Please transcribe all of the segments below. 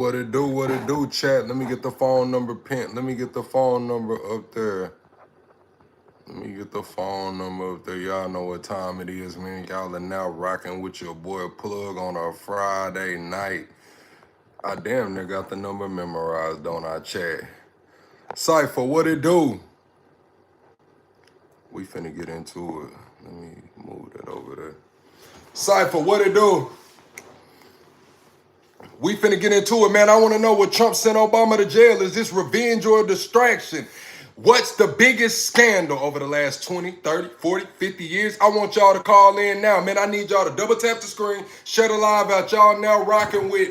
What it do, chat? Let me get the phone number pinned. Let me get the phone number up there. Y'all know what time it is, man. Y'all are now rocking with your boy Plug on a Friday night. I damn near got the number memorized, don't I, chat? Cypher, what it do? We finna get into it. Let me move that over there. Cypher, what it do? We finna get into it, man. I want to know what Trump sent Obama to jail. Is this revenge or distraction? What's the biggest scandal over the last 20, 30, 40, 50 years? I want y'all to call in now, man. I need y'all to double tap the screen, share the live out. Y'all now rocking with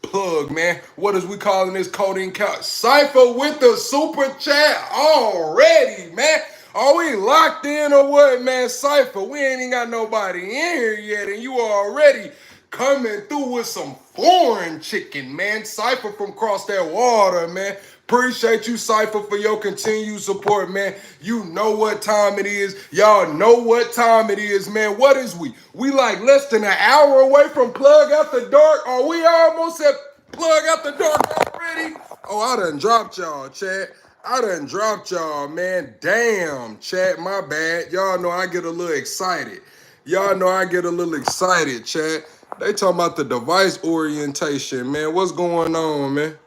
Plug, man. What is we calling this coding couch? Cypher with the super chat already, man. Are we locked in or what, man? Cypher, we ain't even got nobody in here yet, and you already coming through with some foreign chicken, man. Cypher from across that water, man. Appreciate you, Cypher, for your continued support, man. You know what time it is. Y'all know what time it is, man. What is we? We like less than an hour away from Plug After Dark. Are we almost at Plug After Dark already? Oh, I done dropped y'all, chat. I done dropped y'all, man. Damn, chat, my bad. Y'all know I get a little excited. Chat. They talking about the device orientation, man. What's going on, man?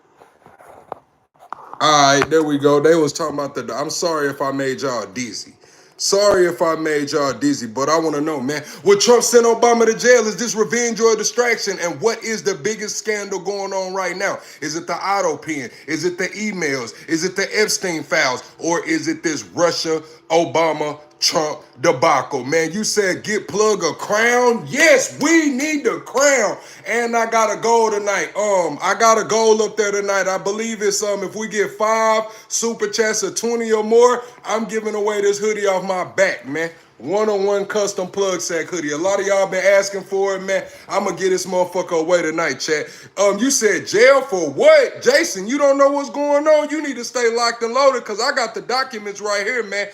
All right, there we go. They was talking about I'm sorry if I made y'all dizzy. But I want to know, man. Would Trump send Obama to jail? Is this revenge or a distraction? And what is the biggest scandal going on right now? Is it the auto pen? Is it the emails? Is it the Epstein files? Or is it this Russia, Obama, Trump debacle? Man, you said get Plug a crown? Yes, we need the crown. And I got a goal tonight. I got a goal up there tonight. I believe it's if we get 5 super chats of 20 or more, I'm giving away this hoodie off my back, man. One-on-one custom plug sack hoodie. A lot of y'all been asking for it, man. I'm gonna get this motherfucker away tonight, chat. You said jail for what? Jason, you don't know what's going on? You need to stay locked and loaded because I got the documents right here, man.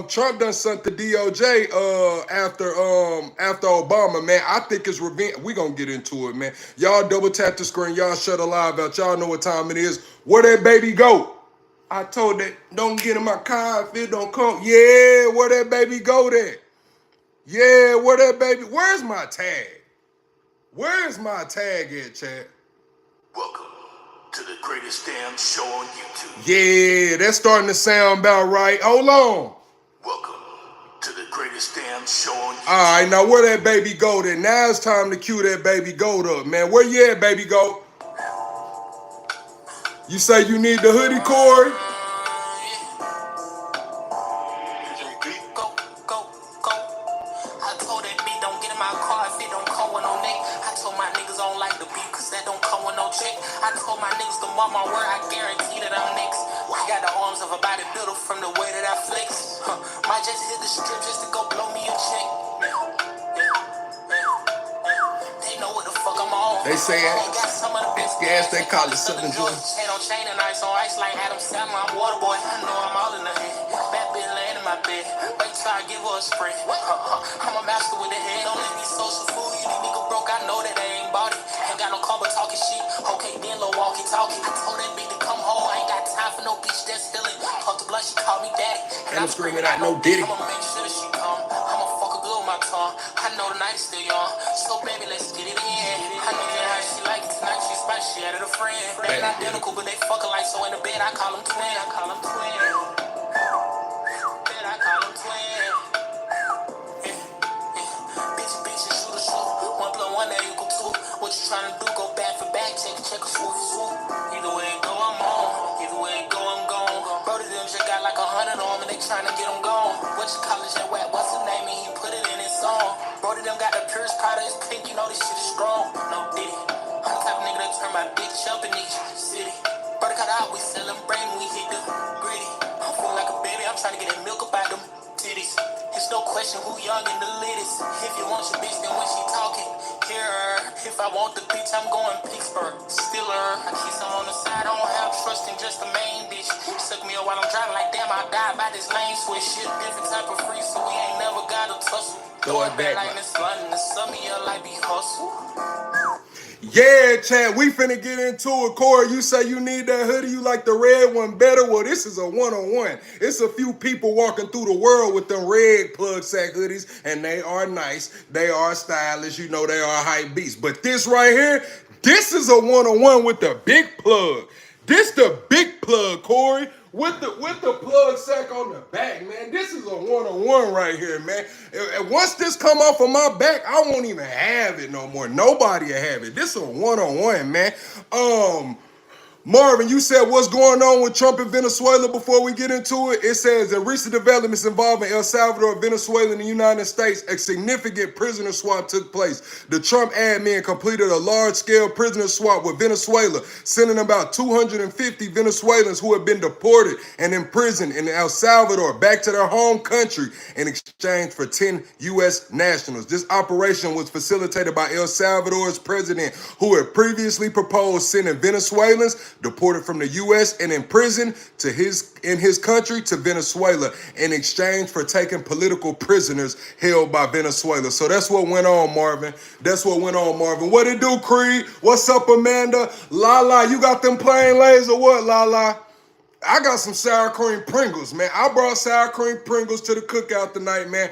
Trump done sent the DOJ after Obama, man. I think it's revenge. We gonna get into it, man. Y'all double tap the screen. Y'all shut the live out. Y'all know what time it is. Where that baby go? I told that don't get in my car if it don't come. Yeah, where that baby go there? Yeah, where that baby? Where's my tag? Where's my tag at, Chad? Welcome to the greatest damn show on YouTube. Yeah, that's starting to sound about right. Hold on. Welcome to the greatest damn show on YouTube. All right, now where that baby go then? Now it's time to cue that baby goat up, man. Where you at, baby goat? You say you need the hoodie, Corey? I told my niggas to mark my word, I guarantee that I'm next. I got the arms of a bodybuilder from the way that I flex. Might just hit the strip just to go blow me a check. They know what the fuck I'm on. They say it. Got some of the best gas, they call it Southern Joy. Chain on chain and ice on ice like Adam Sandler. I'm water boy, I know I'm all in the head. Bad bitch laying in my bed. They try to give her a spray. I'm a master with the head. Don't let me social food. You nigga broke, I know that they ain't bought it. Ain't got no car but talking shit. Okay, then little walkie talkie. I told that bitch to come home. I ain't got time for no bitch that's healing. Talk to blood, she called me daddy. And I'm screaming out no diddy. I'ma make sure that she come. I'ma fuck her good with my tongue. I know the night is still young. So baby, let's get it in. I know that how she like it tonight. She spicy, she added a friend. They ain't identical, but they fucking like so in the bed. I call them twin. I call them twin. Then I call them twin. Bitch, shoot a shoot. 1 + 1 that equal 2. What you tryna do? Go back for back, check a swoop. Either way it go, I'm on. Either way it go, I'm gone. Brody them just got like 100 on me, they tryna get them gone. What you call it, that wet? What's the name? And he put it in his song. Brody them got the purest powder, it's pink, you know this shit is strong. No diddy. I'm the type of nigga that turn my bitch up in each city. Brody cut out, we sellin' brain, we hit the gritty. I'm feeling like a baby, I'm tryna get that milk up out them titties. It's no question who young and the latest. If you want your bitch, then when she talking, hear her. If I want the bitch, I'm going Pittsburgh. Still her. I keep some on the side, I don't have trust in just the main bitch. Suck me up while I'm driving like damn, I die by this lane switch. Shit, different type of free, so we ain't never got a tussle. Throw it back like Miss London, and some of your life be hustle. Yeah, Chad, we finna get into it. Corey, you say you need that hoodie, you like the red one better? Well, this is a one-on-one. It's a few people walking through the world with them red plug sack hoodies, and they are nice, they are stylish, you know, they are hype beasts. But this right here, this is a one-on-one with the big plug. This the big plug, Corey. With the plug sack on the back, man. This is a one-on-one right here, man. And once this come off of my back, I won't even have it no more. Nobody will have it. This is a one-on-one, man. Marvin, you said what's going on with Trump and Venezuela before we get into it? It says that recent developments involving El Salvador, Venezuela, and the United States, a significant prisoner swap took place. The Trump admin completed a large-scale prisoner swap with Venezuela, sending about 250 Venezuelans who had been deported and imprisoned in El Salvador back to their home country in exchange for 10 U.S. nationals. This operation was facilitated by El Salvador's president, who had previously proposed sending Venezuelans deported from the U.S. and imprisoned in his country to Venezuela in exchange for taking political prisoners held by Venezuela. So that's what went on, Marvin. That's what went on, Marvin. What it do, Creed? What's up, Amanda? Lala, you got them plain lays or what, Lala? I got some sour cream Pringles, man. I brought sour cream Pringles to the cookout tonight, man.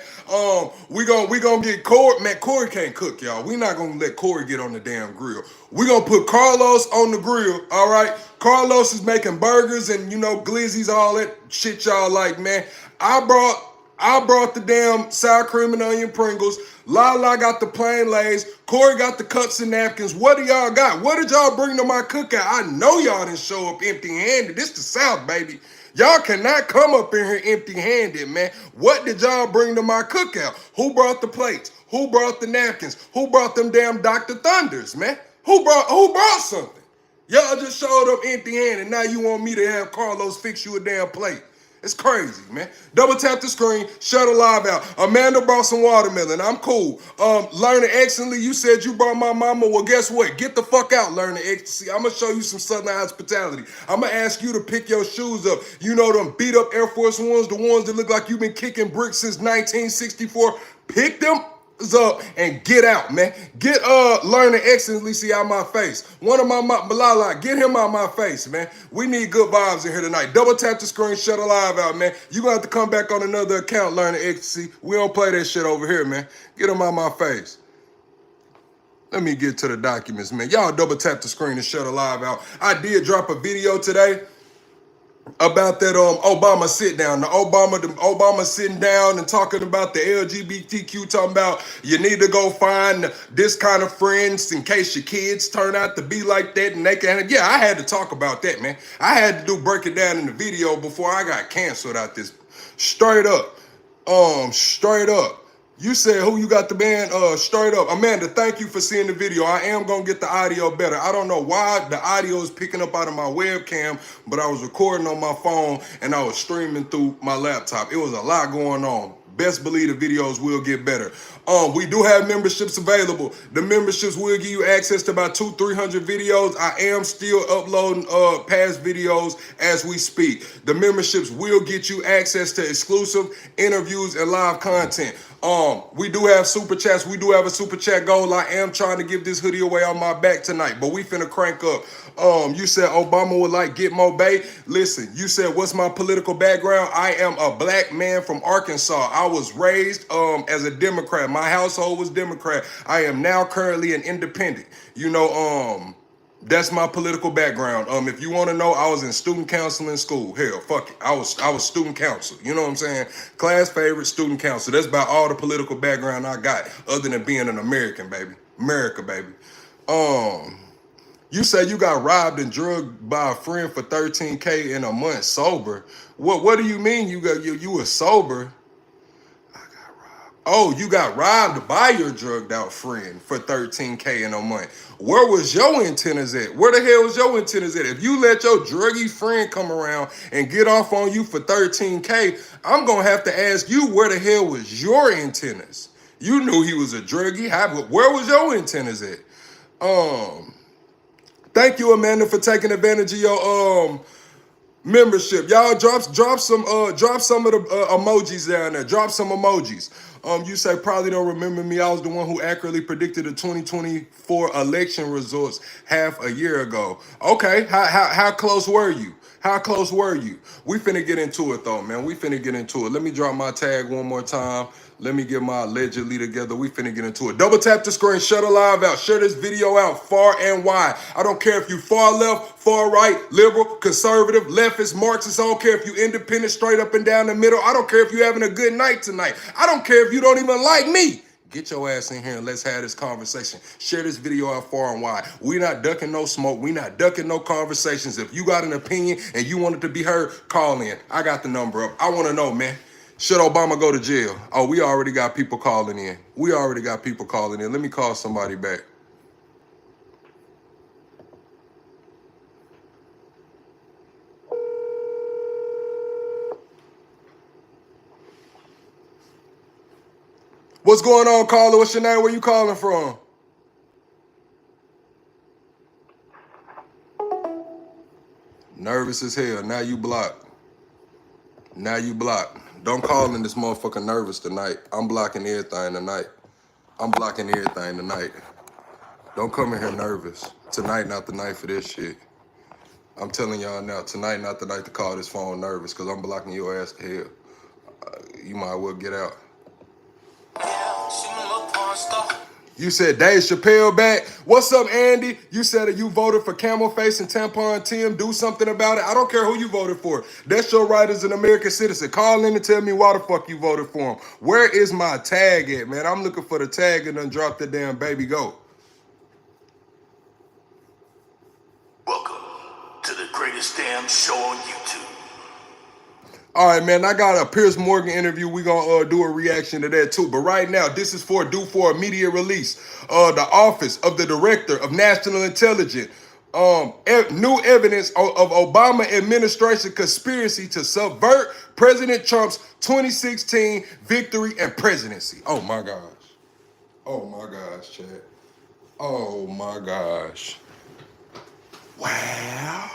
We gonna get Corey. Man, Corey can't cook, y'all. We not gonna let Corey get on the damn grill. We gonna put Carlos on the grill, all right? Carlos is making burgers and, you know, glizzies, all that shit y'all like, man. I brought the damn sour cream and onion Pringles. Lala got the plain lays. Corey got the cups and napkins. What do y'all got? What did y'all bring to my cookout? I know y'all didn't show up empty-handed. This the South, baby. Y'all cannot come up in here empty-handed, man. What did y'all bring to my cookout? Who brought the plates? Who brought the napkins? Who brought them damn Dr. Thunders, man? Who brought something? Y'all just showed up empty-handed. Now you want me to have Carlos fix you a damn plate. It's crazy, man. Double tap the screen, shut a live out. Amanda brought some watermelon. I'm cool. Learning excellently, you said you brought my mama. Well, guess what? Get the fuck out, learning ecstasy. I'm going to show you some Southern hospitality. I'm going to ask you to pick your shoes up. You know them beat up Air Force Ones, the ones that look like you've been kicking bricks since 1964. Pick them up and get out, man. Get learning excellency out my face. One of my Malala, get him out my face, man. We need good vibes in here tonight. Double tap the screen, shut a live out, man. You gonna have to come back on another account, learning ecstasy. We don't play that shit over here, man. Get him out my face. Let me get to the documents, man. Y'all double tap the screen and shut a live out. I did drop a video today about that Obama sit down. The Obama sitting down and talking about the LGBTQ, talking about you need to go find this kind of friends in case your kids turn out to be like that, and they can. Yeah, I had to talk about that, man. I had to break it down in the video before I got canceled out this. Straight up. Straight up. You said who you got the band? Straight up. Amanda, thank you for seeing the video. I am going to get the audio better. I don't know why the audio is picking up out of my webcam, but I was recording on my phone and I was streaming through my laptop. It was a lot going on. Best believe the videos will get better. We do have memberships available. The memberships will give you access to about 200-300 videos. I am still uploading past videos as we speak. The memberships will get you access to exclusive interviews and live content. We do have super chats. We do have a super chat goal. I am trying to give this hoodie away on my back tonight, but we finna crank up. You said Obama would like get more Bay. Listen, you said what's my political background? I am a black man from Arkansas. I was raised as a Democrat. My household was Democrat. I am now currently an independent. You know, that's my political background. If you want to know, I was in student council in school. Hell, fuck it. I was student council. You know what I'm saying? Class favorite, student council. That's about all the political background I got, other than being an American, baby. America, baby. You say you got robbed and drugged by a friend for $13K in a month sober. What do you mean you were sober? Oh, you got robbed by your drugged out friend for $13K in a month. Where was your antennas at? Where the hell was your antennas at? If you let your druggy friend come around and get off on you for $13K, I'm going to have to ask you where the hell was your antennas? You knew he was a druggie. Where was your antennas at? Thank you, Amanda, for taking advantage of your membership. Y'all drop some of the emojis down there. Drop some emojis. You say probably don't remember me. I was the one who accurately predicted the 2024 election results half a year ago. Okay, how close were you? How close were you? We finna get into it though, man. We finna get into it. Let me drop my tag one more time. Let me get my allegedly together. We finna get into it. Double tap the screen, share the live out, share this video out far and wide. I don't care if you far left, far right, liberal, conservative, leftist, Marxist. I don't care if you independent, straight up and down the middle. I don't care if you having a good night tonight. I don't care if you don't even like me. Get your ass in here and let's have this conversation. Share this video out far and wide. We not ducking no smoke. We not ducking no conversations. If you got an opinion and you want it to be heard, call in. I got the number up. I want to know, man. Should Obama go to jail? Oh, we already got people calling in. We already got people calling in. Let me call somebody back. What's going on, caller? What's your name? Where you calling from? Nervous as hell. Now you blocked. Now you blocked. Don't call in this motherfucker nervous tonight. I'm blocking everything tonight. I'm blocking everything tonight. Don't come in here nervous. Tonight not the night for this shit. I'm telling y'all now, tonight not the night to call this phone nervous because I'm blocking your ass to hell. You might well get out. You said Dave Chappelle back. What's up, Andy? You said that you voted for Camel Face and Tampon Tim. Do something about it. I don't care who you voted for. That's your right as an American citizen. Call in and tell me why the fuck you voted for him. Where is my tag at, man? I'm looking for the tag and done drop the damn baby goat. Welcome to the greatest damn show on YouTube. All right, man, I got a Piers Morgan interview. We're going to do a reaction to that, too. But right now, this is due for immediate release. The Office of the Director of National Intelligence. New evidence of Obama administration conspiracy to subvert President Trump's 2016 victory and presidency. Oh, my gosh. Oh, my gosh, Chad. Oh, my gosh. Wow.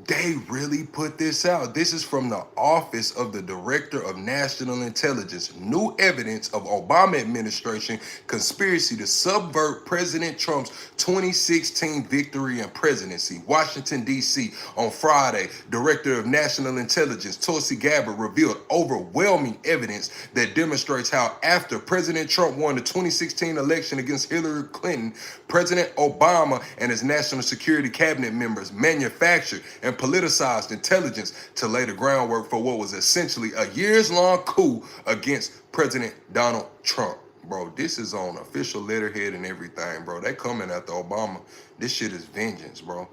They really put this out. This is from the Office of the Director of National Intelligence. New evidence of Obama administration conspiracy to subvert President Trump's 2016 victory and presidency. Washington, D.C. on Friday, Director of National Intelligence Tulsi Gabbard revealed overwhelming evidence that demonstrates how after President Trump won the 2016 election against Hillary Clinton, President Obama and his national security cabinet members manufactured and politicized intelligence to lay the groundwork for what was essentially a years-long coup against President Donald Trump. Bro, this is on official letterhead and everything, bro. They coming after Obama. This shit is vengeance, bro.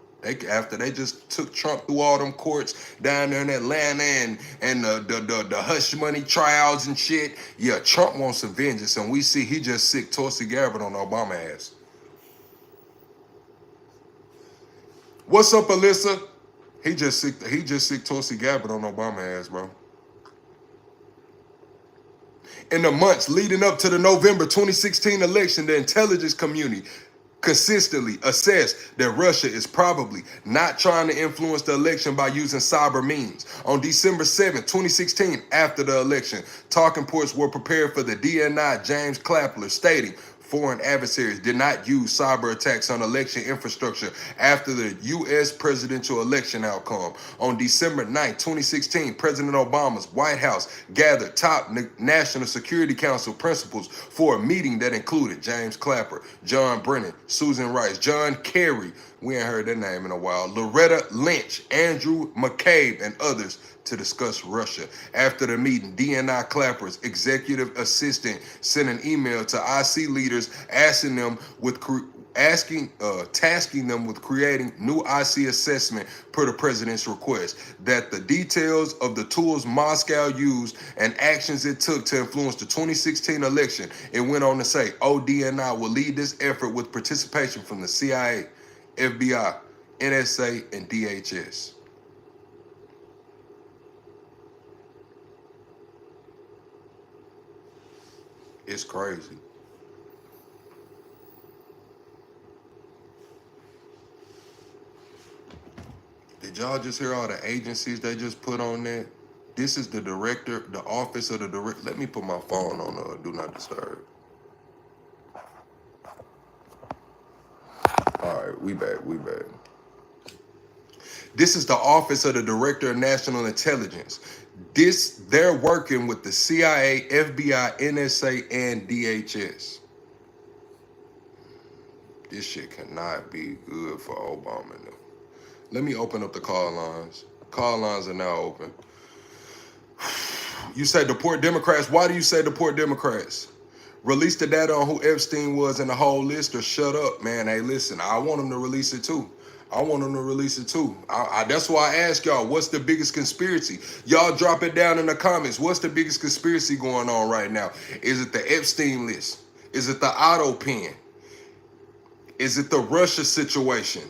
After they just took Trump through all them courts down there in Atlanta and the hush money trials and shit. Yeah, Trump wants some vengeance, and we see he just sick Tulsi Gabbard on Obama ass. What's up, Alyssa? He just sick Tulsi Gabbard on Obama ass, bro. In the months leading up to the November 2016 election, the intelligence community consistently assessed that Russia is probably not trying to influence the election by using cyber means. On December 7, 2016, after the election, talking points were prepared for the DNI James Clapper, stating foreign adversaries did not use cyber attacks on election infrastructure after the U.S. presidential election outcome. On December 9, 2016, President Obama's White House gathered top National Security Council principals for a meeting that included James Clapper, John Brennan, Susan Rice, John Kerry, we ain't heard that name in a while, Loretta Lynch, Andrew McCabe, and others to discuss Russia. After the meeting, DNI Clapper's executive assistant sent an email to IC leaders tasking them with creating new IC assessment per the president's request, that the details of the tools Moscow used and actions it took to influence the 2016 election. It went on to say, ODNI will lead this effort with participation from the CIA, FBI, NSA, and DHS. It's crazy. Did y'all just hear all the agencies they just put on that? This is the director, the office of the director. Let me put my phone on do not disturb. All right, we back. This is the office of the director of national intelligence. They're working with the CIA, FBI, NSA, and DHS. This shit cannot be good for Obama. No. Let me open up the call lines. Call lines are now open. You say deport Democrats. Why do you say deport Democrats? Release the data on who Epstein was in the whole list, or shut up, man. Hey, listen, I want them to release it too. That's why I ask y'all, what's the biggest conspiracy? Y'all drop it down in the comments. What's the biggest conspiracy going on right now? Is it the Epstein list? Is it the auto pen? Is it the Russia situation?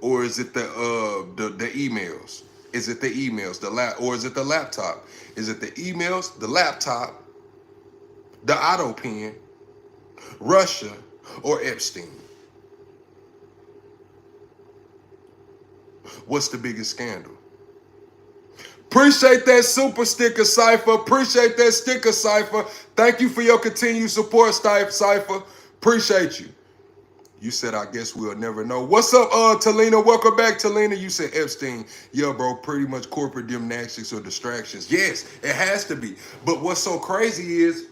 Or is it the emails? Is it the emails, or is it the laptop? Is it the emails, the laptop, the auto pen, Russia, or Epstein? What's the biggest scandal? Appreciate that super sticker, Cypher. Appreciate that sticker, Cypher. Thank you for your continued support, Cypher. Appreciate you. You said, I guess we'll never know. What's up, Talina? Welcome back, Talina. You said Epstein. Yeah, bro, pretty much corporate gymnastics or distractions. Yes, it has to be. But what's so crazy is,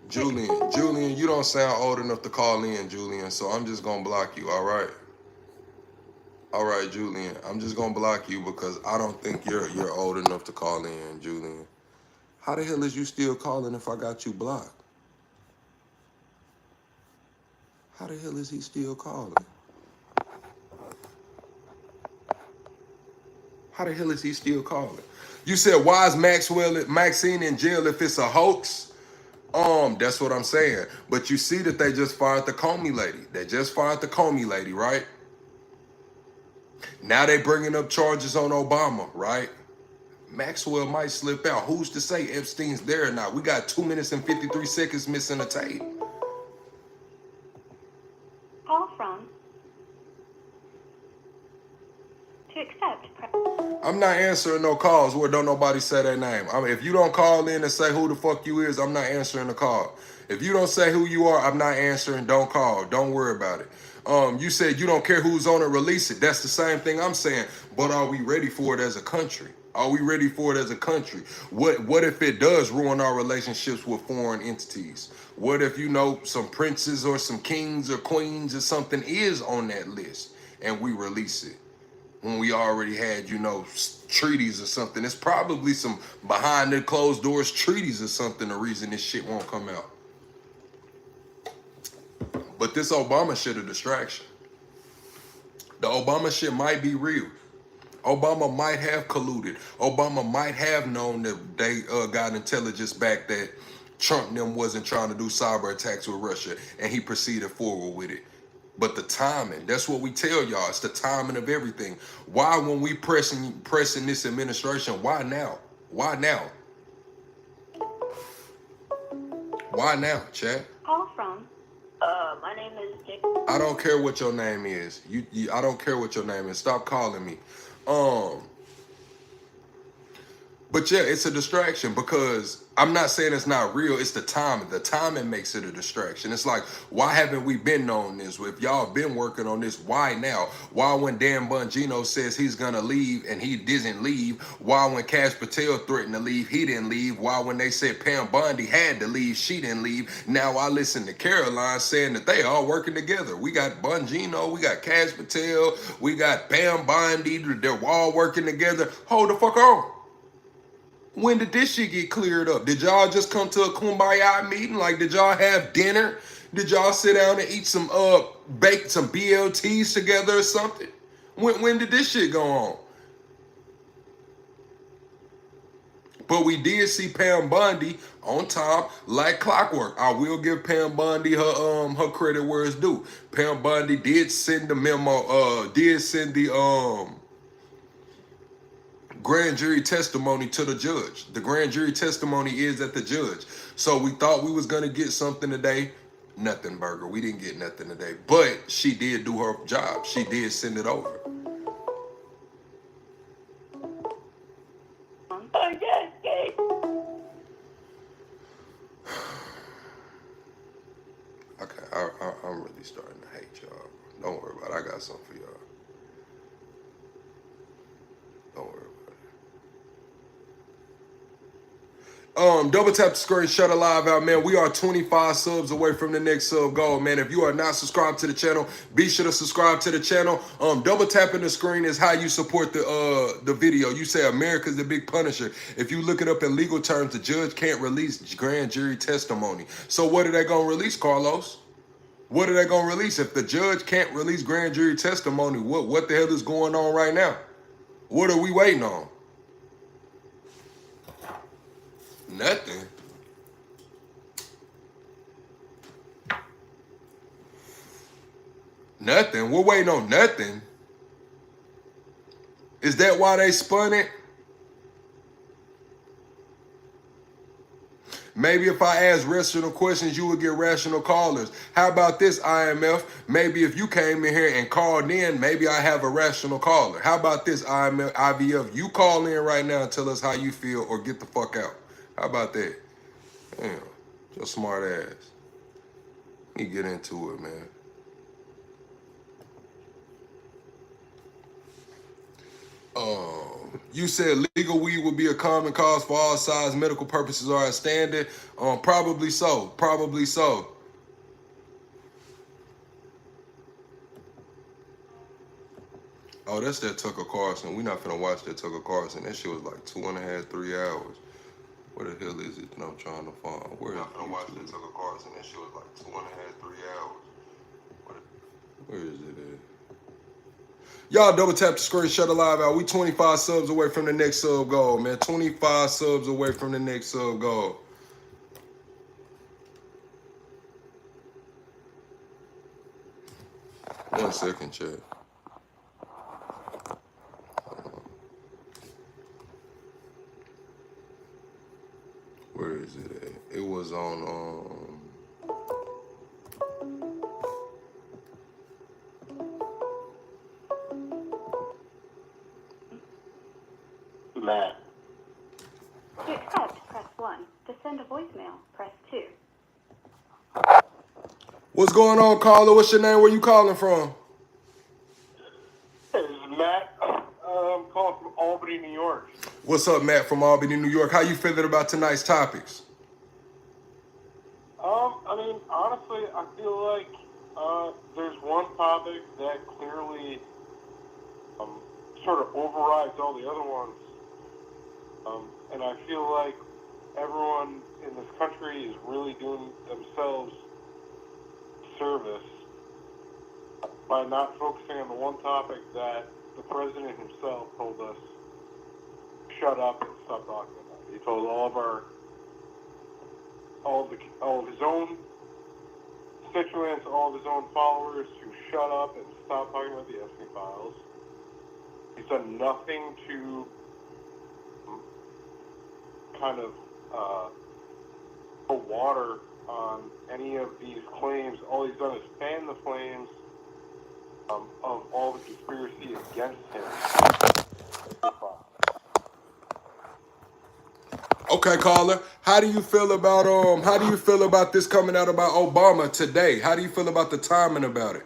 Julian, you don't sound old enough to call in, Julian, so I'm just going to block you, all right? All right, Julian, I'm just going to block you because I don't think you're old enough to call in, Julian. How the hell is you still calling if I got you blocked? How the hell is he still calling? How the hell is he still calling? You said, why is Maxine in jail if it's a hoax? That's what I'm saying. But you see that they just fired the Comey lady. Right? Now they bringing up charges on Obama, right? Maxwell might slip out. Who's to say Epstein's there or not? We got 2 minutes and 53 seconds missing the tape. Call from to accept. I'm not answering no calls where don't nobody say their name. I mean, if you don't call in and say who the fuck you is, I'm not answering the call. If you don't say who you are, I'm not answering. Don't call. Don't worry about it. You said you don't care who's on it, release it. That's the same thing I'm saying. But are we ready for it as a country? What if it does ruin our relationships with foreign entities? What if, some princes or some kings or queens or something is on that list and we release it? When we already had, treaties or something. It's probably some behind the closed doors treaties or something, the reason this shit won't come out. But this Obama shit a distraction. The Obama shit might be real. Obama might have colluded. Obama might have known that they got intelligence back that Trump and them wasn't trying to do cyber attacks with Russia, and he proceeded forward with it. But the timing, that's what we tell y'all. It's the timing of everything. Why, when we pressing this administration, why now? Why now? Why now, chat? Call from. My name is Jake. I don't care what your name is. I don't care what your name is. Stop calling me. But yeah, it's a distraction because I'm not saying it's not real. It's the timing. The timing makes it a distraction. It's like, why haven't we been on this? If y'all been working on this, why now? Why when Dan Bongino says he's going to leave and he doesn't leave? Why when Cash Patel threatened to leave, he didn't leave? Why when they said Pam Bondi had to leave, she didn't leave? Now I listen to Caroline saying that they all working together. We got Bongino, we got Cash Patel, we got Pam Bondi. They're all working together. Hold the fuck on. When did this shit get cleared up? Did y'all just come to a kumbaya meeting? Like, did y'all have dinner? Did y'all sit down and eat some bake some BLTs together or something? When did this shit go on? But we did see Pam Bondi on top like clockwork. I will give Pam Bondi her credit where it's due. Pam Bondi did send the memo, did send the grand jury testimony to the judge. The grand jury testimony is at the judge. So we thought we was going to get something today. Nothing burger. We didn't get nothing today. But she did do her job. She did send it over. Okay, I'm really starting to hate y'all. Don't worry about it. I got something for y'all. Don't worry about it. Double tap the screen, shut a live out, man. We are 25 subs away from the next sub goal, man. If you are not subscribed to the channel, be sure to subscribe to the channel. Double tapping the screen is how you support the video. You say America's the big punisher. If you look it up in legal terms, the judge can't release grand jury testimony. So what are they gonna release, Carlos? What are they gonna release? If the judge can't release grand jury testimony, what the hell is going on right now? What are we waiting on? Nothing. Nothing. We're waiting on nothing. Is that why they spun it? Maybe if I asked rational questions, you would get rational callers. How about this, IMF? Maybe if you came in here and called in, maybe I have a rational caller. How about this, IVF? You call in right now and tell us how you feel or get the fuck out. How about that? Damn, your smart ass. Let me get into it, man. You said legal weed would be a common cause for all sides. Medical purposes are a standard. Probably so. Probably so. Oh, that's that Tucker Carlson. We not finna watch that Tucker Carlson. That shit was like 2.5, 3 hours. Where the hell is it that I'm trying to find? We're not finna watch that Tucker Carlson. That shit was like 2.5, 3 hours. Where is it at? Y'all double tap the screen, shut the live out. We 25 subs away from the next sub goal, man. 25 subs away from the next sub goal. One second, chat. Where is it at? It was on Matt. To accept, press 1. To send a voicemail, press 2. What's going on, caller? What's your name? Where you calling from? This is Matt. I'm calling from Albany, New York. What's up, Matt from Albany, New York? How you feeling about tonight's topics? I mean, honestly, I feel like there's one topic that clearly sort of overrides all the other ones. And I feel like everyone in this country is really doing themselves service by not focusing on the one topic that the president himself told us shut up and stop talking about it. He told all of his own constituents, all of his own followers to shut up and stop talking about the Epstein files. He's done nothing to kind of put water on any of these claims. All he's done is fan the flames of all the conspiracy against him. Okay, caller. How do you feel about this coming out about Obama today? How do you feel about the timing about it?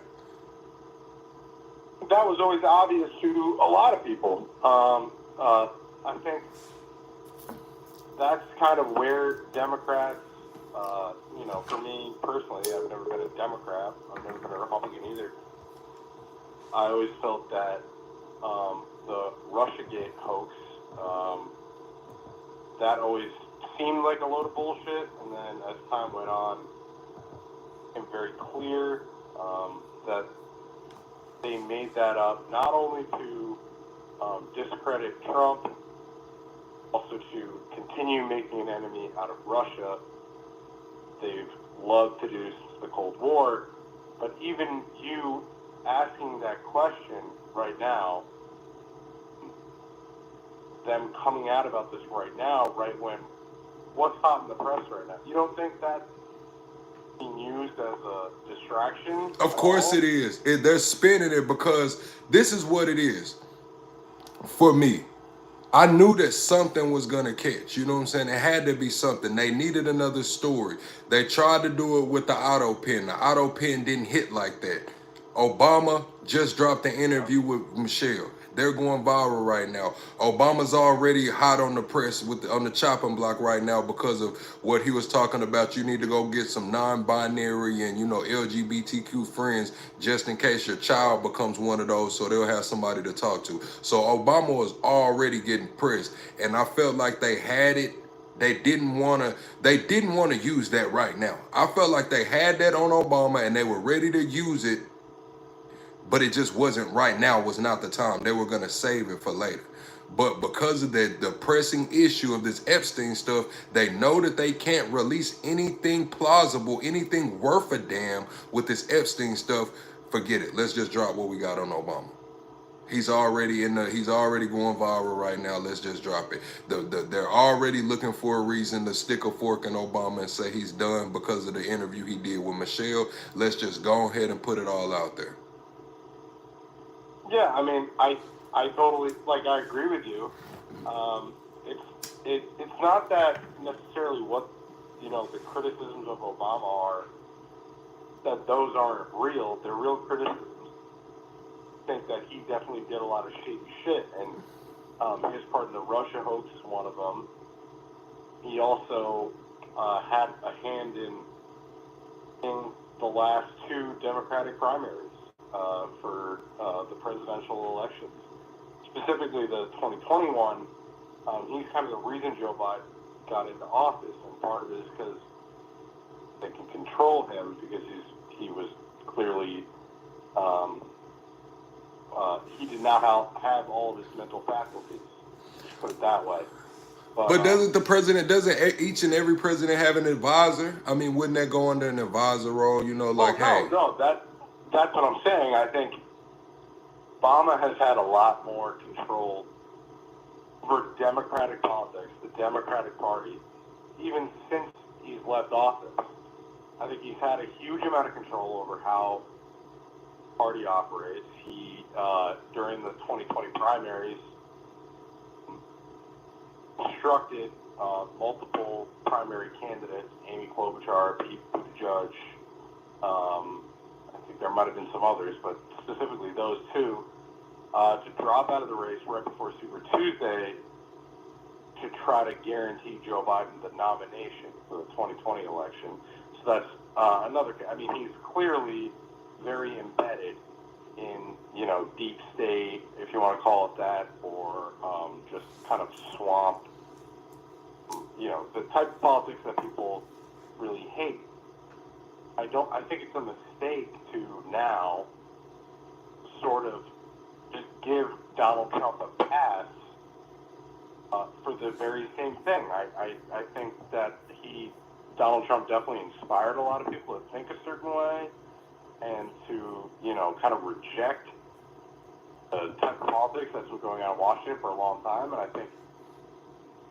That was always obvious to a lot of people. I think that's kind of where Democrats, for me personally, I've never been a Democrat. I've never been a Republican either. I always felt that the Russiagate hoax, that always seemed like a load of bullshit. And then as time went on, it became very clear that they made that up not only to discredit Trump, also to continue making an enemy out of Russia. They've loved to do since the Cold War. But even you asking that question right now, them coming out about this right now, right when what's hot in the press right now, you don't think that being used as a distraction. Of course it is. They're spinning it because this is what it is. For me, I knew that something was gonna catch. You know what I'm saying? It had to be something. They needed another story. They tried to do it with the auto pen. The auto pen didn't hit like that. Obama just dropped an interview with Michelle. They're going viral right now. Obama's already hot on the press on the chopping block right now because of what he was talking about. You need to go get some non-binary and LGBTQ friends just in case your child becomes one of those, so they'll have somebody to talk to. So Obama was already getting pressed, and I felt like they had it. They didn't want to use that right now. I felt like they had that on Obama and they were ready to use it, but it just wasn't right now, was not the time. They were going to save it for later. But because of the pressing issue of this Epstein stuff, they know that they can't release anything plausible, anything worth a damn with this Epstein stuff. Forget it. Let's just drop what we got on Obama. He's already going viral right now. Let's just drop it. They're already looking for a reason to stick a fork in Obama and say he's done because of the interview he did with Michelle. Let's just go ahead and put it all out there. Yeah, I mean, I totally, I agree with you. It's not that necessarily what, the criticisms of Obama are, that those aren't real. They're real criticisms. I think that he definitely did a lot of shady shit, and his part in the Russia hoax is one of them. He also had a hand in the last two Democratic primaries for the presidential elections. Specifically the 2021, he's kind of the reason Joe Biden got into office, and part of it is because they can control him because he was clearly he did not have all of his mental faculties. Just put it that way. But doesn't each and every president have an advisor? I mean, wouldn't that go under an advisor role? No, that's what I'm saying. I think Obama has had a lot more control over Democratic politics, the Democratic Party, even since he's left office. I think he's had a huge amount of control over how the party operates. He, during the 2020 primaries, instructed multiple primary candidates, Amy Klobuchar, Pete Buttigieg, I think there might have been some others, but specifically those two, to drop out of the race right before Super Tuesday to try to guarantee Joe Biden the nomination for the 2020 election. So that's another. I mean, he's clearly very embedded in, deep state, if you want to call it that, or just kind of swamp, the type of politics that people really hate. I think it's a mistake to now sort of just give Donald Trump a pass for the very same thing. I think that Donald Trump definitely inspired a lot of people to think a certain way and to, kind of reject the type of politics that's been going on in Washington for a long time. And I think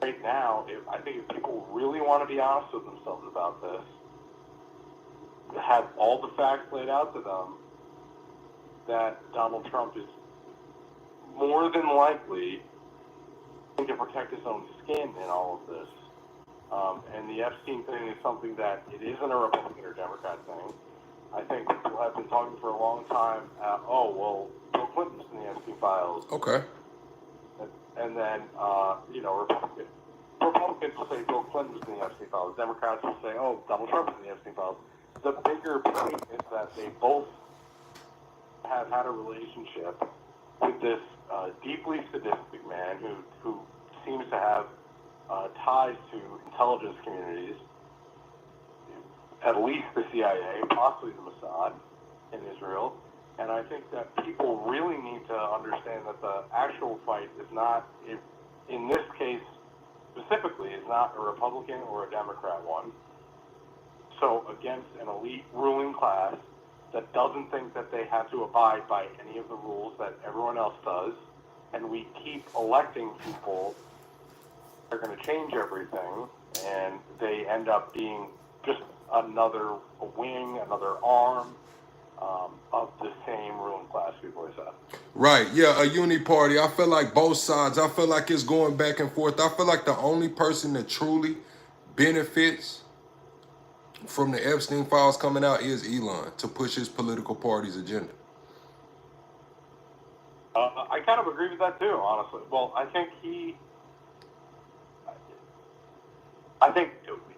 right now, if people really want to be honest with themselves about this, have all the facts laid out to them, that Donald Trump is more than likely going to protect his own skin in all of this. And the Epstein thing is something that it isn't a Republican or Democrat thing. I think people have been talking for a long time, Bill Clinton's in the Epstein files. Okay. And then, Republicans will say Bill Clinton was in the Epstein files. Democrats will say, Donald Trump is in the Epstein files. The bigger point is that they both have had a relationship with this deeply sadistic man who seems to have ties to intelligence communities, at least the CIA, possibly the Mossad in Israel. And I think that people really need to understand that the actual fight is not, in this case specifically, is not a Republican or a Democrat one. So against an elite ruling class that doesn't think that they have to abide by any of the rules that everyone else does, and we keep electing people that are going to change everything, and they end up being just another wing, another arm of the same ruling class, people have said. Right, yeah, a uni party. I feel like both sides. I feel like it's going back and forth. I feel like the only person that truly benefits from the Epstein files coming out is Elon to push his political party's agenda. I kind of agree with that too, honestly. Well, I think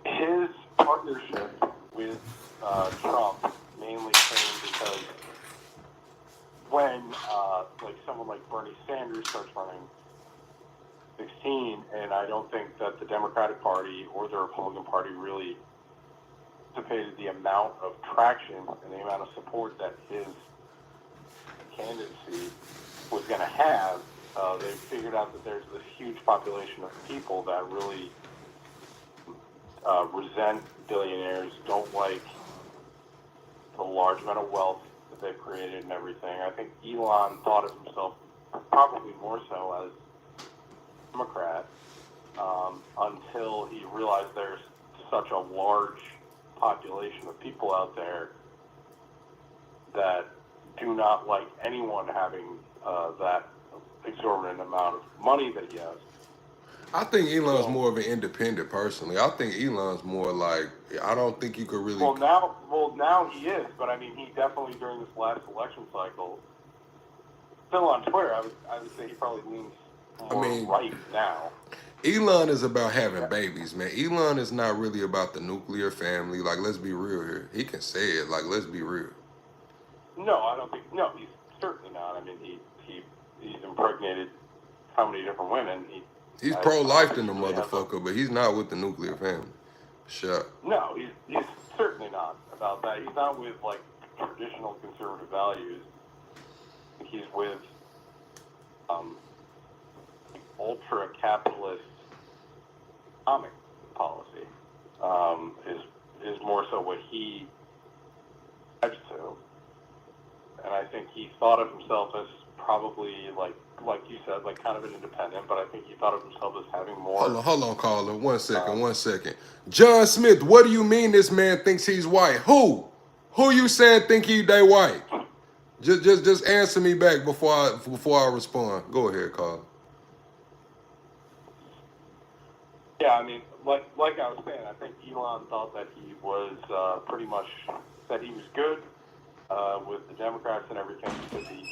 his partnership with Trump mainly came because when like someone like Bernie Sanders starts running 16, and I don't think that the Democratic Party or the Republican Party really anticipated the amount of traction and the amount of support that his candidacy was going to have. They figured out that there's this huge population of people that really resent billionaires, don't like the large amount of wealth that they've created and everything. I think Elon thought of himself probably more so as a Democrat until he realized there's such a large population of people out there that do not like anyone having that exorbitant amount of money that he has. I think Elon's more of an independent personally. I think Elon's more like, I don't think you could really. Well, now he is, but I mean, he definitely during this last election cycle, still on Twitter, I would say he probably leans more right now. Elon is about having babies, man. Elon is not really about the nuclear family. Like, let's be real here. He can say it. Like, let's be real. No, I don't think. No, he's certainly not. I mean, he's impregnated how many different women? He's pro-life than the motherfucker, but he's not with the nuclear family. Sure. No, he's certainly not about that. He's not with like traditional conservative values. He's with ultra capitalist economic policy. Is more so what he adds to, and I think he thought of himself as probably like you said, like kind of an independent, but I think he thought of himself as having more. Hold on, caller. 1 second, 1 second. John Smith, what do you mean this man thinks he's white? Who you saying think they white? Just answer me back before I respond. Go ahead, caller. Yeah, I mean, like I was saying, I think Elon thought that he was pretty much that he was good with the Democrats and everything because he,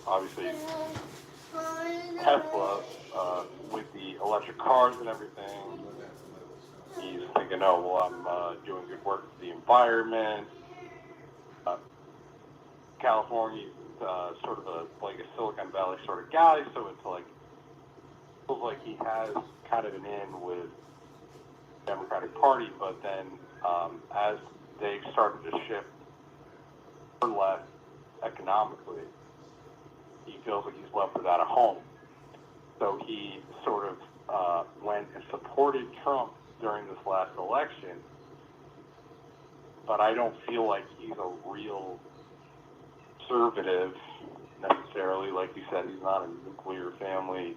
obviously Tesla with the electric cars and everything. He's thinking, oh well, I'm doing good work for the environment. California's sort of like a Silicon Valley sort of guy, so it's like feels like he has kind of an in with the Democratic Party, but then as they've started to shift more left economically, he feels like he's left without a home. So he sort of went and supported Trump during this last election, but I don't feel like he's a real conservative necessarily. Like you said, he's not a nuclear family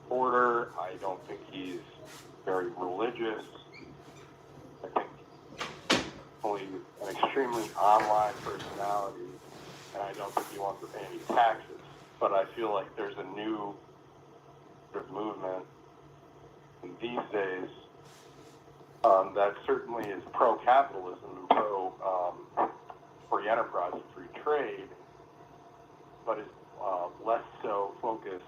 supporter. I don't think he's very religious. I think he's only an extremely online personality, and I don't think he wants to pay any taxes. But I feel like there's a new sort of movement these days that certainly is pro-capitalism and pro-free enterprise and free trade, but is less so focused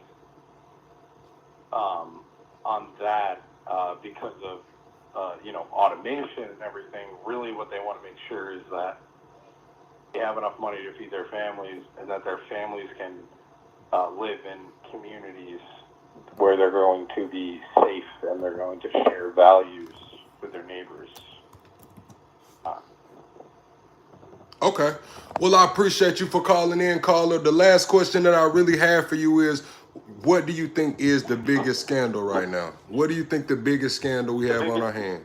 on that because of automation and everything. Really what they want to make sure is that they have enough money to feed their families and that their families can live in communities where they're going to be safe and they're going to share values with their neighbors. Okay. Well, I appreciate you for calling in, caller. The last question that I really have for you is, what do you think is the biggest scandal right now? What do you think the biggest scandal we have on our hand?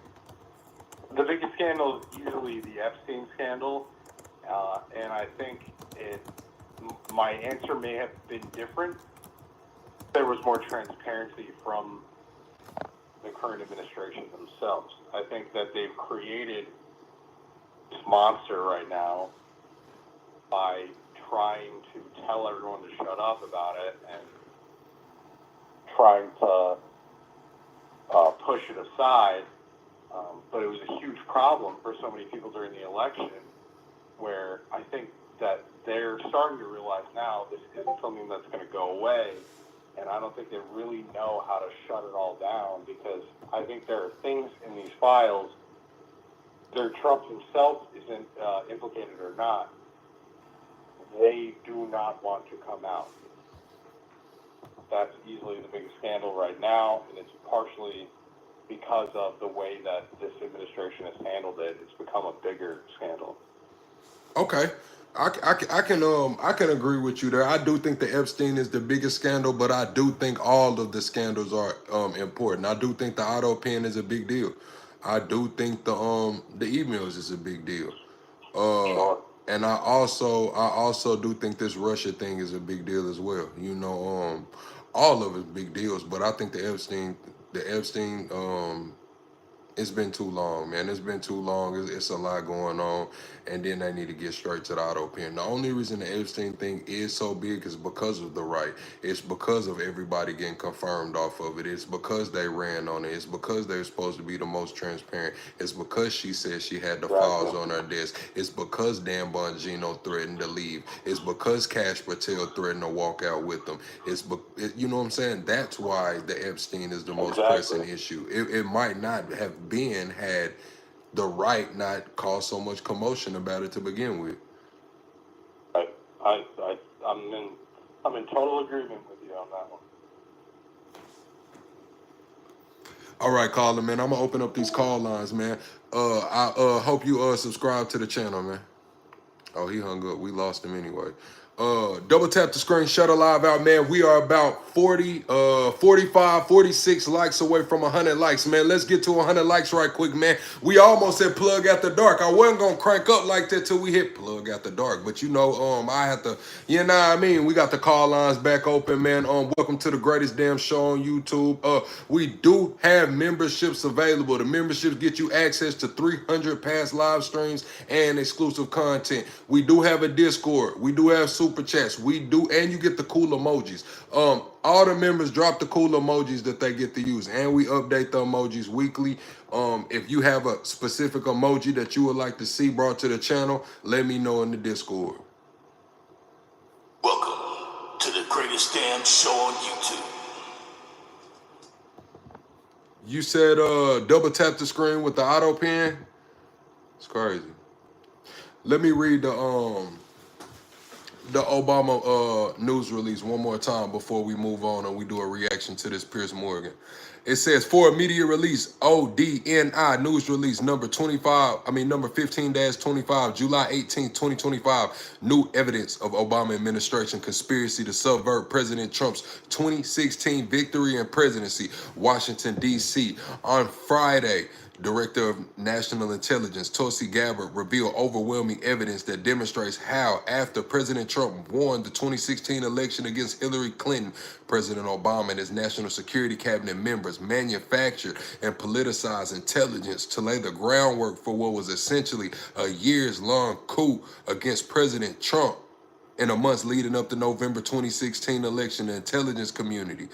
The biggest scandal is easily the Epstein scandal, and I think my answer may have been different. There was more transparency from the current administration themselves. I think that they've created this monster right now by trying to tell everyone to shut up about it and trying to push it aside. But it was a huge problem for so many people during the election, where I think that they're starting to realize now this isn't something that's going to go away. And I don't think they really know how to shut it all down, because I think there are things in these files, whether Trump himself isn't implicated or not, they do not want to come out. That's easily the biggest scandal right now, and it's partially because of the way that this administration has handled it. It's become a bigger scandal. Okay. I can agree with you there. I do think the Epstein is the biggest scandal, but I do think all of the scandals are important. I do think the auto pen is a big deal. I do think the emails is a big deal. Sure. And I also do think this Russia thing is a big deal as well. You know, all of it's big deals, but I think the Epstein it's been too long, man. It's been too long. It's a lot going on. And then they need to get straight to the auto pen. The only reason the Epstein thing is so big is because of the right. It's because of everybody getting confirmed off of it. It's because they ran on it. It's because they're supposed to be the most transparent. It's because she said she had the files on her desk. It's because Dan Bongino threatened to leave. It's because Cash Patel threatened to walk out with them. You know what I'm saying? That's why the Epstein is the most pressing issue. It might not have been had the right not caused so much commotion about it to begin with. I'm in total agreement with you on that one. All right, caller, man. I'm gonna open up these call lines, man. I hope you subscribe to the channel, man. Oh, he hung up. We lost him anyway. Double tap the screen, shut a live out, man. We are about 45, 46 likes away from 100 likes, man. Let's get to 100 likes right quick, man. We almost said plug after dark. I wasn't gonna crank up like that till we hit plug after dark, but you know, I have to, you know what I mean? We got the call lines back open, man. Welcome to the greatest damn show on YouTube. We do have memberships available. The memberships get you access to 300 past live streams and exclusive content. We do have a Discord. We do have super chats. We do, and you get the cool emojis. All the members drop the cool emojis that they get to use, and we update the emojis weekly. If you have a specific emoji that you would like to see brought to the channel, let me know in the Discord. Welcome to the greatest damn show on YouTube. You said double tap the screen with the auto pen. It's crazy. Let me read the Obama news release one more time before we move on and we do a reaction to this Piers Morgan. It says, for immediate release, ODNI news release number 15-25, July 18, 2025. New evidence of Obama administration conspiracy to subvert President Trump's 2016 victory and presidency, Washington, D.C. On Friday, Director of National Intelligence Tulsi Gabbard revealed overwhelming evidence that demonstrates how, after President Trump won the 2016 election against Hillary Clinton, President Obama and his national security cabinet members manufactured and politicized intelligence to lay the groundwork for what was essentially a years-long coup against President Trump. In the months leading up to November 2016 election, the intelligence community,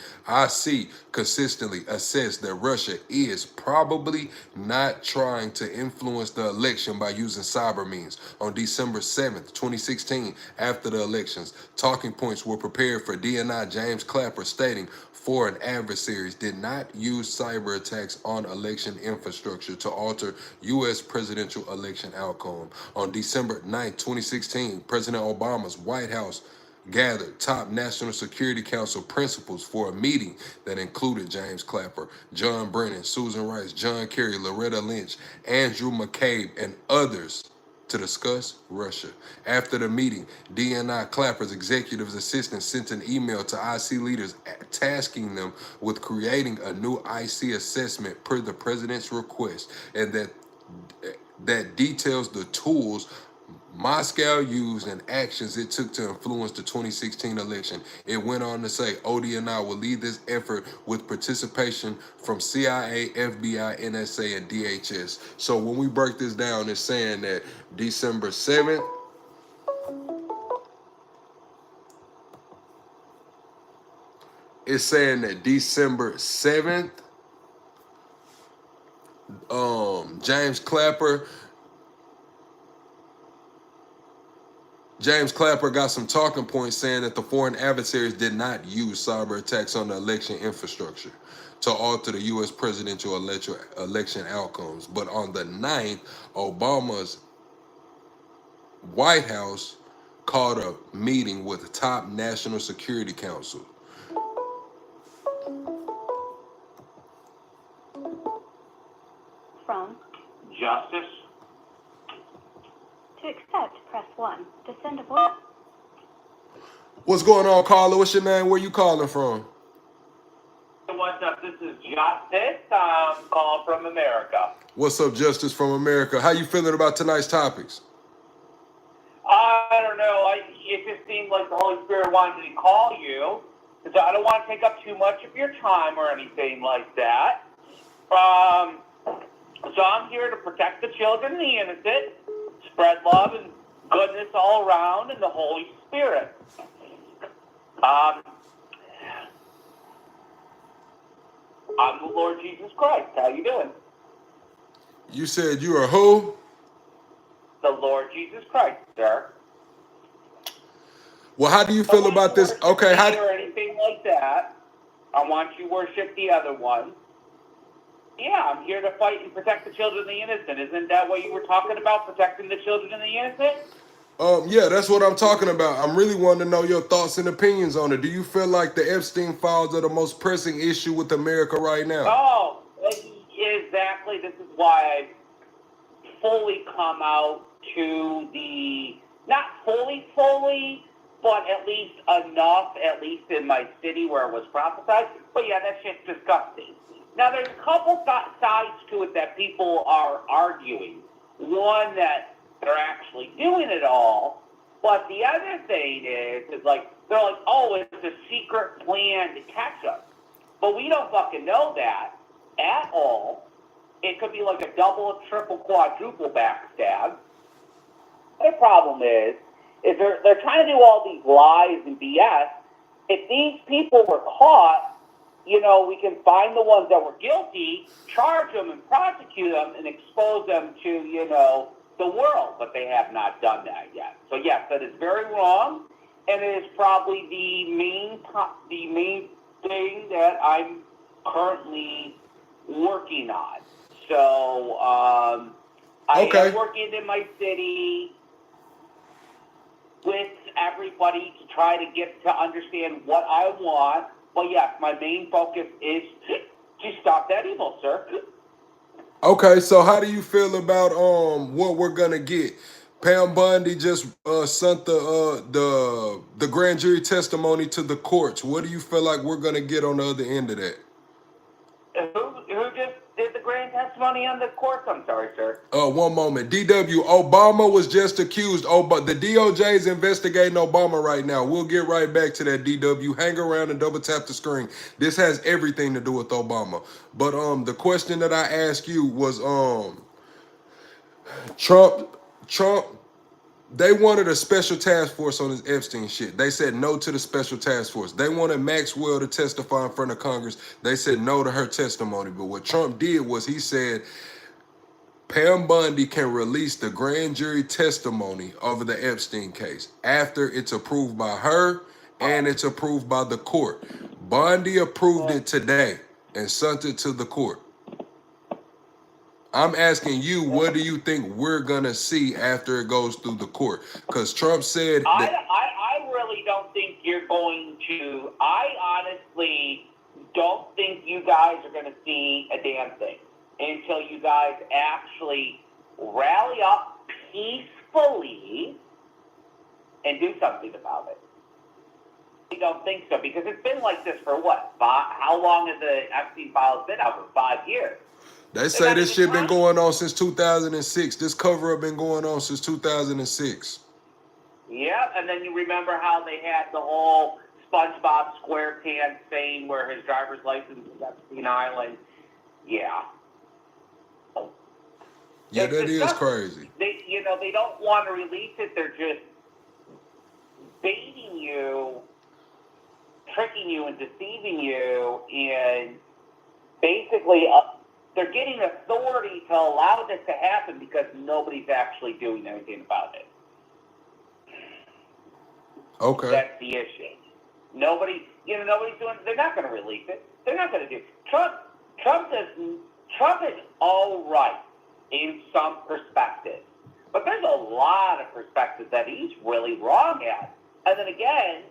consistently assessed that Russia is probably not trying to influence the election by using cyber means. On December 7th, 2016, after the elections, talking points were prepared for DNI James Clapper, stating foreign adversaries did not use cyber attacks on election infrastructure to alter U.S. presidential election outcome. On December 9th, 2016, President Obama's White House gathered top National Security Council principals for a meeting that included James Clapper, John Brennan, Susan Rice, John Kerry, Loretta Lynch, Andrew McCabe, and others to discuss Russia. After the meeting, DNI Clapper's executive assistant sent an email to IC leaders tasking them with creating a new IC assessment per the president's request, and that details the tools Moscow used and actions it took to influence the 2016 election. It went on to say, ODNI will lead this effort with participation from CIA, FBI, NSA, and DHS. So when we break this down, it's saying that December 7th, it's saying that December 7th, James Clapper got some talking points saying that the foreign adversaries did not use cyber attacks on the election infrastructure to alter the U.S. presidential election outcomes. But on the 9th, Obama's White House called a meeting with the top National Security Council. From Justice. to accept, press 1. To send a voice. What's going on, caller? What's your name? Where you calling from? What's up? This is Justice. I'm calling from America. What's up, Justice from America? How you feeling about tonight's topics? I don't know. It just seemed like the Holy Spirit wanted me to call you, so I don't want to take up too much of your time or anything like that. So I'm here to protect the children and the innocent, spread love and goodness all around in the Holy Spirit. I'm the Lord Jesus Christ. How you doing? You said you are who? The Lord Jesus Christ, sir. Well, how do you feel about this? Okay, how? Or anything like that. I want you to worship the other one. Yeah, I'm here to fight and protect the children and the innocent. Isn't that what you were talking about, protecting the children and the innocent? Yeah, that's what I'm talking about. I'm really wanting to know your thoughts and opinions on it. Do you feel like the Epstein files are the most pressing issue with America right now? Oh, exactly. This is why I've fully come out to the, not fully, but at least enough, at least in my city where it was prophesied. But yeah, that shit's disgusting. Now, there's a couple sides to it that people are arguing. One, that they're actually doing it all. But the other thing is like, they're like, oh, it's a secret plan to catch us. But we don't fucking know that at all. It could be like a double, triple, quadruple backstab. The problem is they're trying to do all these lies and BS. If these people were caught, you know, we can find the ones that were guilty, charge them and prosecute them and expose them to, you know, the world. But they have not done that yet. So yes, that is very wrong, and it is probably the main thing that I'm currently working on. So I am working in my city with everybody to try to get to understand what I want. But yes, my main focus is to stop that evil, sir. Okay, so how do you feel about what we're gonna get? Pam Bundy just sent the grand jury testimony to the courts. What do you feel like we're gonna get on the other end of that? Who just did the grand testimony on the courts? I'm sorry, sir. One moment. DW, Obama was just accused. But the DOJ is investigating Obama right now. We'll get right back to that, DW. Hang around and double tap the screen. This has everything to do with Obama. But the question that I asked you was Trump, they wanted a special task force on this Epstein shit. They said no to the special task force. They wanted Maxwell to testify in front of Congress. They said no to her testimony. But what Trump did was he said Pam Bundy can release the grand jury testimony over the Epstein case after it's approved by her and it's approved by the court. Bundy approved it today and sent it to the court. I'm asking you, what do you think we're gonna see after it goes through the court? Because Trump said that I really don't think you're going to. I honestly don't think you guys are going to see a damn thing until you guys actually rally up peacefully and do something about it. I don't think so, because it's been like this for what? How long has the Epstein files been out? For 5 years. They They're say not this even shit been trying. going on since 2006. This cover-up been going on since 2006. Yeah, and then you remember how they had the whole SpongeBob SquarePants thing where his driver's license was Epstein Island. Yeah. Yeah, It's that is disgusting. crazy. They don't want to release it. They're just baiting you, tricking you, and deceiving you, and basically they're getting authority to allow this to happen because nobody's actually doing anything about it. Okay. That's the issue. Nobody's doing. They're not going to release it. They're not going to do it. Trump is all right in some perspectives, but there's a lot of perspectives that he's really wrong at. And then again,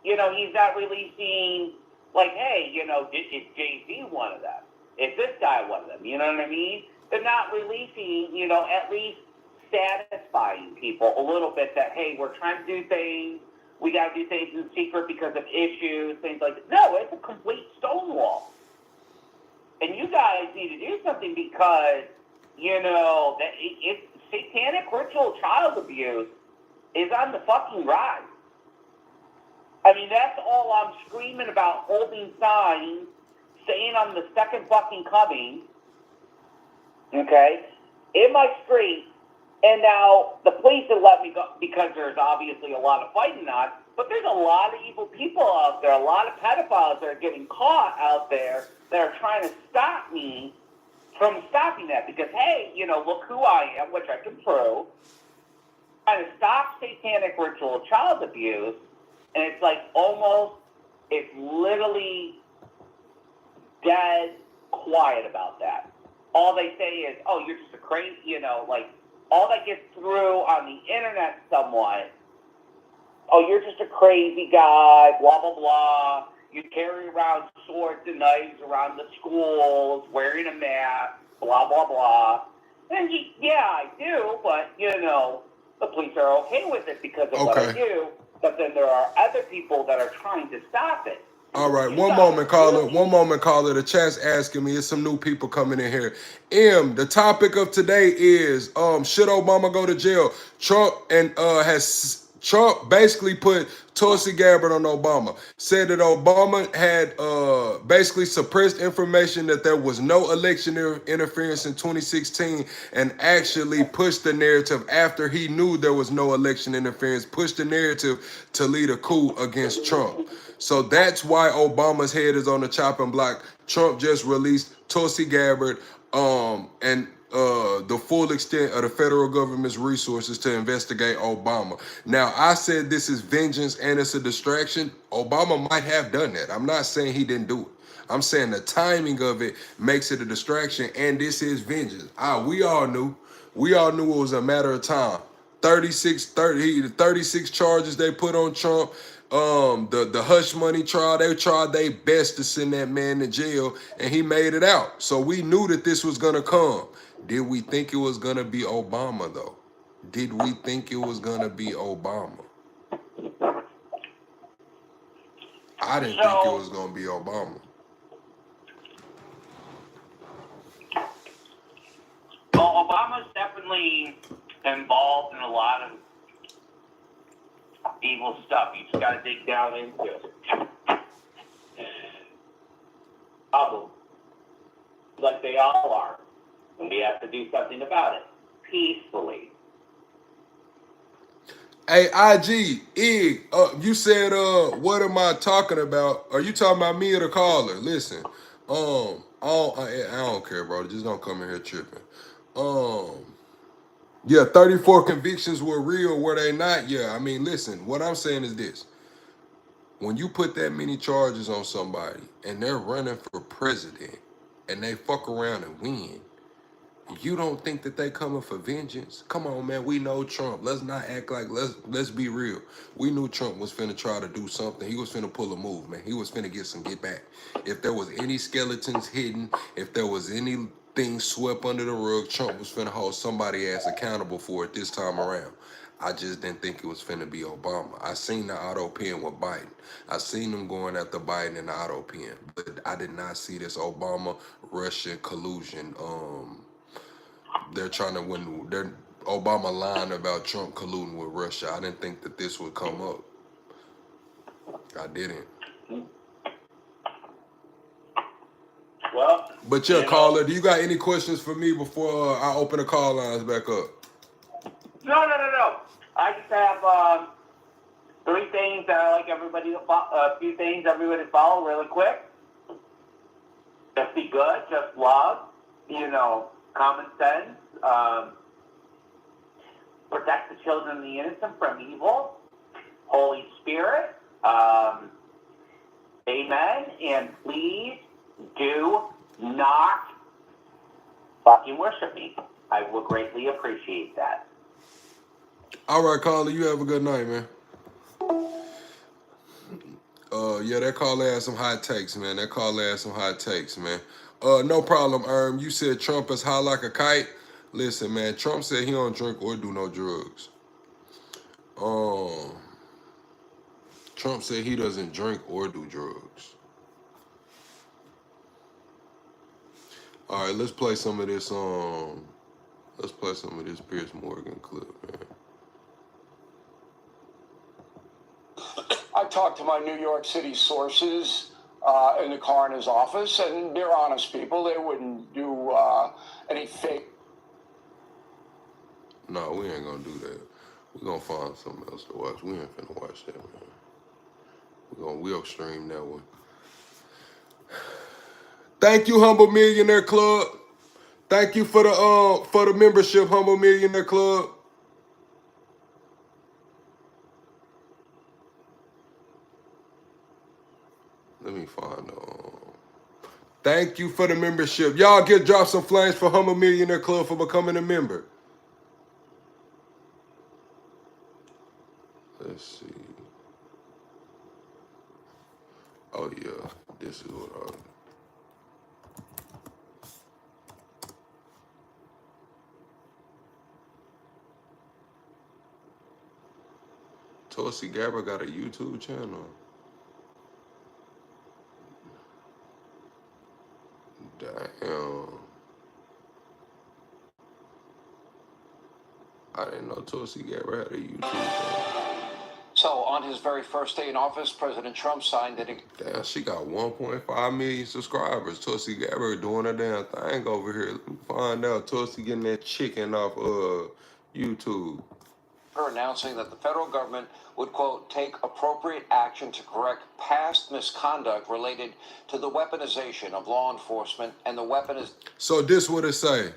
he's not releasing like, hey, is Jay-Z one of them? Is this guy one of them? You know what I mean? They're not releasing, at least satisfying people a little bit that, hey, we're trying to do things. We got to do things in secret because of issues, things like that. No, it's a complete stonewall. And you guys need to do something because, that it's satanic ritual child abuse is on the fucking rise. I mean, that's all I'm screaming about, holding signs, saying I'm the second fucking coming, okay, in my street. And now the police have let me go because there's obviously a lot of fighting on, but there's a lot of evil people out there, a lot of pedophiles that are getting caught out there that are trying to stop me from stopping that because, hey, look who I am, which I can prove. Trying to stop satanic ritual child abuse, and it's like it's literally dead quiet about that. All they say is, oh, you're just a crazy, all that gets through on the internet somewhat, oh, you're just a crazy guy, blah, blah, blah. You carry around swords and knives around the schools, wearing a mask, blah, blah, blah. And yeah, I do, but, the police are okay with it because of what I do. But then there are other people that are trying to stop it. All right, one moment, caller. The chat's asking me. It's some new people coming in here. The topic of today is should Obama go to jail? Trump basically put Tulsi Gabbard on Obama. Said that Obama had basically suppressed information that there was no election interference in 2016 and actually pushed the narrative after he knew there was no election interference, pushed the narrative to lead a coup against Trump. So that's why Obama's head is on the chopping block. Trump just released Tulsi Gabbard and the full extent of the federal government's resources to investigate Obama. Now, I said this is vengeance and it's a distraction. Obama might have done that. I'm not saying he didn't do it. I'm saying the timing of it makes it a distraction, and this is vengeance. We all knew. We all knew it was a matter of time. 36 charges they put on Trump. The hush money trial, they tried their best to send that man to jail, and he made it out. So we knew that this was gonna come. Did we think it was gonna be Obama though? Did we think it was gonna be Obama? I didn't think it was gonna be Obama. Well, Obama's definitely involved in a lot of evil stuff. You just got to dig down into it. Problem. Like they all are. And we have to do something about it. Peacefully. Hey, you said, what am I talking about? Are you talking about me or the caller? Listen, I don't care, bro. Just don't come in here tripping. Yeah, 34 convictions were real, were they not? Yeah, I mean, listen, what I'm saying is this. When you put that many charges on somebody and they're running for president and they fuck around and win, you don't think that they coming for vengeance? Come on, man. We know Trump. Let's not act like, let's be real. We knew Trump was finna try to do something. He was finna pull a move, man. He was finna get back. If there was any skeletons hidden, if there was anything swept under the rug, Trump was finna hold somebody ass accountable for it this time around. I just didn't think it was finna be Obama. I seen the auto pen with Biden. I seen them going after Biden in the auto pen, but I did not see this Obama-Russian collusion. They're trying to win. They're Obama lying about Trump colluding with Russia. I didn't think that this would come up. I didn't. Well, But yeah, caller, do you got any questions for me before I open the call lines back up? No. I just have three things that I like everybody to follow, a few things everybody to follow really quick. Just be good, just love, common sense, protect the children and the innocent from evil, Holy Spirit, amen, and please do not fucking worship me. I will greatly appreciate that. All right, caller, you have a good night, man. Yeah, that caller had some hot takes, man. No problem, You said Trump is high like a kite. Listen, man, Trump said he don't drink or do no drugs. Trump said he doesn't drink or do drugs. All right, let's play some of this. Let's play some of this Piers Morgan clip, man. I talked to my New York City sources in the coroner's office, and they're honest people. They wouldn't do any fake. No, we ain't gonna do that. We're gonna find something else to watch. We ain't finna watch that, man. We'll stream that one. Thank you, Humble Millionaire Club. Thank you for the membership, Humble Millionaire Club. Let me find thank you for the membership. Y'all drop some flames for Humble Millionaire Club for becoming a member. Let's see. Oh yeah, this is what Tulsi Gabbard got a YouTube channel. Damn. I didn't know Tulsi Gabbard had a YouTube channel. So on his very first day in office, President Trump signed that. Damn, she got 1.5 million subscribers. Tulsi Gabbard doing her damn thing over here. Let me find out. Tulsi getting that chicken off YouTube. Her announcing that the federal government would, quote, take appropriate action to correct past misconduct related to the weaponization of law enforcement and the weaponization. So this what it say.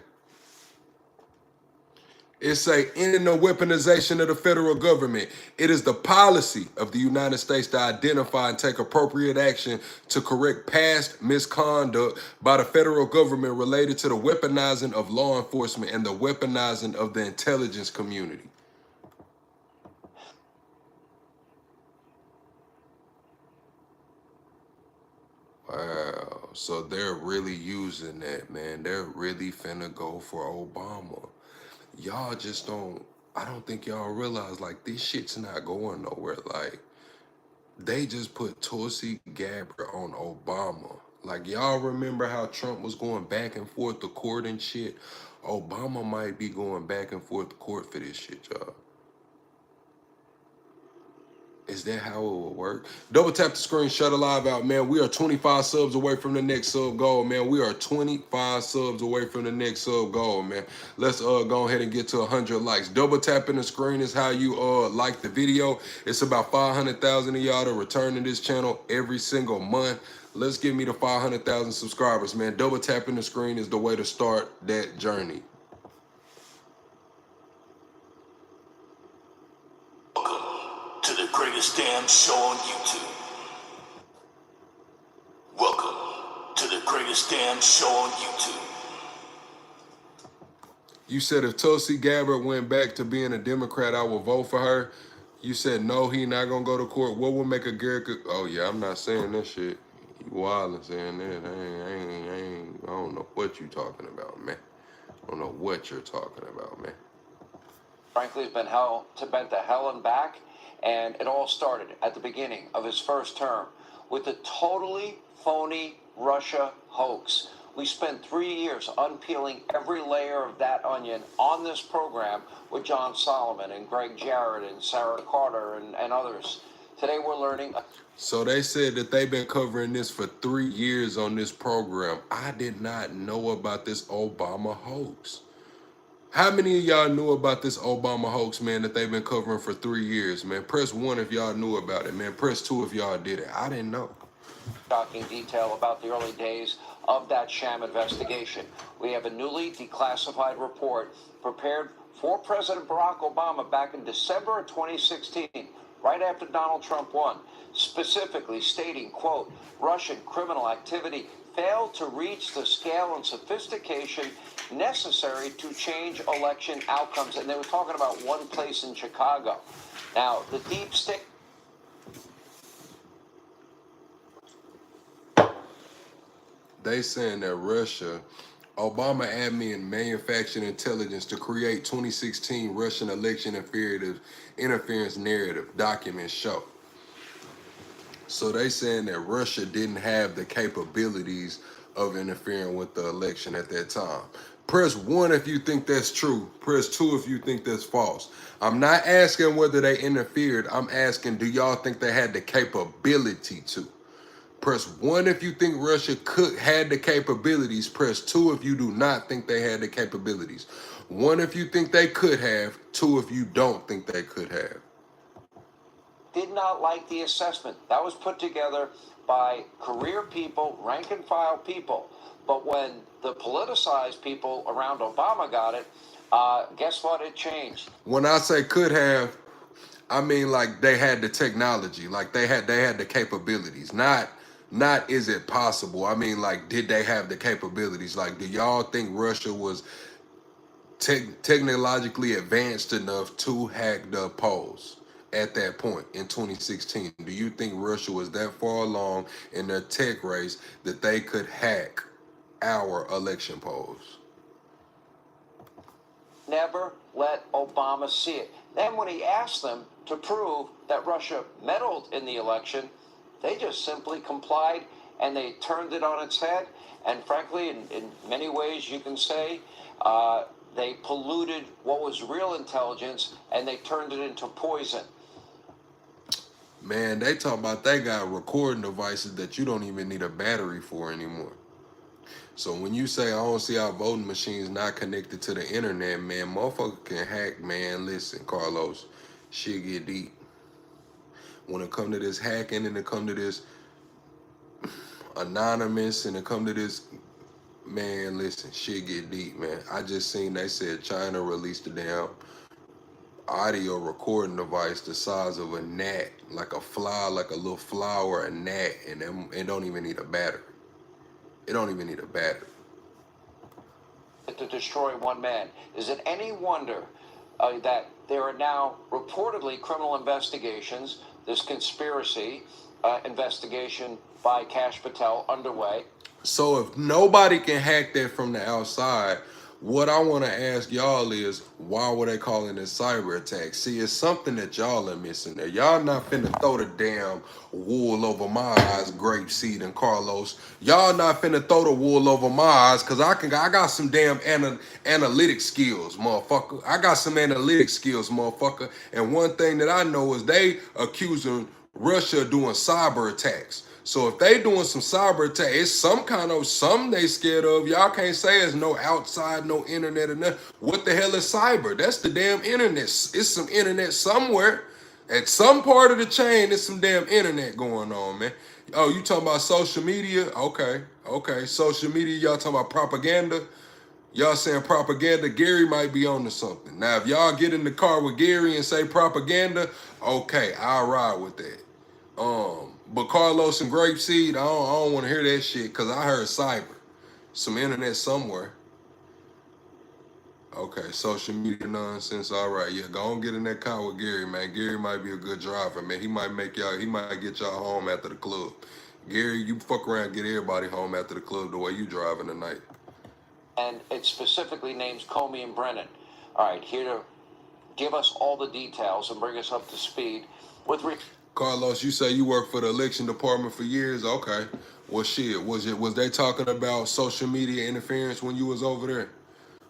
It say, ending the weaponization of the federal government. It is the policy of the United States to identify and take appropriate action to correct past misconduct by the federal government related to the weaponizing of law enforcement and the weaponizing of the intelligence community. Wow, so they're really using that, man. They're really finna go for Obama. Y'all just don't, I don't think y'all realize, like, this shit's not going nowhere. Like, they just put Tulsi Gabbard on Obama. Like, y'all remember how Trump was going back and forth to court and shit? Obama might be going back and forth to court for this shit, y'all. Is that how it will work? Double tap the screen, shut the live out, man. We are 25 subs away from the next sub goal, man. We are 25 subs away from the next sub goal, man. Let's go ahead and get to 100 likes. Double tapping the screen is how you like the video. It's about 500,000 of y'all to return to this channel every single month. Let's get me to 500,000 subscribers, man. Double tapping the screen is the way to start that journey. To the greatest damn show on YouTube. Welcome to the greatest damn show on YouTube. You said if Tulsi Gabbard went back to being a Democrat, I would vote for her. You said no, he not gonna go to court. What would make a Garrett? Oh yeah, I'm not saying that shit. You wildin' saying that. I don't know what you talking about, man. I don't know what you're talking about, man. frankly, has been been to hell and back. And it all started at the beginning of his first term with a totally phony Russia hoax. We spent 3 years unpeeling every layer of that onion on this program with John Solomon and Greg Jarrett and Sarah Carter and others. Today we're learning. So they said that they've been covering this for 3 years on this program. I did not know about this Obama hoax. How many of y'all knew about this Obama hoax, man, that they've been covering for 3 years, man? Press 1 if y'all knew about it, man. Press 2 if y'all didn't. I didn't know. Shocking detail about the early days of that sham investigation. We have a newly declassified report prepared for President Barack Obama back in December of 2016, right after Donald Trump won, specifically stating, quote, Russian criminal activity failed to reach the scale and sophistication necessary to change election outcomes. And they were talking about one place in Chicago. Now, the deep state. They saying that Russia, Obama admin manufactured intelligence to create 2016 Russian election interference narrative, documents show. So they saying that Russia didn't have the capabilities of interfering with the election at that time. Press 1 if you think that's true. Press 2 if you think that's false. I'm not asking whether they interfered. I'm asking, do y'all think they had the capability to? Press 1 if you think Russia had the capabilities. Press 2 if you do not think they had the capabilities. 1 if you think they could have. 2 if you don't think they could have. Did not like the assessment. That was put together by career people, rank and file people. But when the politicized people around Obama got it, guess what? It changed. When I say could have, I mean like they had the technology, like they had the capabilities. Not is it possible. I mean like did they have the capabilities? Like do y'all think Russia was technologically advanced enough to hack the polls at that point in 2016? Do you think Russia was that far along in their tech race that they could hack our election polls? Never let Obama see it. Then when he asked them to prove that Russia meddled in the election, they just simply complied and they turned it on its head. And frankly, in many ways, you can say they polluted what was real intelligence and they turned it into poison. Man, they talk about they got recording devices that you don't even need a battery for anymore. So when you say I don't see our voting machines not connected to the internet, man, motherfucker can hack, man. Listen, Carlos, shit get deep. When it come to this hacking and it come to this anonymous and it come to this, man, listen, shit get deep, man. I just seen they said China released a damn audio recording device the size of a gnat, like a fly, like a little flower, a gnat, and it don't even need a battery. It don't even need a battery. To destroy one man. Is it any wonder that there are now reportedly criminal investigations, this conspiracy investigation by Kash Patel underway? So if nobody can hack that from the outside, what I want to ask y'all is, why were they calling it cyber attack? See, it's something that y'all are missing there. Y'all not finna throw the damn wool over my eyes, Grapeseed and Carlos. Y'all not finna throw the wool over my eyes, cause I got some damn analytic skills, motherfucker. I got some analytic skills, motherfucker. And one thing that I know is they accusing Russia of doing cyber attacks. So if they doing some cyber attack, it's something they scared of. Y'all can't say it's no outside, no internet or nothing. What the hell is cyber? That's the damn internet. It's some internet somewhere. At some part of the chain, there's some damn internet going on, man. Oh, you talking about social media? Okay. Social media, y'all talking about propaganda? Y'all saying propaganda, Gary might be on to something. Now, if y'all get in the car with Gary and say propaganda, okay, I'll ride with that. But Carlos and Grapeseed, I don't want to hear that shit because I heard cyber. Some internet somewhere. Okay, social media nonsense. All right, yeah, go on get in that car with Gary, man. Gary might be a good driver, man. He might get y'all home after the club. Gary, you fuck around and get everybody home after the club the way you driving tonight. And it specifically names Comey and Brennan. All right, here to give us all the details and bring us up to speed with. Carlos, you say you worked for the election department for years. Okay. Well, shit, was they talking about social media interference when you was over there?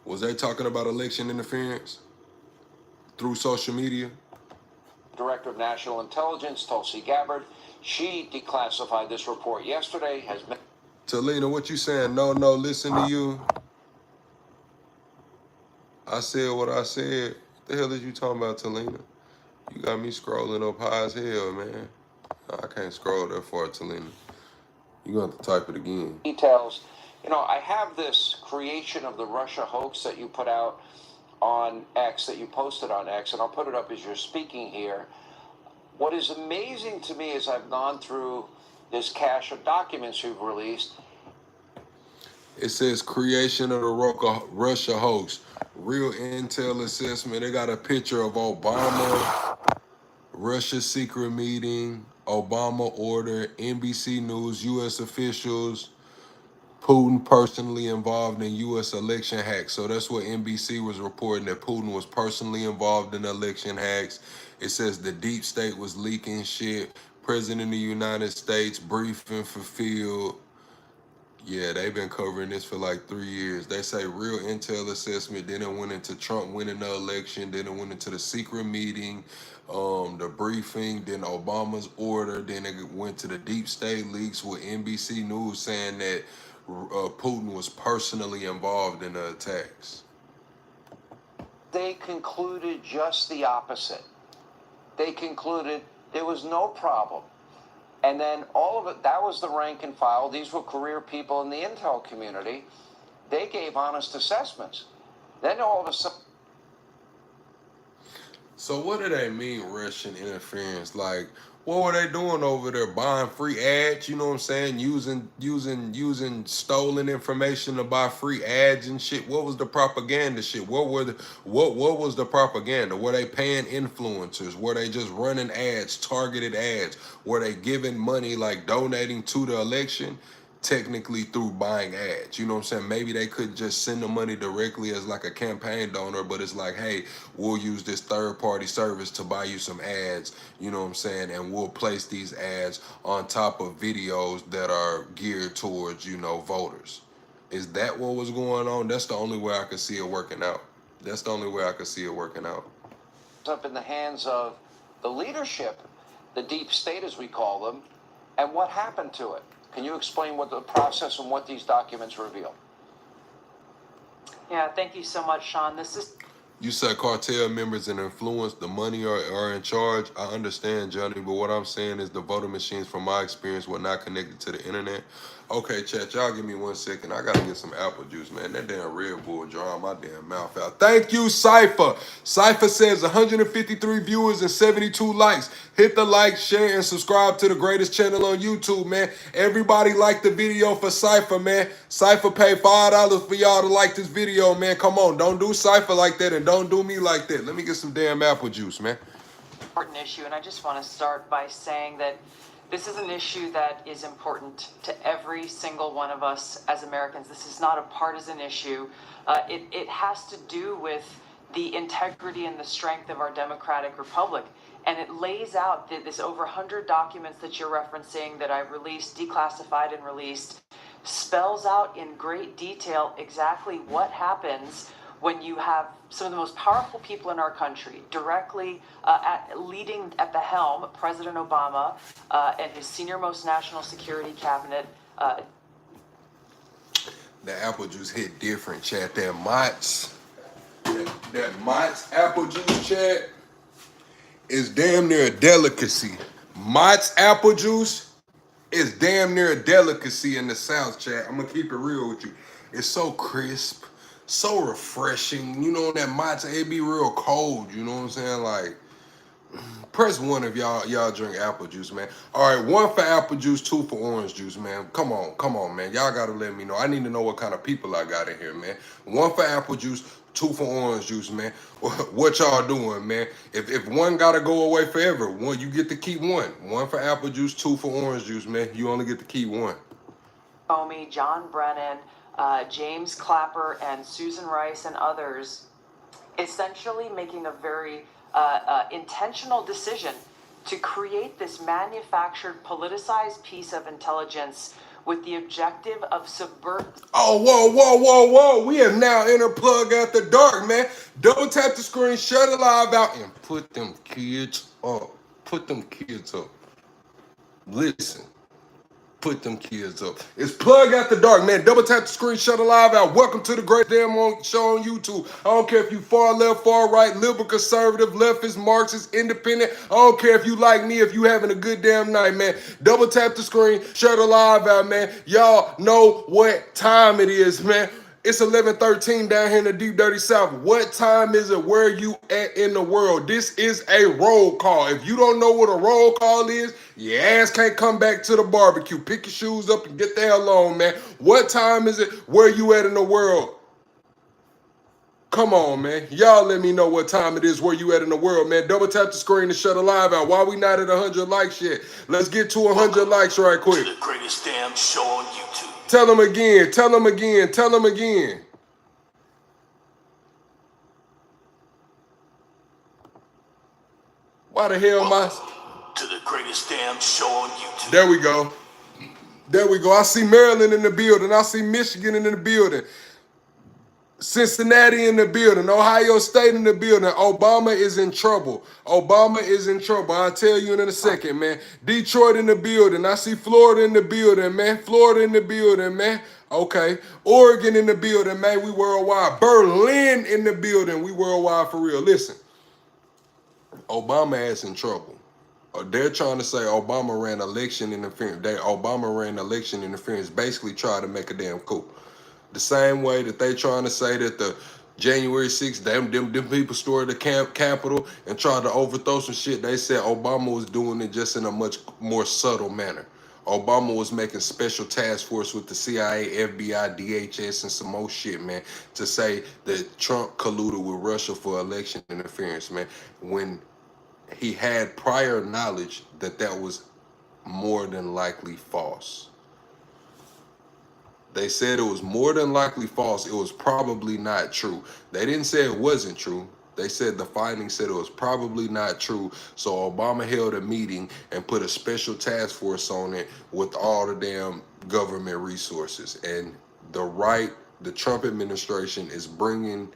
Was they talking about election interference through social media? Director of National Intelligence, Tulsi Gabbard, she declassified this report yesterday. Has been. Talina, what you saying? No, listen to you. I said what I said. What the hell is you talking about, Talina? You got me scrolling up high as hell, man. I can't scroll that far, Talina. You gonna have to type it again. Details. You know, I have this creation of the Russia hoax that you put out on X, that you posted on X, and I'll put it up as you're speaking here. What is amazing to me is I've gone through this cache of documents you've released. It says creation of the Russia hoax. Real intel assessment. They got a picture of Obama, Russia secret meeting, Obama order, NBC News, U.S. officials, Putin personally involved in U.S. election hacks. So that's what NBC was reporting, that Putin was personally involved in election hacks. It says the deep state was leaking shit. President of the United States briefing fulfilled. Yeah, they've been covering this for like 3 years. They say real intel assessment. Then it went into Trump winning the election. Then it went into the secret meeting, the briefing. Then Obama's order. Then it went to the deep state leaks with NBC News saying that Putin was personally involved in the attacks. They concluded just the opposite. They concluded there was no problem. And then all of it, that was the rank and file. These were career people in the intel community. They gave honest assessments. Then all of a sudden. So what do they mean, Russian interference? Like, what were they doing over there? Buying free ads, you know what I'm saying? Using stolen information to buy free ads and shit. What was the propaganda shit? What was the propaganda? Were they paying influencers? Were they just running ads, targeted ads? Were they giving money, like donating to the election? Technically through buying ads, you know what I'm saying? Maybe they could just send the money directly as like a campaign donor, but it's like, hey, we'll use this third-party service to buy you some ads, you know what I'm saying? And we'll place these ads on top of videos that are geared towards, you know, voters. Is that what was going on? That's the only way I could see it working out. That's the only way I could see it working out. Up in the hands of the leadership, the deep state as we call them, and what happened to it? Can you explain what the process and what these documents reveal? Yeah, thank you so much, Sean. This is. You said cartel members and influence, the money are in charge. I understand, Johnny, but what I'm saying is the voting machines, from my experience, were not connected to the internet. Okay, chat, y'all give me 1 second. I gotta get some apple juice, man. That damn Red Bull drawing my damn mouth out. Thank you, Cypher. Cypher says 153 viewers and 72 likes. Hit the like, share, and subscribe to the greatest channel on YouTube, man. Everybody like the video for Cypher, man. Cypher paid $5 for y'all to like this video, man. Come on, don't do Cypher like that and don't do me like that. Let me get some damn apple juice, man. Important issue, and I just want to start by saying that this is an issue that is important to every single one of us as Americans. This is not a partisan issue. It has to do with the integrity and the strength of our democratic republic. And it lays out this over 100 documents that you're referencing that I released, declassified and released, spells out in great detail exactly what happens when you have some of the most powerful people in our country directly leading at the helm, President Obama and his senior-most national security cabinet. The apple juice hit different, chat. That Mott's apple juice, chat, is damn near a delicacy. Mott's apple juice is damn near a delicacy in the South, chat. I'm gonna keep it real with you. It's so crisp, so refreshing. You know, that Mott's, it be real cold, you know what I'm saying? Like, press 1 if y'all drink apple juice, man. All right, 1 for apple juice, 2 for orange juice, man. Come on, man. Y'all gotta let me know. I need to know what kind of people I got in here, man. 1 for apple juice, 2 for orange juice, man. What y'all doing, man? If one gotta go away forever, one, you get to keep 1. 1 for apple juice, 2 for orange juice, man. You only get to keep 1. Comey, John Brennan, James Clapper, and Susan Rice and others essentially making a very intentional decision to create this manufactured, politicized piece of intelligence with the objective of Oh, whoa, whoa, whoa, whoa. We have now entered Plug After Dark, man. Double tap the screen, shut the live out, and put them kids up. Put them kids up. Listen. Put them kids up. It's Plug After Dark, man. Double tap the screen, shut the live out. Welcome to the great damn show on YouTube. I don't care if you far left, far right, liberal, conservative, leftist, Marxist, independent. I don't care if you like me, if you having a good damn night, man. Double tap the screen, shut the live out, man. Y'all know what time it is, man. It's 11:13 down here in the deep dirty south. What time is it? Where you at in the world? This is a roll call. If you don't know what a roll call is, your ass can't come back to the barbecue. Pick your shoes up and get the hell on, man. What time is it? Where you at in the world? Come on, man. Y'all let me know what time it is, where you at in the world, man. Double tap the screen and shut the live out. Why we not at 100 likes yet? Let's get to 100 likes right quick. The greatest damn show on YouTube. Tell them again. Tell them again. Tell them again. Why the hell am I? To the greatest damn show on YouTube. There we go. There we go. I see Maryland in the building. I see Michigan in the building. Cincinnati in the building. Ohio State in the building. Obama is in trouble. Obama is in trouble. I'll tell you in a second, man. Detroit in the building. I see Florida in the building, man. Florida in the building, man. Okay. Oregon in the building, man. We worldwide. Berlin in the building. We worldwide for real. Listen. Obama ass in trouble. They're trying to say Obama ran election interference. Obama ran election interference, basically tried to make a damn coup. The same way that they trying to say that the January 6th, them people stormed the Capitol and tried to overthrow some shit. They said Obama was doing it just in a much more subtle manner. Obama was making special task force with the CIA, FBI, DHS, and some more shit, man, to say that Trump colluded with Russia for election interference, man, when he had prior knowledge that that was more than likely false. They said it was more than likely false. It was probably not true. They didn't say it wasn't true. They said the findings said it was probably not true. So Obama held a meeting and put a special task force on it with all the damn government resources. And the Trump administration is bringing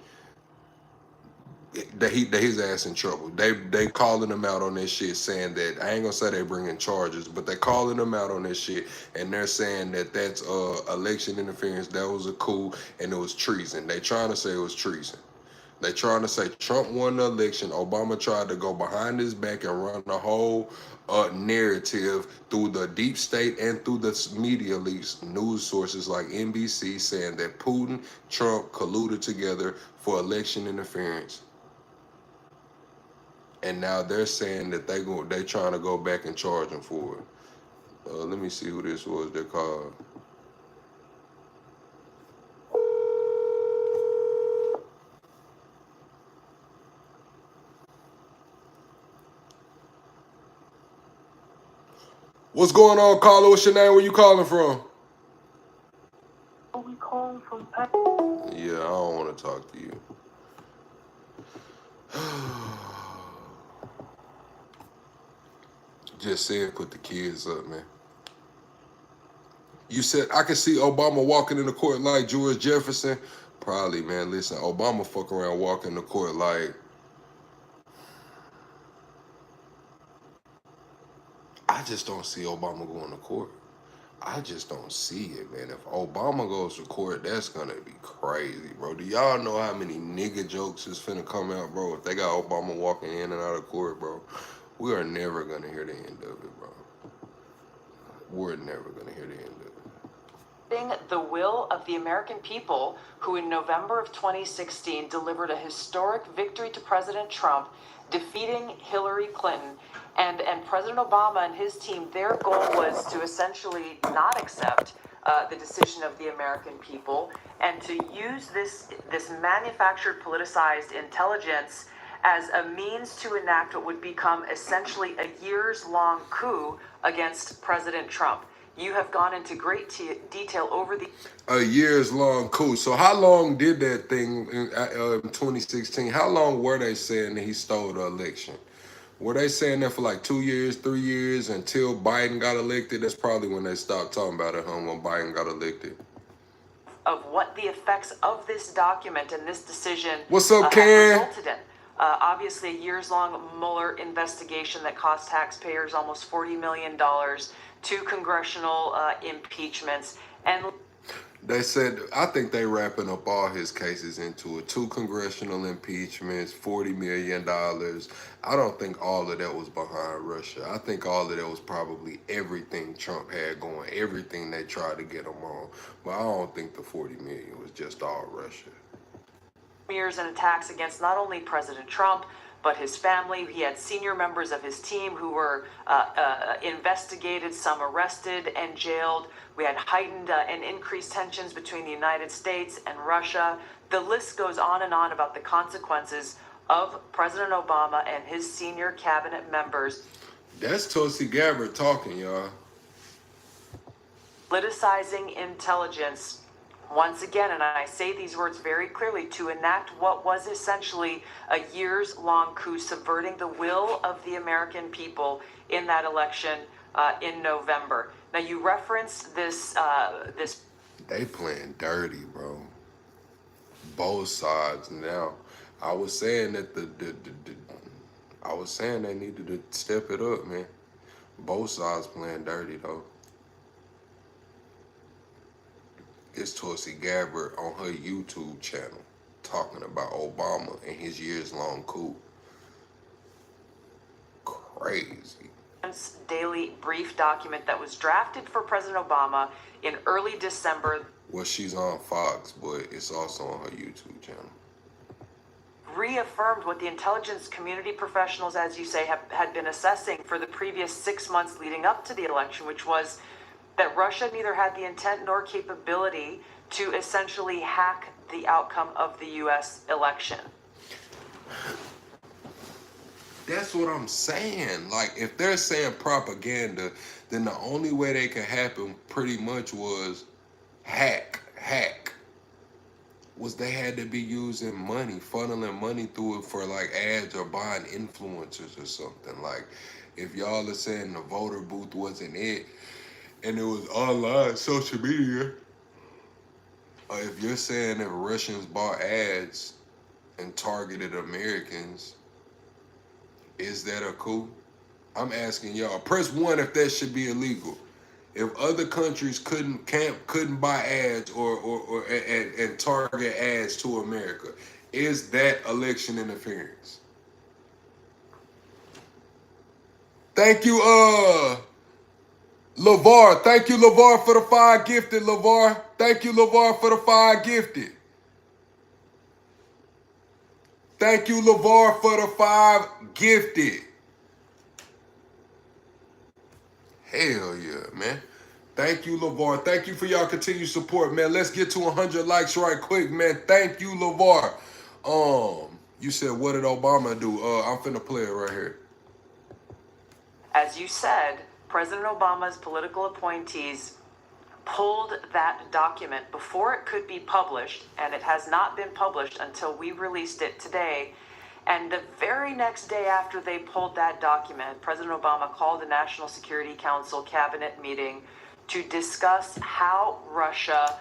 his ass in trouble. They calling him out on this shit, saying that, I ain't gonna say they bringing charges, but they calling him out on this shit, and they're saying that that's election interference, that was a coup, and it was treason. They trying to say it was treason. They trying to say Trump won the election. Obama tried to go behind his back and run the whole narrative through the deep state and through the media leaks, news sources like NBC, saying that Putin, Trump colluded together for election interference. And now they're saying that they trying to go back and charge him for it. Let me see who this was. They're called. What's going on, caller? What's your name? Where you calling from? We calling from Yeah, I don't want to talk to you. Just said put the kids up, man. You said I could see Obama walking in the court like George Jefferson. Probably, man. Listen, Obama fuck around walking in the court like, I just don't see Obama going to court. I just don't see it, man. If Obama goes to court, that's gonna be crazy, bro. Do y'all know how many nigga jokes is finna come out, bro? If they got Obama walking in and out of court, bro, we are never gonna hear the end of it, bro. We're never gonna hear the end of it. the will of the American people, who in November of 2016 delivered a historic victory to President Trump, defeating Hillary Clinton. And President Obama and his team, their goal was to essentially not accept the decision of the American people and to use this manufactured, politicized intelligence as a means to enact what would become essentially a years-long coup against President Trump. You have gone into great detail over the A years long coup. So how long did that thing in 2016? How long were they saying that he stole the election? Were they saying that for like 2 years, 3 years until Biden got elected? That's probably when they stopped talking about it, when Biden got elected. of what the effects of this document and this decision What's up, have Karen? resulted in. Obviously, a years-long Mueller investigation that cost taxpayers almost $40 million, 2 congressional impeachments, and They said, I think they wrapping up all his cases into it. 2 congressional impeachments, $40 million. I don't think all of that was behind Russia. I think all of that was probably everything Trump had going, everything they tried to get him on. But I don't think the 40 million was just all Russia. smears and attacks against not only President Trump, but his family. He had senior members of his team who were investigated, some arrested and jailed. We had heightened and increased tensions between the United States and Russia. The list goes on and on about the consequences of President Obama and his senior cabinet members. That's Tulsi Gabbard talking, y'all. Politicizing intelligence. Once again, and I say these words very clearly, to enact what was essentially a years-long coup, subverting the will of the American people in that election in November. Now, you referenced this. They playing dirty, bro. Both sides now. I was saying that I was saying they needed to step it up, man. Both sides playing dirty though. It's Tulsi Gabbard on her YouTube channel talking about Obama and his years-long coup. Crazy. Daily brief document that was drafted for President Obama in early December. Well, she's on Fox, but it's also on her YouTube channel. Reaffirmed what the intelligence community professionals, as you say, had been assessing for the previous 6 months leading up to the election, which was that Russia neither had the intent nor capability to essentially hack the outcome of the U.S. election. That's what I'm saying. Like, if they're saying propaganda, then the only way they could happen pretty much was hack. Was they had to be using money, funneling money through it for like ads or buying influencers or something. Like, if y'all are saying the voter booth wasn't it, and it was online, social media, or if you're saying that Russians bought ads and targeted Americans, is that a coup? I'm asking y'all. Press 1 if that should be illegal. If other countries couldn't buy ads and target ads to America, is that election interference? Thank you, LeVar. Thank you, LeVar, for the 5 gifted, LeVar. Thank you, LeVar, for the 5 gifted. Thank you, LeVar, for the 5 gifted. Hell yeah, man. Thank you, LeVar. Thank you for y'all continued support, man. Let's get to 100 likes right quick, man. Thank you, LeVar. You said, what did Obama do? I'm finna play it right here. As you said, President Obama's political appointees pulled that document before it could be published, and it has not been published until we released it today. And the very next day after they pulled that document, President Obama called a National Security Council cabinet meeting to discuss how Russia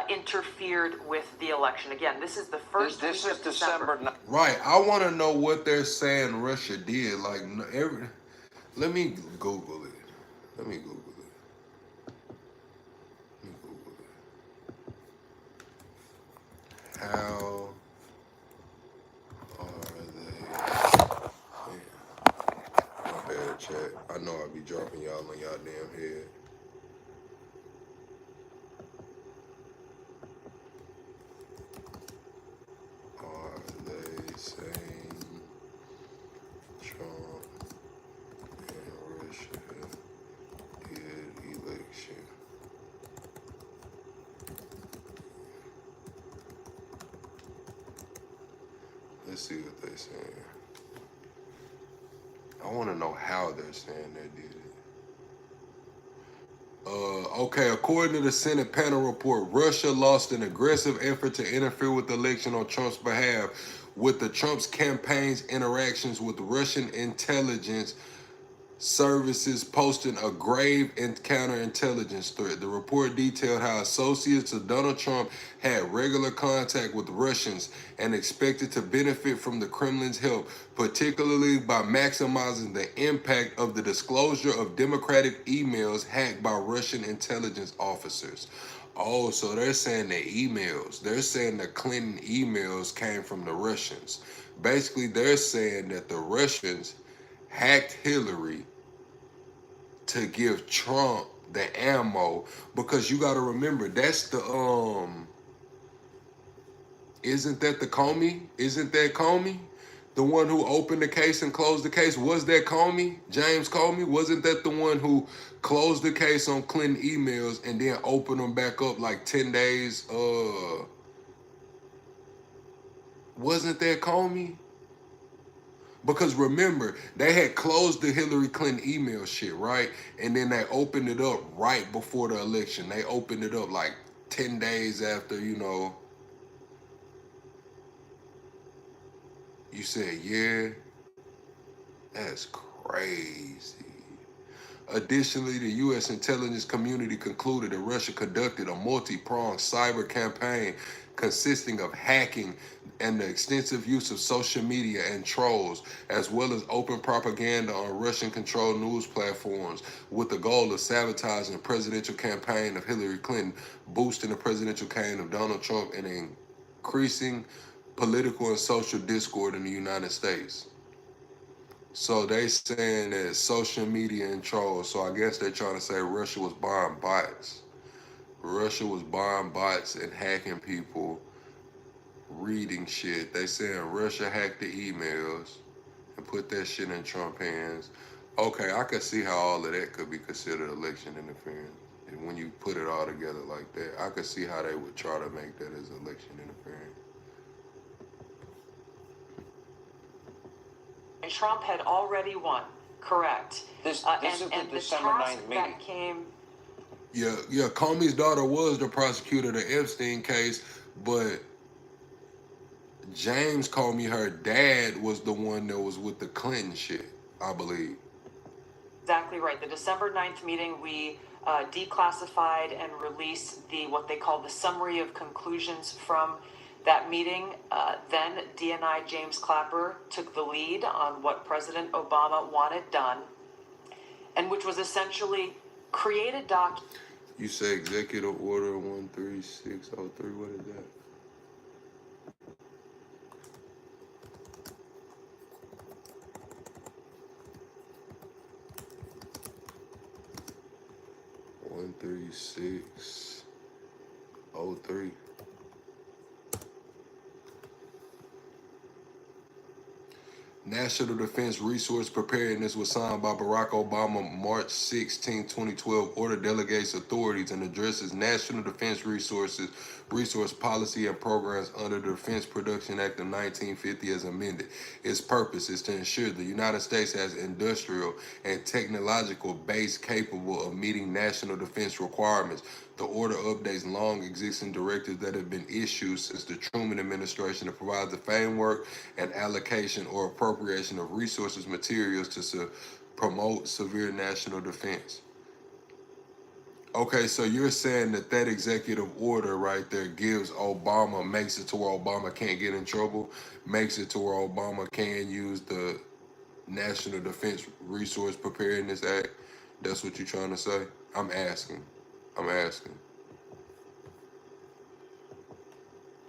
interfered with the election. Again, this is the first This week is of December. Right. I want to know what they're saying Russia did. Like, let me Google it. Let me Google it. How are they? My bad, chat. I know I'll be dropping y'all on y'all damn head. Are they saying Trump and Russia did election? Let's see what they're saying. I want to know how they're saying they did it. Okay, according to the Senate panel report, Russia lost an aggressive effort to interfere with the election on Trump's behalf, with the Trump's campaign's interactions with Russian intelligence services posting a grave and counterintelligence threat. The report detailed how associates of Donald Trump had regular contact with Russians and expected to benefit from the Kremlin's help, particularly by maximizing the impact of the disclosure of Democratic emails hacked by Russian intelligence officers. Oh, so they're saying the emails. They're saying the Clinton emails came from the Russians. Basically, they're saying that the Russians hacked Hillary to give Trump the ammo, because you got to remember that's the isn't that the Comey? Isn't that Comey? The one who opened the case and closed the case? Was that Comey? James Comey? Wasn't that the one who closed the case on Clinton emails and then opened them back up like 10 days? Wasn't that Comey? Because remember, they had closed the Hillary Clinton email shit, right? And then they opened it up right before the election. They opened it up like 10 days after, you said, yeah, that's crazy. Additionally, the U.S. intelligence community concluded that Russia conducted a multi-pronged cyber campaign consisting of hacking and the extensive use of social media and trolls, as well as open propaganda on Russian-controlled news platforms, with the goal of sabotaging the presidential campaign of Hillary Clinton, boosting the presidential campaign of Donald Trump, and increasing political and social discord in the United States. So they saying that social media and trolls. So I guess they're trying to say Russia was buying bots. Russia was buying bots and hacking people, reading shit. They saying Russia hacked the emails and put that shit in Trump hands. Okay, I could see how all of that could be considered election interference. And when you put it all together like that, I could see how they would try to make that as election interference. Trump had already won, correct? This is the and December the task 9th meeting. that came. Yeah, Comey's daughter was the prosecutor of the Epstein case, but James Comey, her dad, was the one that was with the Clinton shit, I believe. Exactly right. The December 9th meeting, we declassified and released what they call the summary of conclusions from that meeting. Then DNI James Clapper took the lead on what President Obama wanted done, and which was essentially create a document. You say Executive Order 13603, what is that? One 3603. National Defense Resource Preparedness was signed by Barack Obama March 16, 2012. Order delegates authorities and addresses national defense resource policy and programs under the Defense Production Act of 1950 as amended. Its purpose is to ensure the United States has industrial and technological base capable of meeting national defense requirements. The order updates long existing directives that have been issued since the Truman administration to provide the framework and allocation or appropriation of resources materials to promote severe national defense. Okay, so you're saying that executive order right there gives Obama, makes it to where Obama can't get in trouble, makes it to where Obama can use the National Defense Resource Preparedness Act. That's what you're trying to say? I'm asking.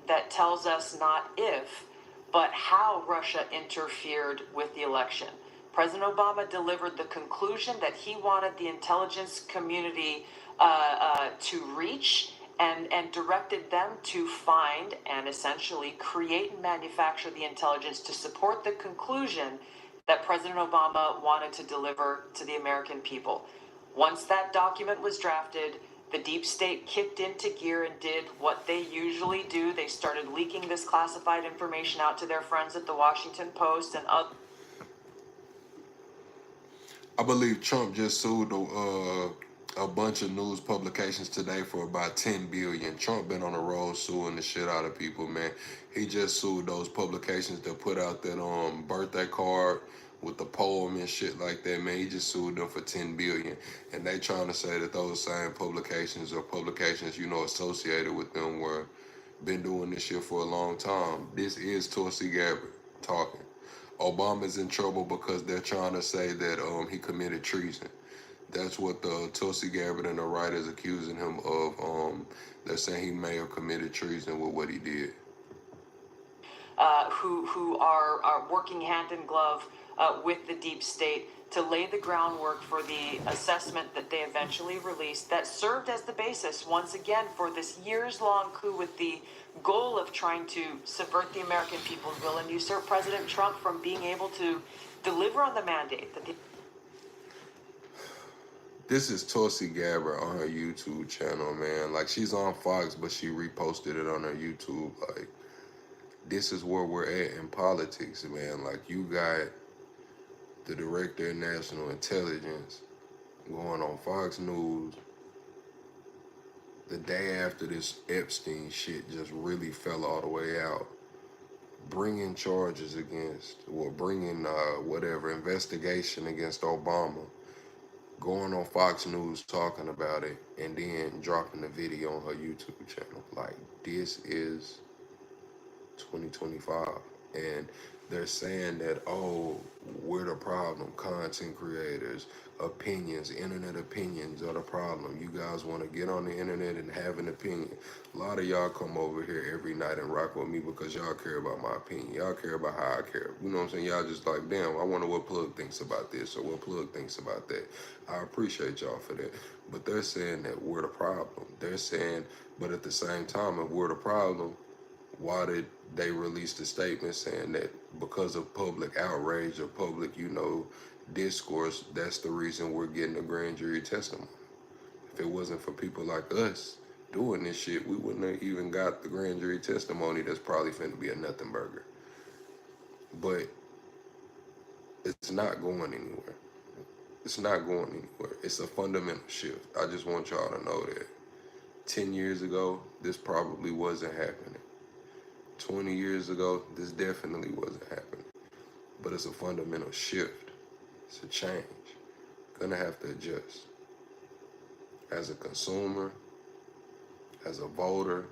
That tells us not if, but how Russia interfered with the election. President Obama delivered the conclusion that he wanted the intelligence community to reach and directed them to find and essentially create and manufacture the intelligence to support the conclusion that President Obama wanted to deliver to the American people. Once that document was drafted, the deep state kicked into gear and did what they usually do. They started leaking this classified information out to their friends at the Washington Post and other. I believe Trump just sued a bunch of news publications today for about 10 billion. Trump been on the road suing the shit out of people, man. He just sued those publications that put out that birthday card with the poem and shit like that, man. He just sued them for 10 billion. And they trying to say that those same publications or publications, you know, associated with them were been doing this shit for a long time. This is Tulsi Gabbard talking. Obama's in trouble because they're trying to say that he committed treason. That's what the Tulsi Gabbard and the right is accusing him of. They're saying he may have committed treason with what he did. Who are working hand in glove with the deep state to lay the groundwork for the assessment that they eventually released that served as the basis once again for this years-long coup with the goal of trying to subvert the American people's will and usurp President Trump from being able to deliver on the mandate that This is Tulsi Gabbard on her YouTube channel, man. Like, she's on Fox, but she reposted it on her YouTube. Like, this is where we're at in politics, man. Like, you got the Director of National Intelligence going on Fox News the day after this Epstein shit just really fell all the way out, bringing charges against, or bringing whatever investigation against Obama, going on Fox News talking about it, and then dropping the video on her YouTube channel. Like, this is 2025. And they're saying that, oh, we're the problem. Content creators, opinions, internet opinions are the problem. You guys want to get on the internet and have an opinion. A lot of y'all come over here every night and rock with me because y'all care about my opinion. Y'all care about how I care. You know what I'm saying? Y'all just like, damn, I wonder what Plug thinks about this or what Plug thinks about that. I appreciate y'all for that. But they're saying that we're the problem. They're saying, but at the same time, if we're the problem, why did they release a statement saying that because of public outrage or public, you know, discourse, that's the reason we're getting a grand jury testimony? If it wasn't for people like us doing this shit, we wouldn't have even got the grand jury testimony that's probably finna be a nothing burger. But it's not going anywhere. It's not going anywhere. It's a fundamental shift. I just want y'all to know that 10 years ago, this probably wasn't happening. 20 years ago, this definitely wasn't happening. But it's a fundamental shift. It's a change. Gonna have to adjust. As a consumer, as a voter,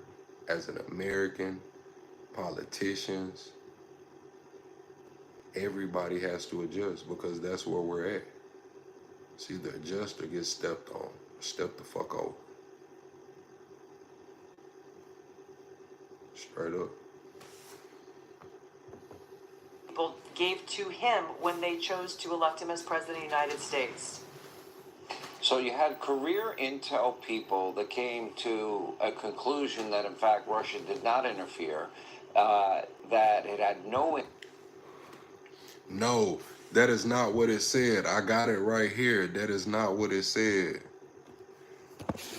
as an American, politicians, everybody has to adjust because that's where we're at. It's either adjust or get stepped on. Step the fuck over. Straight up. people gave to him when they chose to elect him as president of the United States. So you had career intel people that came to a conclusion that, in fact, Russia did not interfere, that it had no... No, that is not what it said. I got it right here. That is not what it said.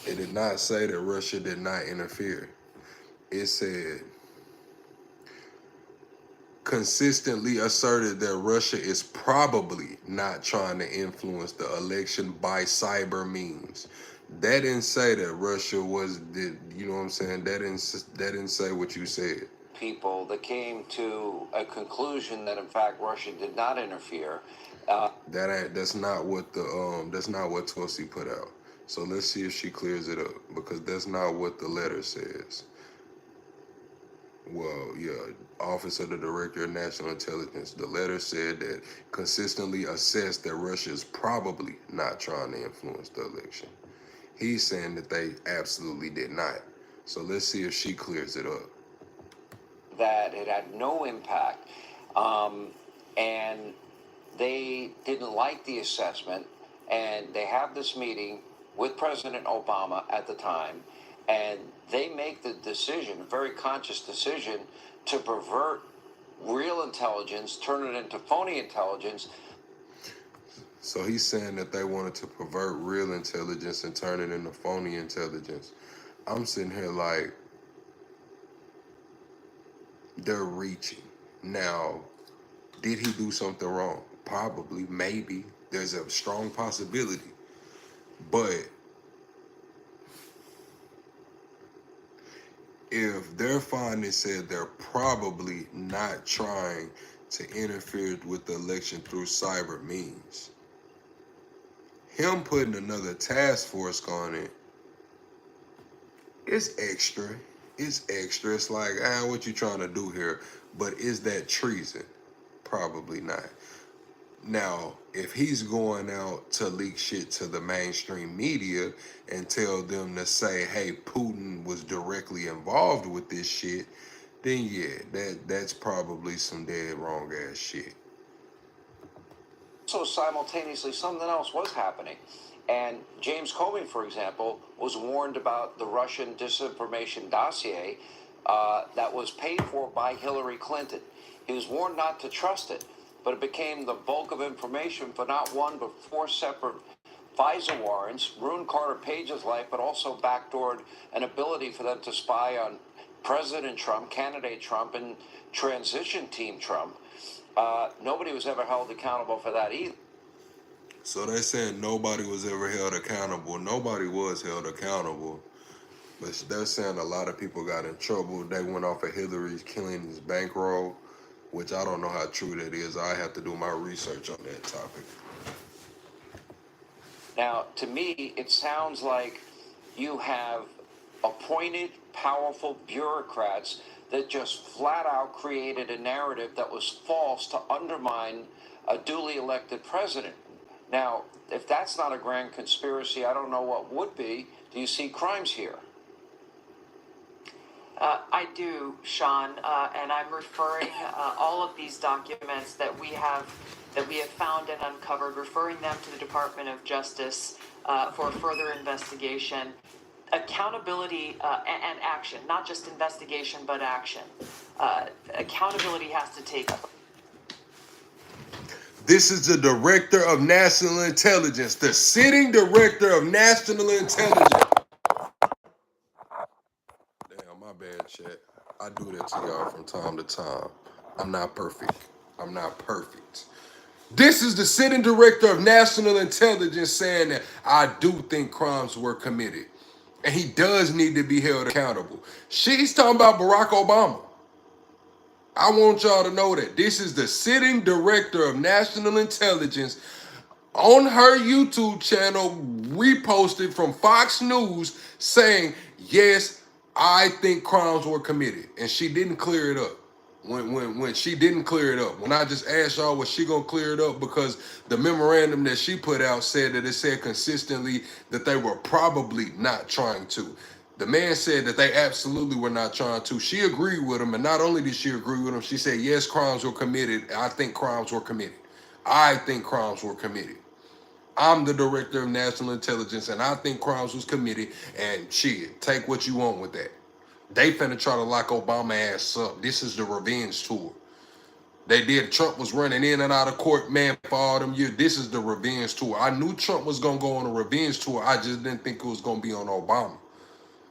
It did not say that Russia did not interfere. It said, consistently asserted that Russia is probably not trying to influence the election by cyber means. That didn't say that Russia you know what I'm saying? That didn't say what you said. People that came to a conclusion that, in fact, Russia did not interfere. That's not what Tulsi put out. So let's see if she clears it up, because that's not what the letter says. Well, yeah, Office of the Director of National Intelligence. The letter said that consistently assessed that Russia is probably not trying to influence the election. He's saying that they absolutely did not. So let's see if she clears it up. That it had no impact, and they didn't like the assessment, and they have this meeting with President Obama at the time, and they make the decision, a very conscious decision, to pervert real intelligence, turn it into phony intelligence. So he's saying that they wanted to pervert real intelligence and turn it into phony intelligence. I'm sitting here like, they're reaching. Now, did he do something wrong? Probably, maybe. There's a strong possibility. But if their findings said they're probably not trying to interfere with the election through cyber means, him putting another task force on it, it's extra. It's extra. It's like, what you trying to do here? But is that treason? Probably not. Now, if he's going out to leak shit to the mainstream media and tell them to say, hey, Putin was directly involved with this shit, then yeah, that's probably some dead wrong ass shit. So simultaneously, something else was happening. And James Comey, for example, was warned about the Russian disinformation dossier that was paid for by Hillary Clinton. He was warned not to trust it, but it became the bulk of information for not one but 4 separate FISA warrants, ruined Carter Page's life, but also backdoored an ability for them to spy on President Trump, candidate Trump, and transition team Trump. Nobody was ever held accountable for that either. So they're saying nobody was ever held accountable. Nobody was held accountable. But they're saying a lot of people got in trouble. They went off of Hillary's Clinton's bankroll, which I don't know how true that is. I have to do my research on that topic. Now, to me, it sounds like you have appointed, powerful bureaucrats that just flat out created a narrative that was false to undermine a duly elected president. Now, if that's not a grand conspiracy, I don't know what would be. Do you see crimes here? I do, Sean, and I'm referring all of these documents that we have found and uncovered, referring them to the Department of Justice for further investigation, accountability, and action. Not just investigation, but action. Accountability has to take place. This is the Director of National Intelligence, the sitting Director of National Intelligence. Damn, my bad, chat. I do that to y'all from time to time. I'm not perfect. I'm not perfect. This is the sitting Director of National Intelligence saying that I do think crimes were committed. And he does need to be held accountable. She's talking about Barack Obama. I want y'all to know that this is the sitting Director of National Intelligence on her YouTube channel, reposted from Fox News, saying, yes, I think crimes were committed. And she didn't clear it up. When she didn't clear it up. When I just asked y'all, was she gonna clear it up? Because the memorandum that she put out said that it said consistently that they were probably not trying to. The man said that they absolutely were not trying to. She agreed with him, and not only did she agree with him, she said, yes, crimes were committed. I think crimes were committed. I think crimes were committed. I'm the Director of National Intelligence, and I think crimes was committed, and shit, take what you want with that. They finna try to lock Obama ass up. This is the revenge tour. They did. Trump was running in and out of court, man, for all them years. This is the revenge tour. I knew Trump was gonna go on a revenge tour. I just didn't think it was gonna be on Obama.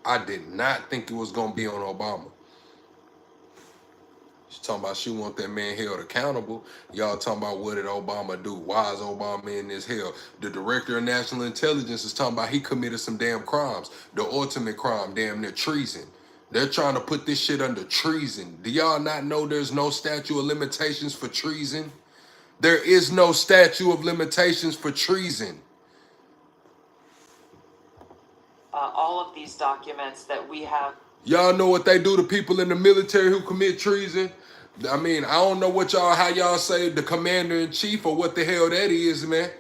I did not think it was gonna be on Obama. She's talking about she want that man held accountable. Y'all talking about what did Obama do? Why is Obama in this hell? The Director of National Intelligence is talking about he committed some damn crimes. The ultimate crime, damn near treason. They're trying to put this shit under treason. Do y'all not know there's no statute of limitations for treason? There is no statute of limitations for treason. All of these documents that we have. Y'all know what they do to people in the military who commit treason? I mean, I don't know how y'all say the commander-in-chief or what the hell that is, man.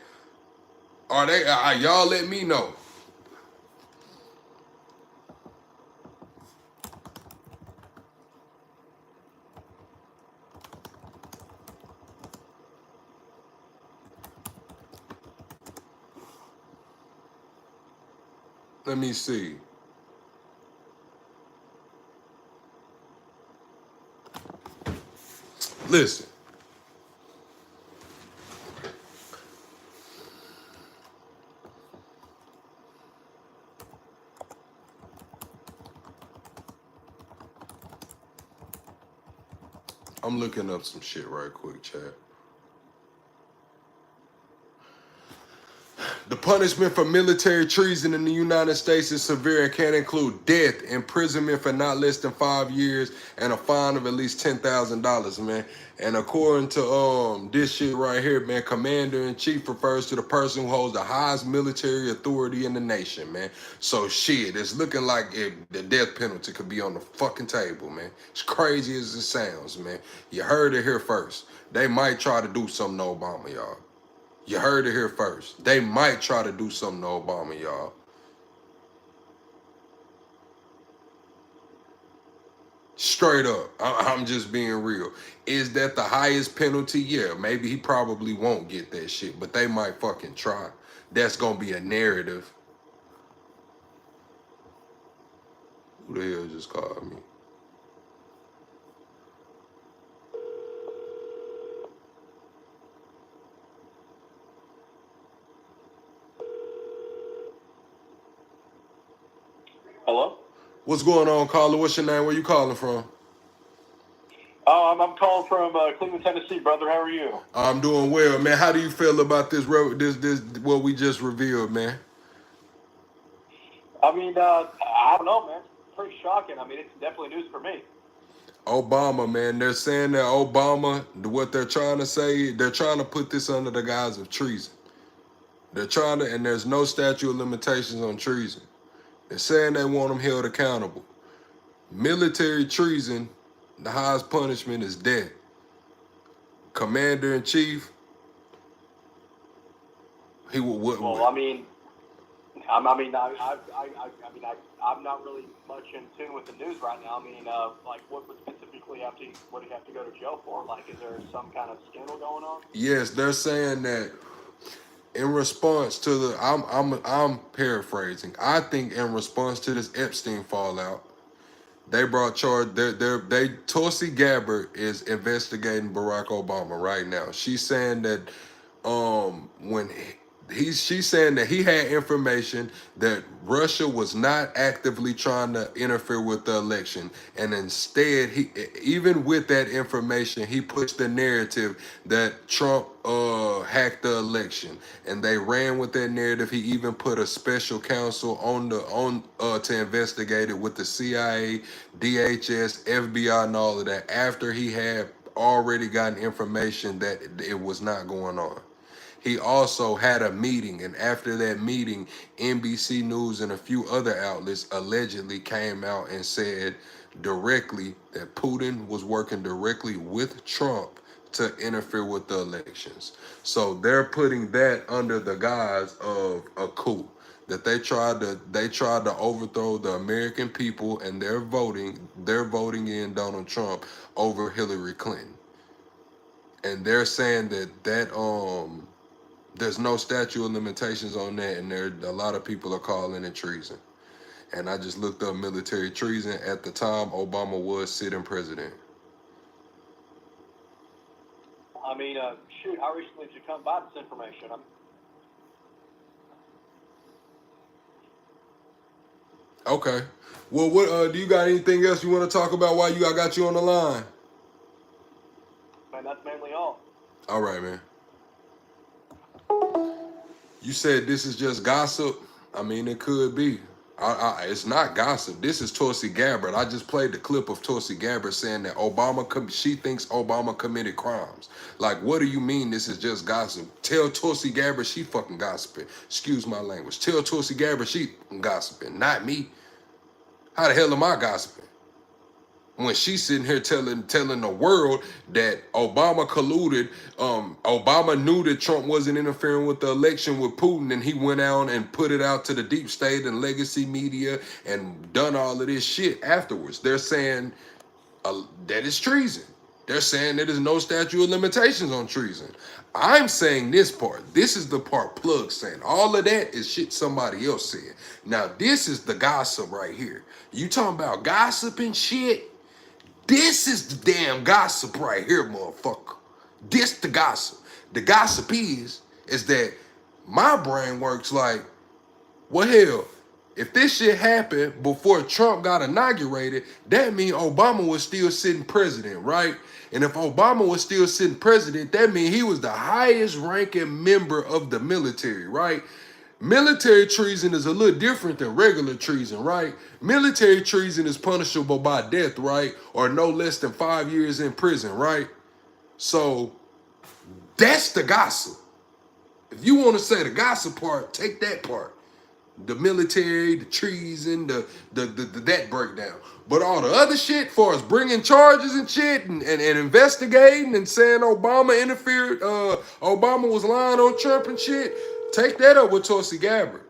Y'all let me know. Let me see. Listen. I'm looking up some shit right quick, chat. The punishment for military treason in the United States is severe and can include death, imprisonment for not less than 5 years, and a fine of at least $10,000, man. And according to this shit right here, man, Commander-in-Chief refers to the person who holds the highest military authority in the nation, man. So shit, it's looking like the death penalty could be on the fucking table, man. As crazy as it sounds, man. You heard it here first. They might try to do something to Obama, y'all. You heard it here first. They might try to do something to Obama, y'all. Straight up. I'm just being real. Is that the highest penalty? Yeah, maybe he probably won't get that shit, but they might fucking try. That's gonna be a narrative. Who the hell just called me? Hello? What's going on, caller? What's your name? Where you calling from? Oh, I'm calling from Cleveland, Tennessee, brother. How are you? I'm doing well, man. How do you feel about this what we just revealed, man? I mean, I don't know, man. It's pretty shocking. I mean, it's definitely news for me. Obama, man. They're saying that Obama, what they're trying to say, they're trying to put this under the guise of treason. They're trying to, and there's no statute of limitations on treason. They're saying they want him held accountable. Military treason, the highest punishment is death. Commander-in-Chief, he would. Well, I mean, I'm not really much in tune with the news right now. I mean, like, what would specifically what do you have to go to jail for? Like, is there some kind of scandal going on? Yes, they're saying that in response to the, I'm paraphrasing. I think in response to this Epstein fallout, they brought charge. Tulsi Gabbard is investigating Barack Obama right now. She's saying that she's saying that he had information that Russia was not actively trying to interfere with the election, and instead, even with that information, he pushed the narrative that Trump hacked the election, and they ran with that narrative. He even put a special counsel on to investigate it with the CIA, DHS, FBI, and all of that after he had already gotten information that it was not going on. He also had a meeting, and after that meeting, NBC News and a few other outlets allegedly came out and said directly that Putin was working directly with Trump to interfere with the elections. So they're putting that under the guise of a coup, that they tried to overthrow the American people, and they're voting in Donald Trump over Hillary Clinton. And they're saying that there's no statute of limitations on that, and a lot of people are calling it treason. And I just looked up military treason. At the time, Obama was sitting president. I mean, shoot, how recently did you come by this information? Okay. Well, what do you got anything else you want to talk about while I got you on the line? Man, that's mainly all. All right, man. You said this is just gossip. I mean, it could be. It's not gossip. This is Tulsi Gabbard. I just played the clip of Tulsi Gabbard saying that she thinks Obama committed crimes. Like, what do you mean this is just gossip? Tell Tulsi Gabbard she fucking gossiping. Excuse my language. Tell Tulsi Gabbard she gossiping, not me. How the hell am I gossiping? When she's sitting here telling the world that Obama colluded, Obama knew that Trump wasn't interfering with the election with Putin, and he went out and put it out to the deep state and legacy media and done all of this shit afterwards. They're saying that it's treason. They're saying there is no statute of limitations on treason. I'm saying this part. This is the part Plug saying. All of that is shit somebody else said. Now, this is the gossip right here. You talking about gossip and shit? This is the damn gossip right here, motherfucker. This the gossip. The gossip is that my brain works like, well, hell, if this shit happened before Trump got inaugurated, that means Obama was still sitting president, right? And if Obama was still sitting president, that means he was the highest ranking member of the military, right? Military treason is a little different than regular treason, right? Military treason is punishable by death, right? Or no less than 5 years in prison, right? So that's the gossip. If you want to say the gossip part, take that part. The military, the treason, the that breakdown. But all the other shit, for us bringing charges and shit and investigating and saying Obama interfered, Obama was lying on Trump and shit, take that up with Tulsi Gabbard.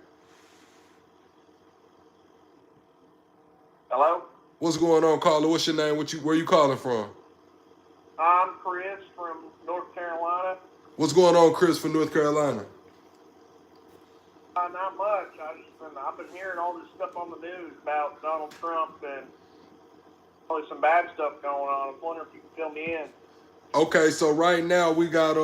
Hello? What's going on, caller? What's your name? Where you calling from? I'm Chris from North Carolina. What's going on, Chris, from North Carolina? Not much. I've been hearing all this stuff on the news about Donald Trump and probably some bad stuff going on. I was wondering if you could fill me in. Okay, so right now we got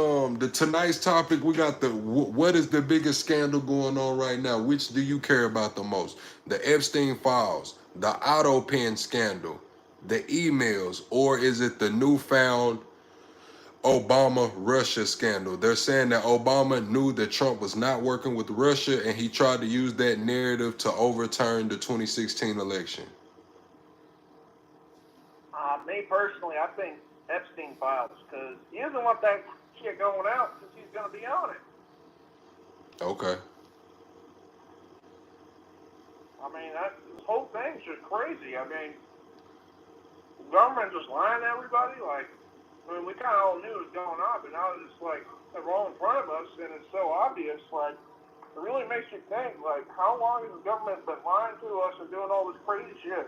tonight's topic. We got what is the biggest scandal going on right now? Which do you care about the most? The Epstein files, the auto pen scandal, the emails, or is it the newfound Obama-Russia scandal? They're saying that Obama knew that Trump was not working with Russia and he tried to use that narrative to overturn the 2016 election. Me personally, I think Epstein files, because he doesn't want that shit going out because he's going to be on it. Okay. I mean, this whole thing's just crazy. I mean, the government just lying to everybody. Like, I mean, we kind of all knew it was going on, but now it's like they're all in front of us, and it's so obvious. Like, it really makes you think, like, how long has the government been lying to us and doing all this crazy shit?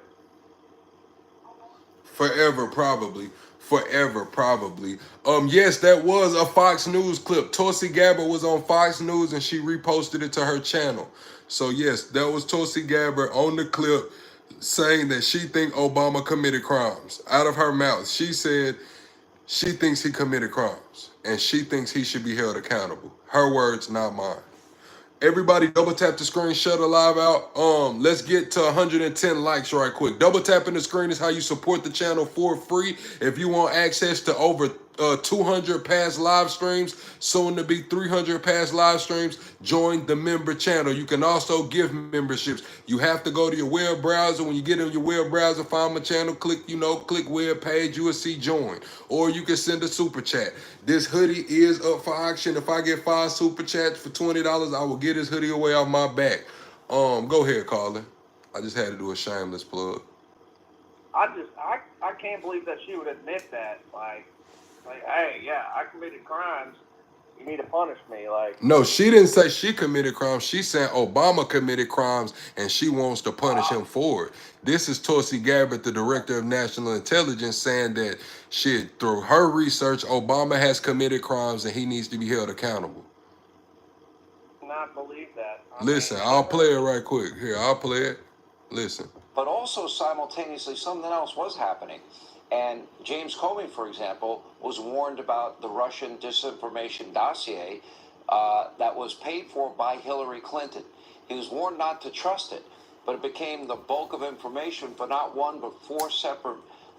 Forever, probably. Forever, probably. Yes, that was a Fox News clip. Tulsi Gabbard was on Fox News and she reposted it to her channel. So yes, that was Tulsi Gabbard on the clip saying that she think Obama committed crimes. Out of her mouth, she said she thinks he committed crimes and she thinks he should be held accountable. Her words, not mine. Everybody double tap the screen, shut the live out. Let's get to 110 likes right quick. Double tapping the screen is how you support the channel for free. If you want access to over 200 past live streams, soon to be 300 past live streams, join the member channel. You can also give memberships. You have to go to your web browser. When you get in your web browser, find my channel, click web page, you will see join. Or you can send a super chat. This hoodie is up for auction. If I get 5 super chats for $20, I will get this hoodie away off my back. Go ahead, Colin. I just had to do a shameless plug. I can't believe that she would admit that. Like, hey, yeah, I committed crimes. You need to punish me. Like, no, she didn't say she committed crimes. She said Obama committed crimes and she wants to punish him for it. This is Tulsi Gabbard, the director of national intelligence, saying that shit, through her research, Obama has committed crimes and he needs to be held accountable. not believe that. Listen, I'll play it right quick. Here, I'll play it. Listen. But also simultaneously, something else was happening. And James Comey, for example, was warned about the Russian disinformation dossier that was paid for by Hillary Clinton. He was warned not to trust it, but it became the bulk of information for not one but 4 separate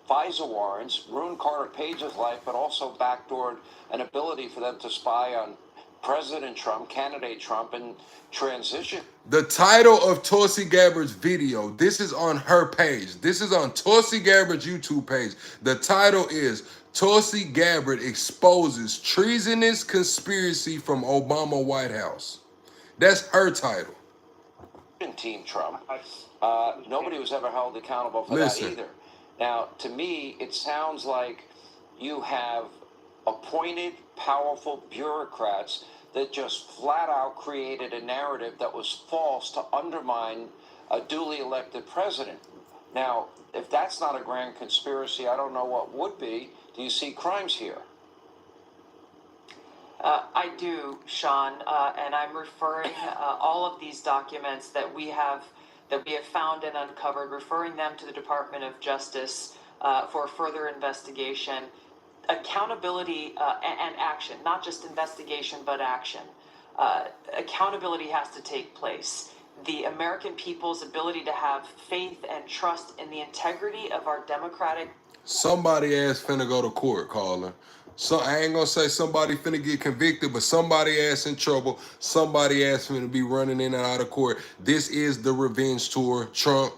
FISA warrants, ruined Carter Page's life, but also backdoored an ability for them to spy on President Trump, candidate Trump, and transition. The title of Tulsi Gabbard's video, this is on her page. This is on Tulsi Gabbard's YouTube page. The title is Tulsi Gabbard exposes treasonous conspiracy from Obama White House. That's her title. Team Trump. Nobody was ever held accountable for that either. Now, to me, it sounds like you have appointed powerful bureaucrats that just flat out created a narrative that was false to undermine a duly elected president. Now, if that's not a grand conspiracy, I don't know what would be. Do you see crimes here? I do, Sean, and I'm referring all of these documents that we have found and uncovered, referring them to the Department of Justice for further investigation. Accountability and action, not just investigation, but action. Accountability has to take place. The American people's ability to have faith and trust in the integrity of our democratic... Somebody ass finna go to court, caller. So I ain't gonna say somebody finna get convicted, but somebody ass in trouble. Somebody ass finna be running in and out of court. This is the revenge tour. Trump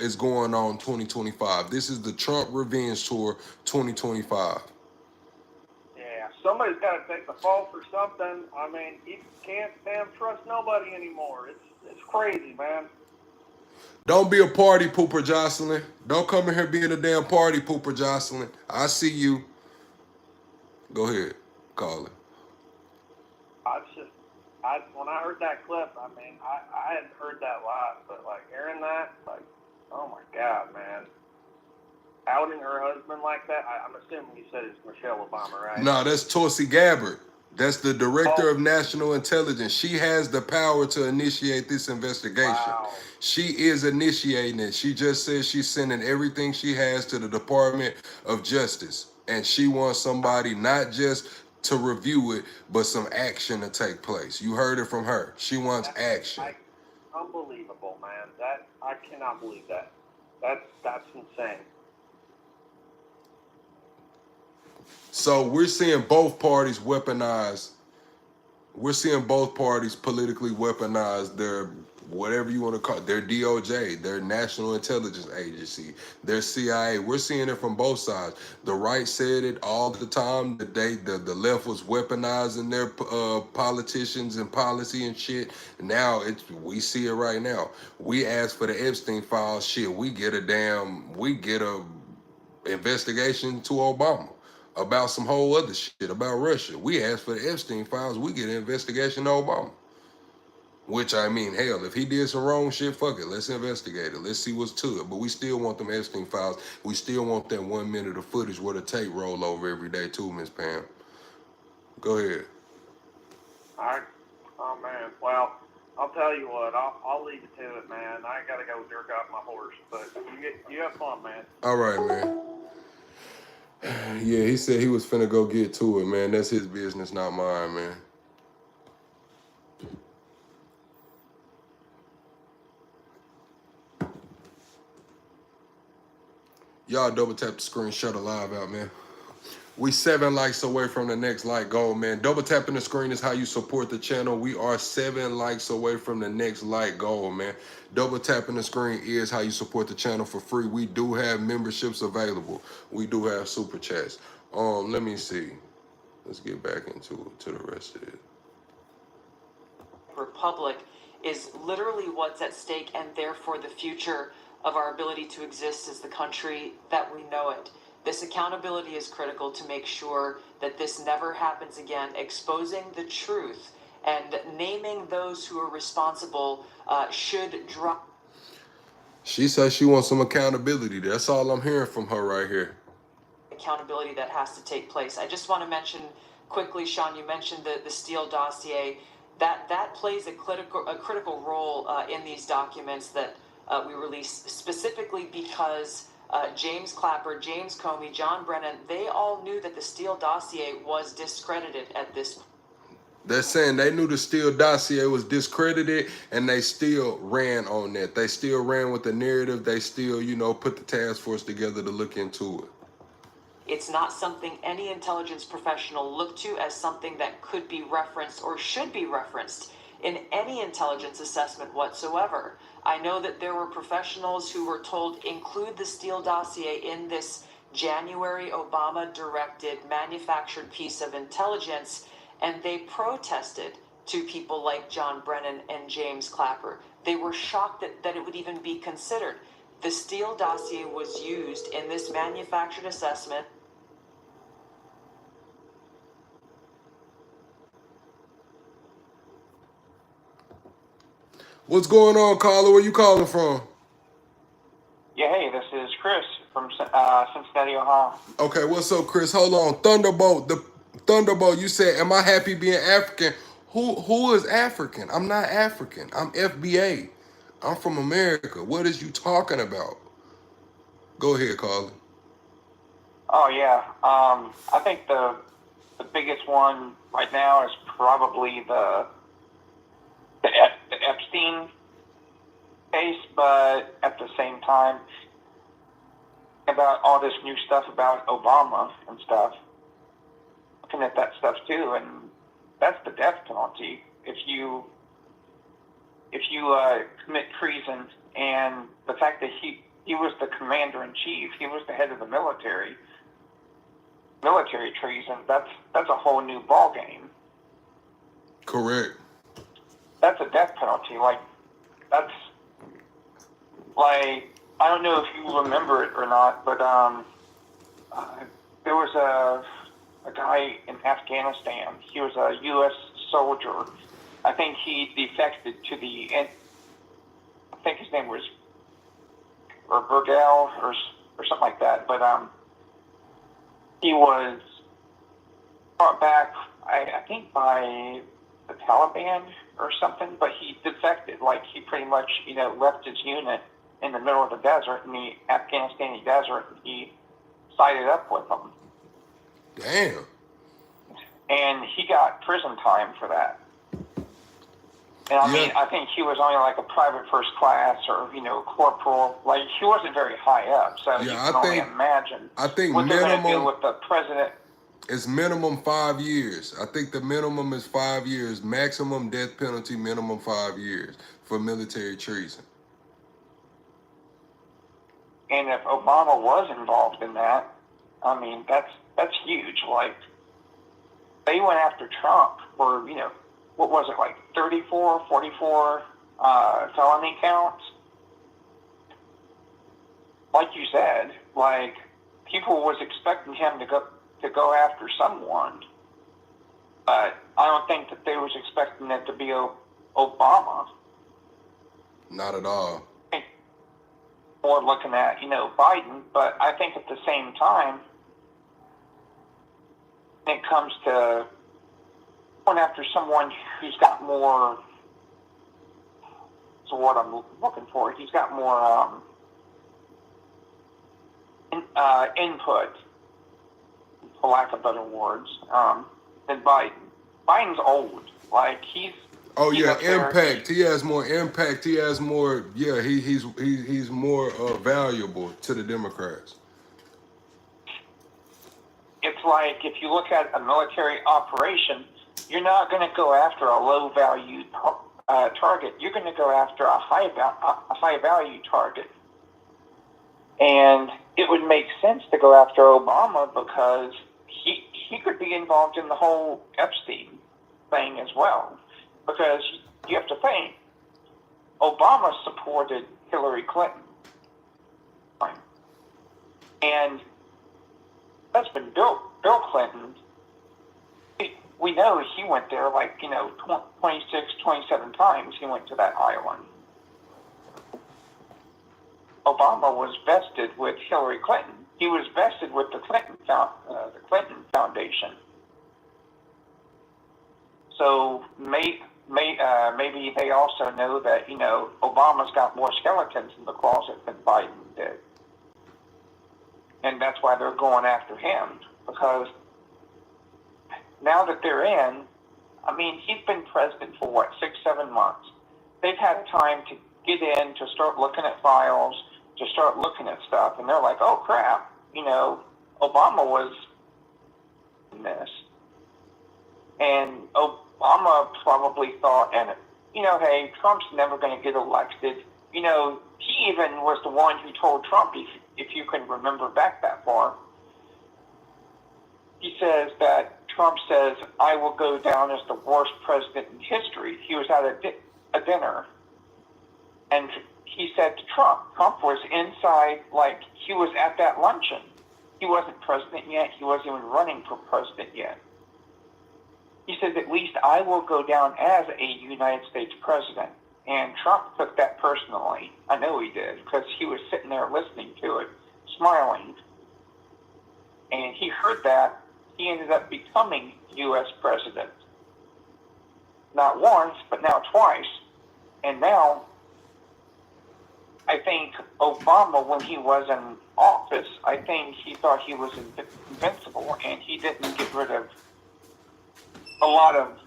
is going on 2025. This is the Trump revenge tour 2025. Yeah, somebody's got to take the fall for something. I mean, you can't damn trust nobody anymore. It's crazy, man. Don't be a party pooper, Jocelyn. Don't come in here being a damn party pooper, Jocelyn. I see you. Go ahead, call it. When I heard that clip, I mean, I hadn't heard that live, but like hearing that, like, oh my God, man. Outing her husband like that, I'm assuming you said it's Michelle Obama, right? No, that's Tulsi Gabbard. That's the director of national intelligence. She has the power to initiate this investigation. Wow. She is initiating it. She just says she's sending everything she has to the Department of Justice. And she wants somebody not just to review it, but some action to take place. You heard it from her. She wants action. Unbelievable, man. I cannot believe that. That's insane. So we're seeing both parties weaponize. We're seeing both parties politically weaponize their, whatever you want to call it, their DOJ, their National Intelligence Agency, their CIA. We're seeing it from both sides. The right said it all the time. The left was weaponizing their politicians and policy and shit. Now we see it right now. We asked for the Epstein files. Shit, we get a investigation to Obama about some whole other shit about Russia. We asked for the Epstein files, we get an investigation to Obama. Which, I mean, hell, if he did some wrong shit, fuck it, let's investigate it. Let's see what's to it. But we still want them Epstein files. We still want that 1 minute of footage where the tape roll over every day too, Miss Pam. Go ahead. All right. Oh, man. Well, I'll tell you what. I'll leave it to it, man. I got to go jerk off my horse. But you have fun, man. All right, man. Yeah, he said he was finna go get to it, man. That's his business, not mine, man. Y'all double tap the screen, shut the live out, man. We 7 likes away from the next like goal, man. Double tapping the screen is how you support the channel. We are 7 likes away from the next like goal, man. Double tapping the screen is how you support the channel for free. We do have memberships available. We do have super chats. Let me see. Let's get back into it, to the rest of it. Republic is literally what's at stake, and therefore the future of our ability to exist as the country that we know it. This accountability is critical to make sure that this never happens again. Exposing the truth and naming those who are responsible should drop. She says she wants some accountability. That's all I'm hearing from her right here. Accountability that has to take place. I just want to mention quickly, Sean, you mentioned the Steele dossier. That plays a critical role in these documents that we released, specifically because James Clapper, James Comey, John Brennan, they all knew that the Steele dossier was discredited at this point. They're saying they knew the Steele dossier was discredited, and they still ran on that. They still ran with the narrative. They still, put the task force together to look into it. It's not something any intelligence professional look to as something that could be referenced or should be referenced in any intelligence assessment whatsoever. I know that there were professionals who were told include the Steele dossier in this January Obama-directed manufactured piece of intelligence, and they protested to people like John Brennan and James Clapper. They were shocked that it would even be considered. The Steele dossier was used in this manufactured assessment. What's going on, caller? Where you calling from? Yeah, hey, this is Chris from Cincinnati, Ohio. Okay, what's up, Chris? Hold on. Thunderbolt, you said, am I happy being African? Who is African? I'm not African. I'm FBA. I'm from America. What is you talking about? Go ahead, caller. Oh, yeah. I think the biggest one right now is probably the Epstein case, but at the same time, about all this new stuff about Obama and stuff, looking at that stuff too, and that's the death penalty if you commit treason. And the fact that he was the commander in chief, he was the head of the military treason. That's a whole new ball game. Correct. That's a death penalty. Like, that's like, I don't know if you remember it or not, but there was a guy in Afghanistan. He was a U.S. soldier. I think he defected to I think his name was Bergel or something like that. But he was brought back, I think, by the Taliban or something. But he defected. Like, he pretty much, left his unit in the middle of the desert, in the Afghanistani desert, and he sided up with them. Damn. And he got prison time for that. And I mean, I think he was only like a private first class or, corporal. Like, he wasn't very high up, so you can only imagine what they're going to do with the president. It's minimum 5 years. I think the minimum is 5 years. Maximum death penalty, minimum 5 years for military treason. And if Obama was involved in that, I mean, that's huge. Like, they went after Trump for, what was it, like 34, 44 felony counts? Like you said, like, people was expecting him to go after someone, but I don't think that they was expecting it to be Obama. Not at all. More looking at, Biden, but I think at the same time, when it comes to going after someone who's got more, so what I'm looking for, he's got more input, for lack of better words, than Biden. Biden's old. Like, he's... Oh yeah, impact. He has more impact. He has more. Yeah, he's more valuable to the Democrats. It's like, if you look at a military operation, you're not going to go after a low value target. You're going to go after a high value target. And it would make sense to go after Obama because he could be involved in the whole Epstein thing as well. Because you have to think, Obama supported Hillary Clinton. And husband Bill Clinton, we know he went there 26, 27 times he went to that island. Obama was vested with Hillary Clinton. He was vested with the Clinton Foundation. So maybe they also know that, Obama's got more skeletons in the closet than Biden did. And that's why they're going after him, because now that they're in, I mean, he's been president for 6-7 months. They've had time to get in, to start looking at files, to start looking at stuff, and they're like, oh crap, Obama was in this. And Obama probably thought, and hey, Trump's never going to get elected. He even was the one who told Trump, if you can remember back that far, he says that Trump says, I will go down as the worst president in history. He was at a dinner, and he said to Trump was inside, like, he was at that luncheon. He wasn't president yet. He wasn't even running for president yet. He says, at least I will go down as a United States president. And Trump took that personally. I know he did, because he was sitting there listening to it, smiling. And he heard that. He ended up becoming U.S. president. Not once, but now twice. And now, I think Obama, when he was in office, I think he thought he was invincible, and he didn't get rid of a lot of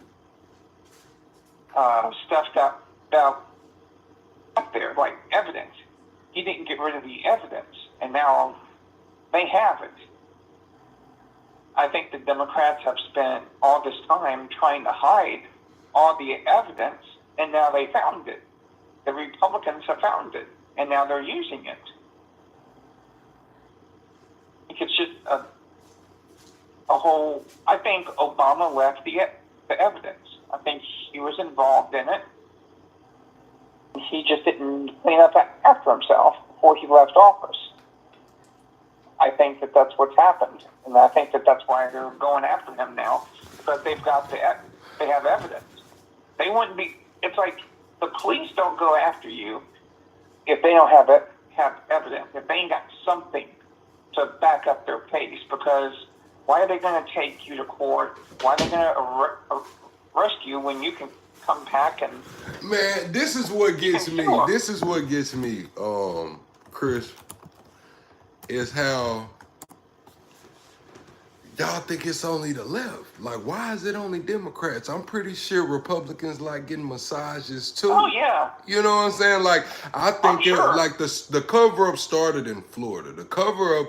stuff that up there, like evidence. He didn't get rid of the evidence, and now they have it. I think the Democrats have spent all this time trying to hide all the evidence, and now they found it. The Republicans have found it, and now they're using it. It's just a whole. I think Obama left the evidence. I think he was involved in it. He just didn't clean up after himself before he left office. I think that that's what's happened, and I think that that's why they're going after him now, because they have evidence. They wouldn't be. It's like the police don't go after you if they don't have evidence. If they ain't got something to back up their case, because why are they going to take you to court? Why are they going to arrest you when you can come back and... Man, this is what gets me. This is what gets me, Chris, is how y'all think it's only the left. Like, why is it only Democrats? I'm pretty sure Republicans like getting massages too. Oh, yeah. You know what I'm saying? Like, I think sure. like the cover-up started in Florida. The cover-up,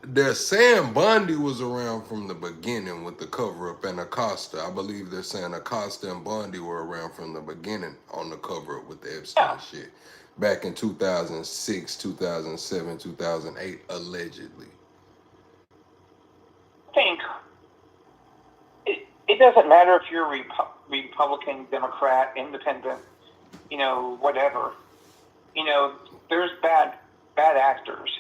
they're saying Bundy was around from the beginning with the cover-up, and Acosta. I believe they're saying Acosta and Bundy were around from the beginning on the cover-up with the Epstein shit. Back in 2006, 2007, 2008, allegedly. I think it doesn't matter if you're a Republican, Democrat, Independent, whatever. There's bad actors.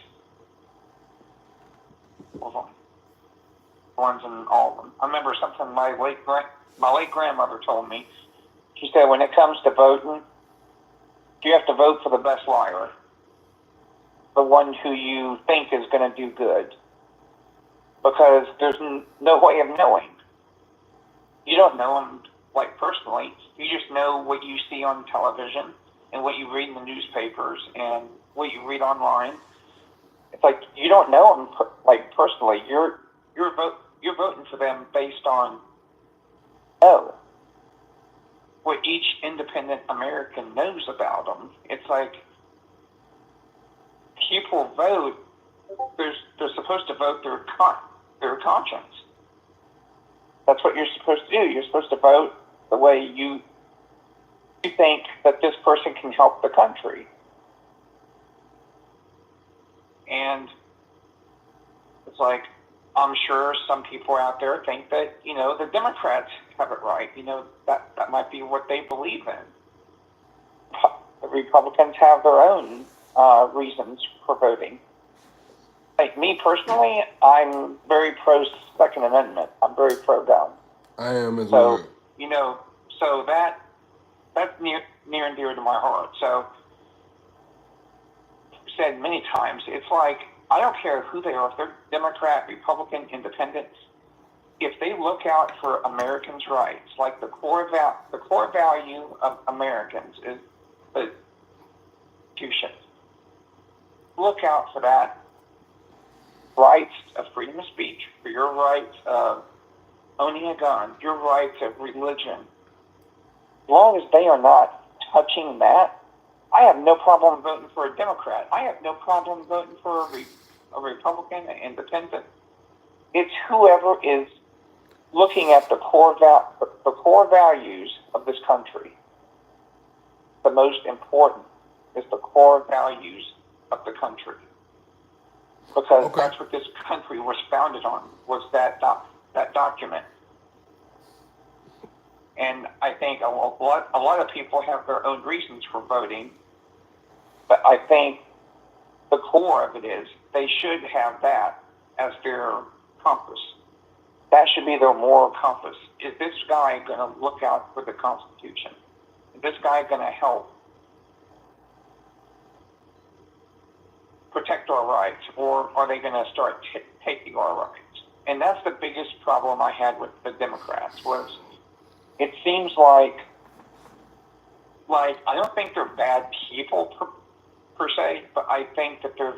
Ones in all of them. I remember something my late grandmother told me. She said, when it comes to voting, you have to vote for the best liar, the one who you think is going to do good, because there's no way of knowing. You don't know them personally. You just know what you see on television and what you read in the newspapers and what you read online. It's like you don't know them personally. You're voting for them based on what each independent American knows about them. It's like people vote. They're supposed to vote their conscience. That's what you're supposed to do. You're supposed to vote the way you think that this person can help the country. And it's like, I'm sure some people out there think that, the Democrats have it right. That might be what they believe in. The Republicans have their own reasons for voting. Like me personally, I'm very pro Second Amendment. I'm very pro gun. I am as well. So that's near and dear to my heart. So said many times, it's like, I don't care who they are, if they're Democrat, Republican, Independent, if they look out for Americans' rights, like the core value of Americans is the Constitution. Look out for that. Rights of freedom of speech, for your rights of owning a gun, your rights of religion. As long as they are not touching that, I have no problem voting for a Democrat. I have no problem voting for a Republican, an Independent. It's whoever is looking at the core values of this country. The most important is the core values of the country, because that's what this country was founded on. Was that document. And I think a lot of people have their own reasons for voting, but I think the core of it is they should have that as their compass. That should be their moral compass. Is this guy going to look out for the Constitution? Is this guy going to help protect our rights, or are they going to start taking our rights? And that's the biggest problem I had with the Democrats, was it seems like I don't think they're bad people per se, but I think that they're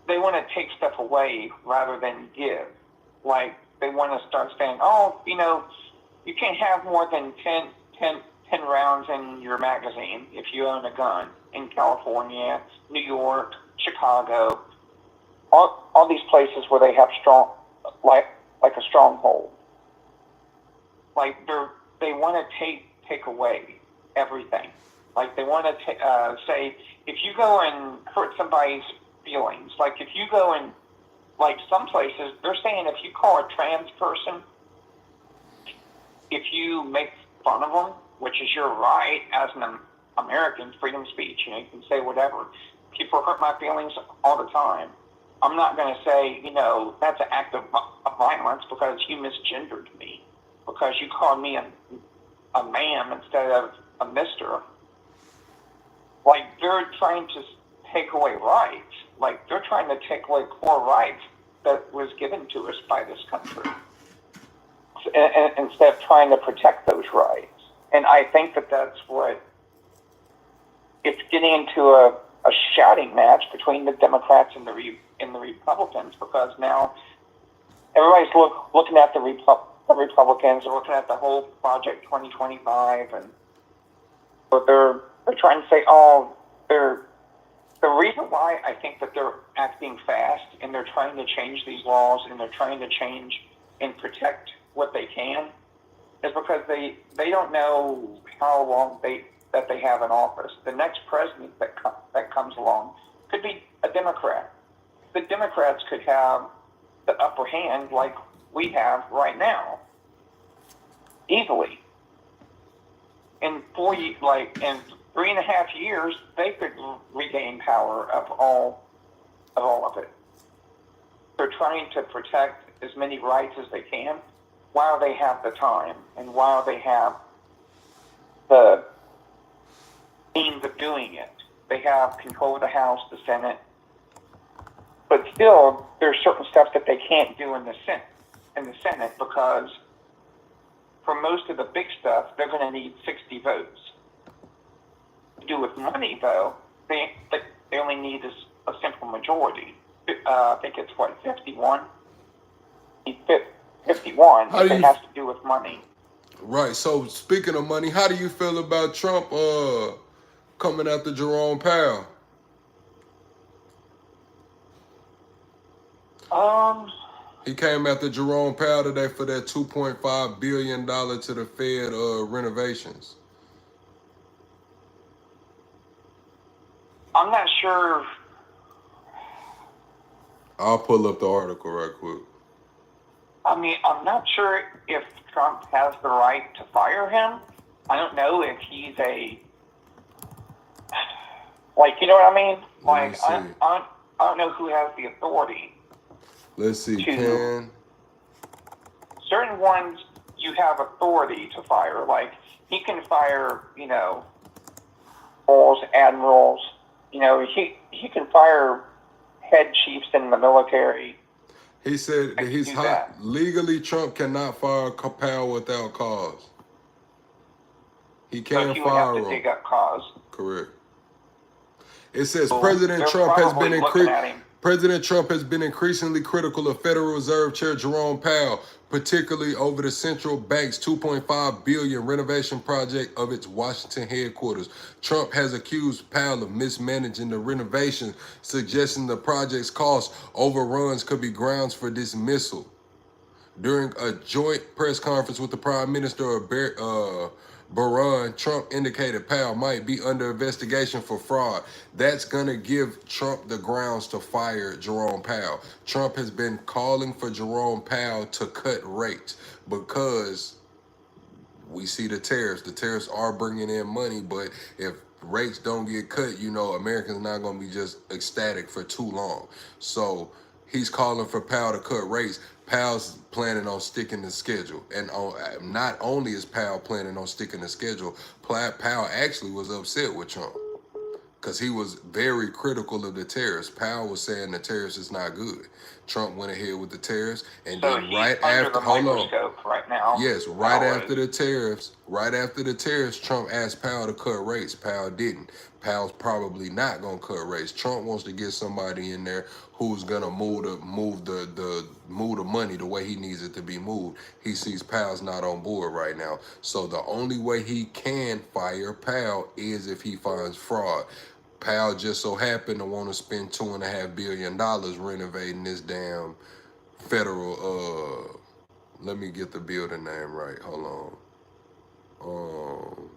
they want to take stuff away rather than give. Like, they want to start saying, you can't have more than 10 rounds in your magazine if you own a gun in California, New York, Chicago, all these places where they have strong, like a stronghold. Like they want to take away everything. Like they want to say, if you go and hurt somebody's feelings, like if you go and, like some places, they're saying if you call a trans person, if you make fun of them, which is your right as an American, freedom of speech, you can say whatever. People hurt my feelings all the time. I'm not going to say, that's an act of violence because you misgendered me, because you called me a ma'am instead of a mister. Like, they're trying to take away rights. Like, they're trying to take away core rights that was given to us by this country, instead of trying to protect those rights. And I think that's what it's getting into a shouting match between the Democrats and the Republicans, because now everybody's looking at the Republicans, they're looking at the whole Project 2025, and but they're trying to say, the reason why I think that they're acting fast and they're trying to change these laws and they're trying to change and protect what they can is because they don't know how long that they have in office. The next president that comes along could be a Democrat. The Democrats could have the upper hand like we have right now, easily. In 3.5 years, they could regain power of all of it. They're trying to protect as many rights as they can while they have the time and while they have the means of doing it. They have control of the House, the Senate, but still, there's certain stuff that they can't do in the Senate because for most of the big stuff, they're going to need 60 votes. To do with money, though, they only need a simple majority. I think it's 51. 51. If it has to do with money. Right. So speaking of money, how do you feel about Trump coming after Jerome Powell? He came after Jerome Powell today for that $2.5 billion to the Fed renovations. I'm not sure. I'll pull up the article right quick. I mean, I'm not sure if Trump has the right to fire him. I don't know if he's you know what I mean? Like, I don't know who has the authority. Let's see. Certain ones you have authority to fire. Like, he can fire, admirals. He can fire head chiefs in the military. He said that he's hot. Legally, Trump cannot fire Powell without cause. He can't fire him. Dig up cause. Correct. It says President Trump has been increasingly critical of Federal Reserve Chair Jerome Powell, particularly over the central bank's $2.5 billion renovation project of its Washington headquarters. Trump has accused Powell of mismanaging the renovation, suggesting the project's cost overruns could be grounds for dismissal. During a joint press conference with the Prime Minister of Bahrain, Trump indicated Powell might be under investigation for fraud. That's going to give Trump the grounds to fire Jerome Powell. Trump has been calling for Jerome Powell to cut rates because we see the tariffs. The tariffs are bringing in money, but if rates don't get cut, Americans not going to be just ecstatic for too long. So he's calling for Powell to cut rates. Powell's planning on sticking the schedule. And not only is Powell planning on sticking the schedule, Powell actually was upset with Trump because he was very critical of the tariffs. Powell was saying the tariffs is not good. Trump went ahead with the tariffs, and so then right after, right now. Yes, right after the tariffs, Trump asked Powell to cut rates. Powell didn't. Powell's probably not gonna cut rates. Trump wants to get somebody in there who's gonna move the money the way he needs it to be moved. He sees Powell's not on board right now. So the only way he can fire Powell is if he finds fraud. Powell just so happened to want to spend $2.5 billion renovating this damn federal, let me get the building name right. Hold on.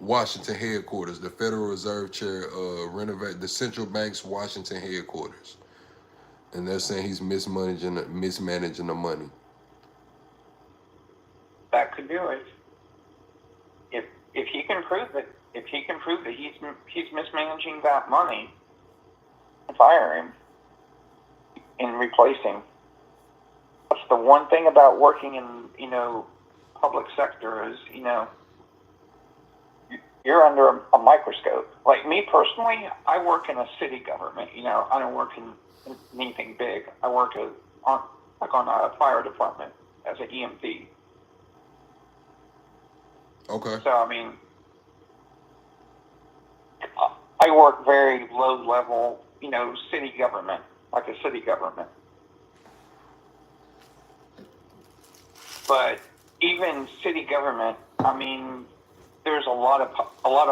Washington headquarters. The Federal Reserve Chair renovate the central bank's Washington headquarters. And they're saying he's mismanaging the money. That could do it. If he can prove it, he's mismanaging that money, fire him and replace him. That's the one thing about working in public sector is you're under a microscope. Like me personally, I work in a city government. I don't work in anything big. I work on a fire department as an EMT. Okay. So, I mean, I work very low level, city government, like a city government. But even city government, I mean, there's a lot of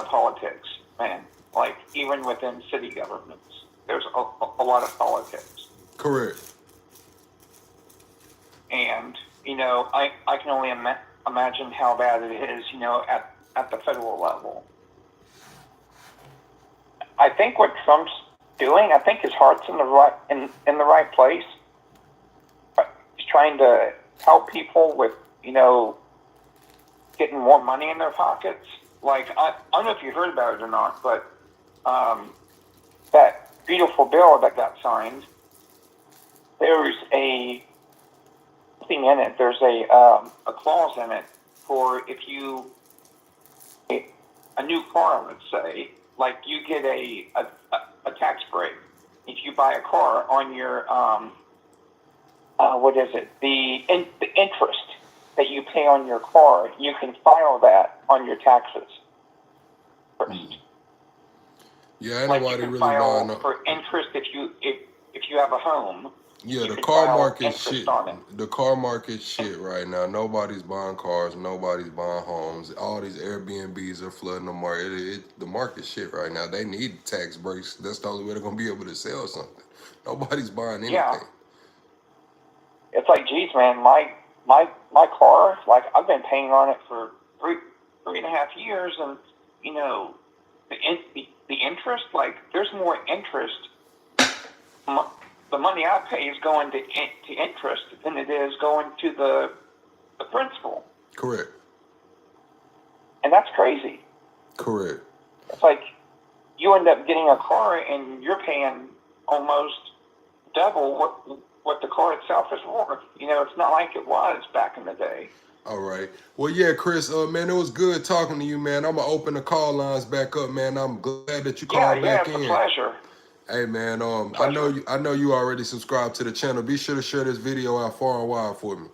politics, man. Like even within city governments, there's a lot of politics. Correct. And I can only imagine how bad it is, at the federal level. I think what Trump's doing, I think his heart's in the right place. He's trying to help people with, getting more money in their pockets. Like I don't know if you heard about it or not, but that beautiful bill that got signed, there's a thing in it. There's a clause in it for if you a new car, let's say, like you get a tax break if you buy a car on your what is it? The interest that you pay on your car, you can file that on your taxes first. Yeah, ain't Like nobody you can really file buying for interest if you have a home. Yeah, you the can car file market interest shit. on it. The car market shit right now. Nobody's buying cars. Nobody's buying homes. All these Airbnbs are flooding the market. The market shit right now. They need tax breaks. That's the only way they're gonna be able to sell something. Nobody's buying anything. Yeah. It's like, geez, man, my car, like I've been paying on it for three and a half years, and the interest, like there's more interest. The money I pay is going to interest than it is going to the principal. Correct. And that's crazy. Correct. It's like you end up getting a car and you're paying almost double what the car itself is worth. It's not like it was back in the day. All right. Well, yeah, Chris, man, it was good talking to you, man. I'm going to open the call lines back up, man. I'm glad that you called back in. Yeah, it's a pleasure. Hey, man, I know you already subscribed to the channel. Be sure to share this video out far and wide for me.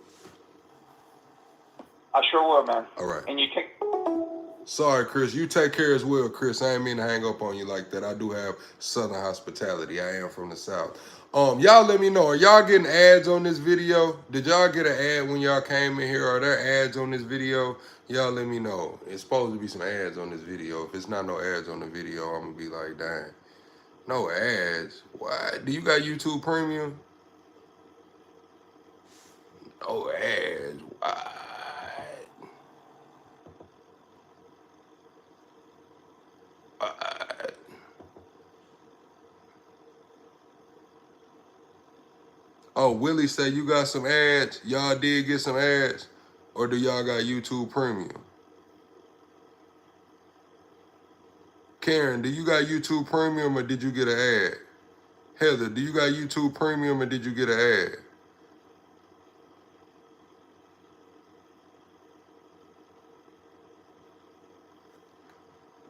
I sure will, man. All right. And you take... Sorry, Chris. You take care as well, Chris. I ain't mean to hang up on you like that. I do have Southern hospitality. I am from the South. Y'all let me know. Are y'all getting ads on this video? Did y'all get an ad when y'all came in here? Are there ads on this video? Y'all let me know. It's supposed to be some ads on this video. If it's not no ads on the video, I'm going to be like, dang. No ads? Why? Do you got YouTube Premium? No ads. Why? Oh, Willie said you got some ads. Y'all did get some ads? Or do y'all got YouTube Premium? Karen, do you got YouTube Premium or did you get an ad? Heather, do you got YouTube Premium or did you get an ad?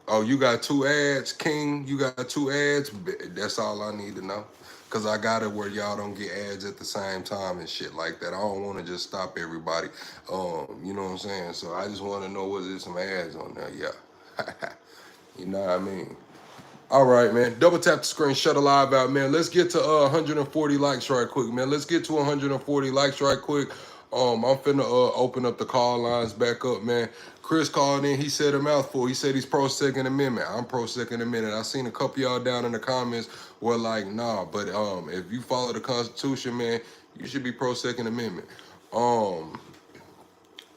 Oh, you got 2 ads, King? You got 2 ads? That's all I need to know. Because I got it where y'all don't get ads at the same time and shit like that. I don't want to just stop everybody. You know what I'm saying? So I just want to know, was there some ads on there? Yeah. You know what I mean? All right, man. Double tap the screen, shut the live out, man. Let's get to 140 likes right quick, man. Let's get to 140 likes right quick. I'm finna open up the call lines back up, man. Chris called in. He said a mouthful. He said he's pro Second Amendment. I'm pro Second Amendment. I seen a couple y'all down in the comments were like, nah, but if you follow the Constitution, man, you should be pro Second Amendment.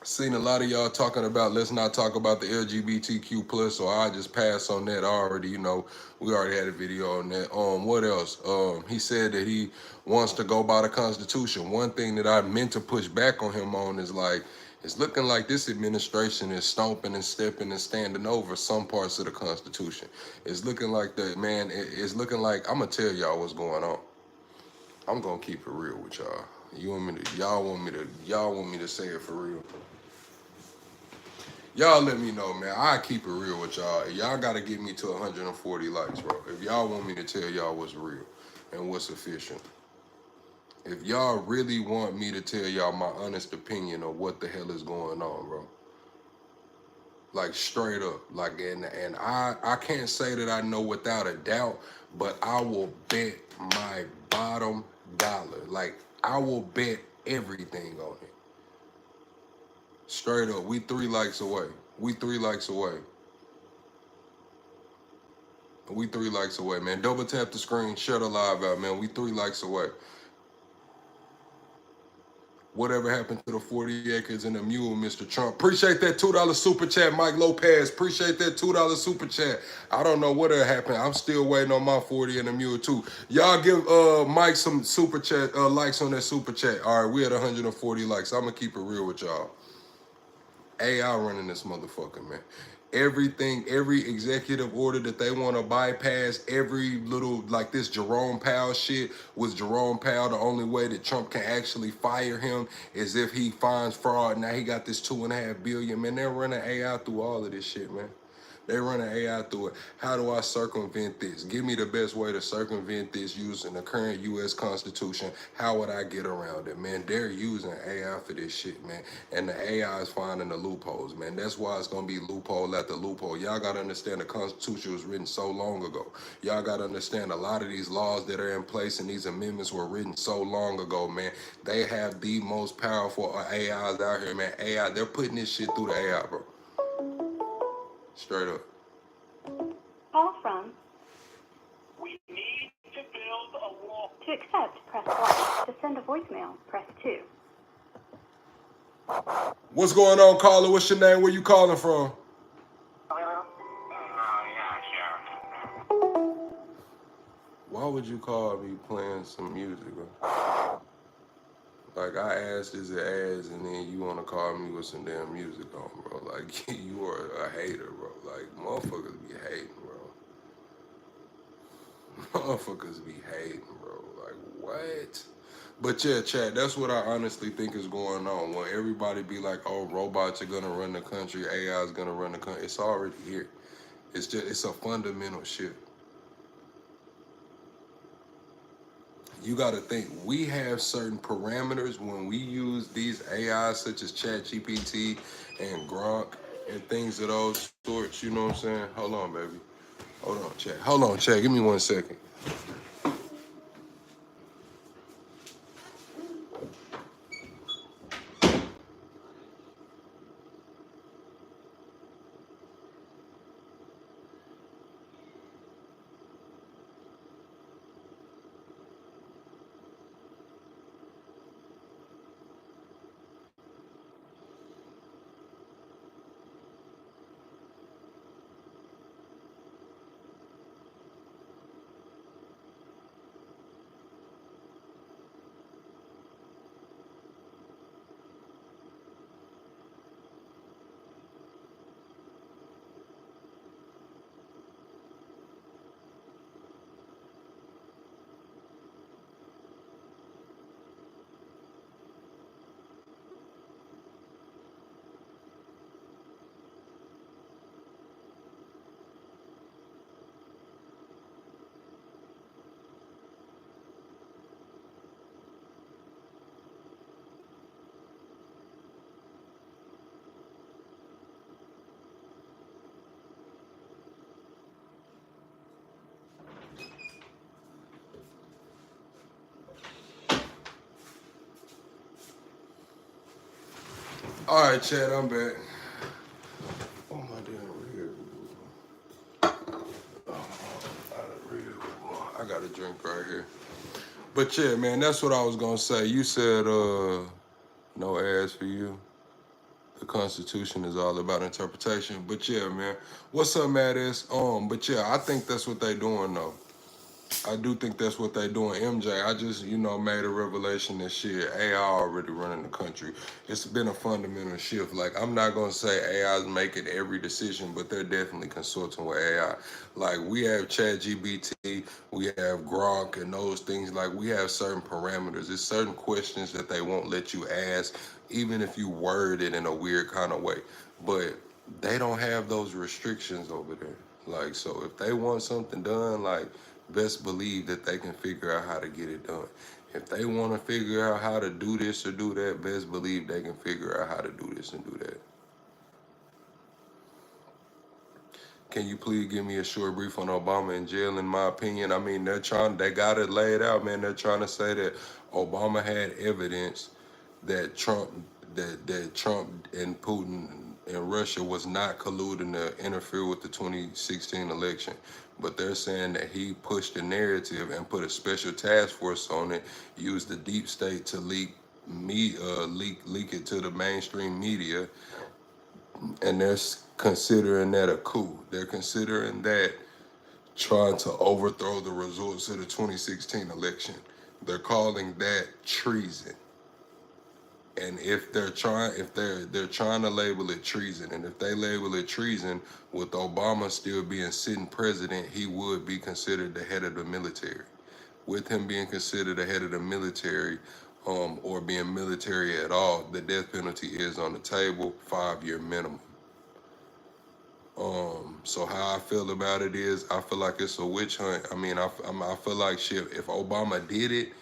Seen a lot of y'all talking about let's not talk about the LGBTQ plus, so I just pass on that already. You know, we already had a video on that. What else? He said that he wants to go by the Constitution. One thing that I meant to push back on him on is like, it's looking like this administration is stomping and stepping and standing over some parts of the Constitution. It's looking like that, man. It's looking like, I'm gonna tell y'all what's going on. I'm gonna keep it real with y'all. Y'all want me to say it for real. Y'all let me know, man. I keep it real with y'all. Y'all got to get me to 140 likes, bro. If y'all want me to tell y'all what's real and what's efficient. If y'all really want me to tell y'all my honest opinion of what the hell is going on, bro. Like straight up. Like, and I can't say that I know without a doubt, but I will bet my bottom dollar. Like, I will bet everything on it. Straight up, we 3 likes away. We 3 likes away. We 3 likes away, man. Double tap the screen, share the live out, man. We 3 likes away. Whatever happened to the 40 acres and the mule, Mr. Trump? Appreciate that $2 super chat, Mike Lopez. Appreciate that $2 super chat. I don't know what happened. I'm still waiting on my 40 and the mule too. Y'all give Mike some super chat likes on that super chat. All right, we at 140 likes. I'm gonna keep it real with y'all. AI running this motherfucker, man. Everything, every executive order that they want to bypass, every little, like this Jerome Powell shit, was Jerome Powell the only way that Trump can actually fire him is if he finds fraud. Now he got this $2.5 billion, man. They're running AI through all of this shit, man. They running AI through it. How do I circumvent this? Give me the best way to circumvent this using the current U.S. Constitution. How would I get around it, man? They're using AI for this shit, man. And the AI is finding the loopholes, man. That's why it's going to be loophole after loophole. Y'all got to understand the Constitution was written so long ago. Y'all got to understand a lot of these laws that are in place and these amendments were written so long ago, man. They have the most powerful AIs out here, man. AI, they're putting this shit through the AI, bro. Straight up. Call from. We need to build a wall. To accept, press 1. To send a voicemail, press 2. What's going on, caller? What's your name? Where you calling from? Why would you call me playing some music, bro? Like, I asked, is it ads, and then you want to call me with some damn music on, bro. Like, you are a hater, bro. Like, motherfuckers be hating, bro. Motherfuckers be hating, bro. Like, what? But yeah, chat, that's what I honestly think is going on. When everybody be like, oh, robots are going to run the country, AI is going to run the country. It's already here. It's a fundamental shift. You got to think, we have certain parameters when we use these AIs such as ChatGPT and Grok and things of those sorts, you know what I'm saying? Hold on, baby. Hold on, chat. Hold on, chat. Give me 1 second. All right, Chad, I'm back. Oh, my damn rib. I got a drink right here. But yeah, man, that's what I was gonna say. You said no ads for you. The Constitution is all about interpretation. But yeah, man. What's up, Maddis? But yeah, I think that's what they doing though. I do think that's what they doing. MJ, I just, made a revelation that shit, AI already running the country. It's been a fundamental shift. Like, I'm not going to say AI is making every decision, but they're definitely consulting with AI. Like, we have ChatGPT, we have Grok and those things. Like, we have certain parameters. There's certain questions that they won't let you ask, even if you word it in a weird kind of way. But they don't have those restrictions over there. Like, so if they want something done, like, best believe that they can figure out how to get it done. If they want to figure out how to do this or do that, best believe they can figure out how to do this and do that. Can you please give me a short brief on Obama in jail? In my opinion, I mean, they got it laid out, man. They're trying to say that Obama had evidence that Trump and Putin and Russia was not colluding to interfere with the 2016 election. But they're saying that he pushed the narrative and put a special task force on it, used the deep state to leak it to the mainstream media, and they're considering that a coup. They're considering that trying to overthrow the results of the 2016 election. They're calling that treason. And if they're trying to label it treason, and if they label it treason, with Obama still being sitting president, he would be considered the head of the military. With him being considered the head of the military, or being military at all, the death penalty is on the table, 5-year minimum. So how I feel about it is, I feel like it's a witch hunt. I mean, I feel like shit. If Obama did it,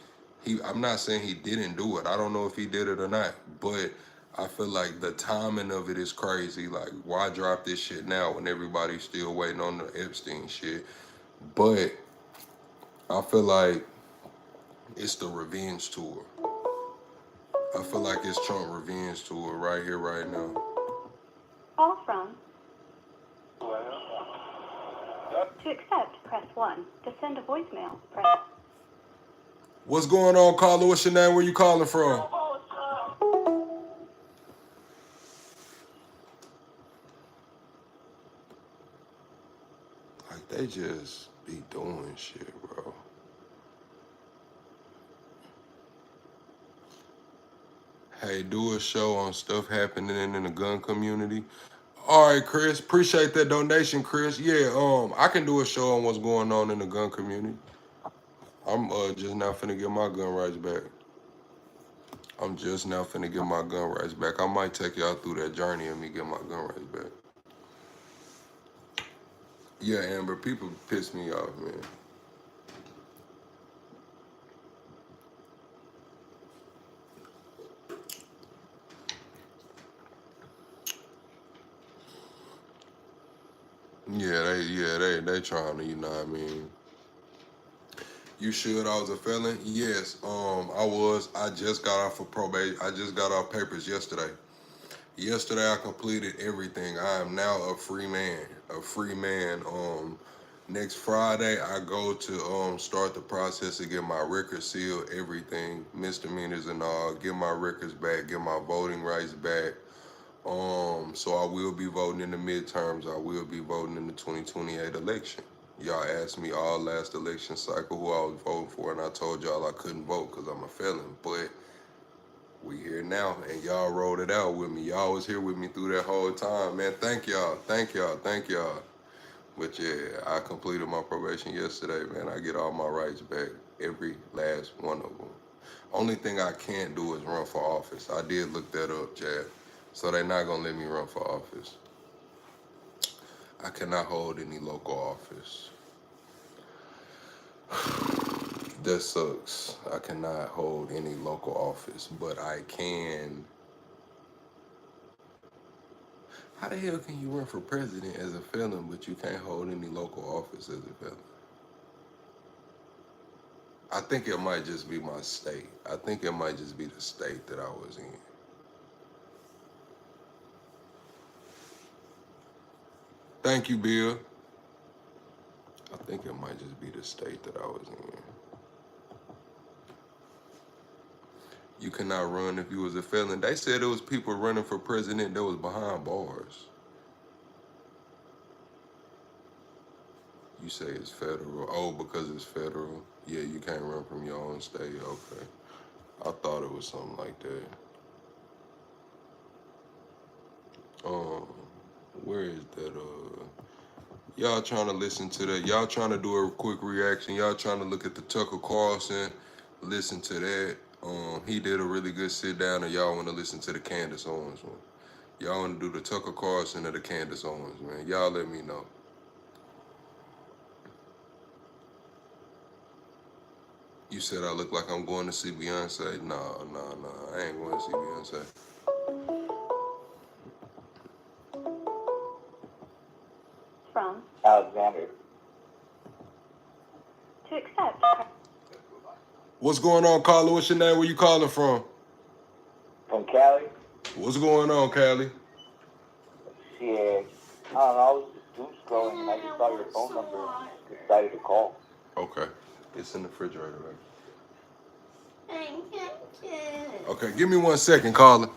I'm not saying he didn't do it. I don't know if he did it or not, but I feel like the timing of it is crazy. Like, why drop this shit now when everybody's still waiting on the Epstein shit? But I feel like it's the revenge tour. I feel like it's Trump revenge tour right here, right now. Call from. To accept, press 1. To send a voicemail, press... What's going on, caller? What's your name? Where you calling from? Like, they just be doing shit, bro. Hey, do a show on stuff happening in the gun community. All right, Chris. Appreciate that donation, Chris. Yeah, I can do a show on what's going on in the gun community. I'm just now finna get my gun rights back. I might take y'all through that journey of me getting my gun rights back. Yeah, Amber, people piss me off, man. They trying to, you know what I mean? You should. I was a felon. Yes, I was. I just got off of probation. I just got off papers yesterday. Yesterday I completed everything. I am now a free man. Next Friday I go to start the process to get my record sealed, everything, misdemeanors and all, get my records back, get my voting rights back. So I will be voting in the midterms. I will be voting in the 2028 election. Y'all asked me all last election cycle who I was voting for, and I told y'all I couldn't vote because I'm a felon. But we here now, and y'all rolled it out with me. Y'all was here with me through that whole time, man. Thank y'all. But yeah, I completed my probation yesterday, man. I get all my rights back, every last one of them. Only thing I can't do is run for office. I did look that up, Chad. So they're not gonna let me run for office. I cannot hold any local office. That sucks. I cannot hold any local office, but I can. How the hell can you run for president as a felon, but you can't hold any local office as a felon? I think it might just be my state. I think it might just be the state that I was in. Thank you, Bill. I think it might just be the state that I was in. You cannot run if you was a felon. They said there was people running for president that was behind bars. You say it's federal. Oh, because it's federal. Yeah, you can't run from your own state. Okay. I thought it was something like that. Where is that? Y'all trying to listen to that? Y'all trying to do a quick reaction? Y'all trying to look at the Tucker Carlson? Listen to that. He did a really good sit down, and y'all want to listen to the Candace Owens one. Y'all want to do the Tucker Carlson or the Candace Owens, man? Y'all let me know. You said I look like I'm going to see Beyonce. Nah. I ain't going to see Beyonce. From Alexander. to accept. What's going on, caller? What's your name? Where you calling from? From Cali? What's going on, Callie? Shit. I don't know, I was just doom scrolling and I just saw your phone number and just decided to call. Okay. It's in the refrigerator, right? Okay, give me 1 second, caller.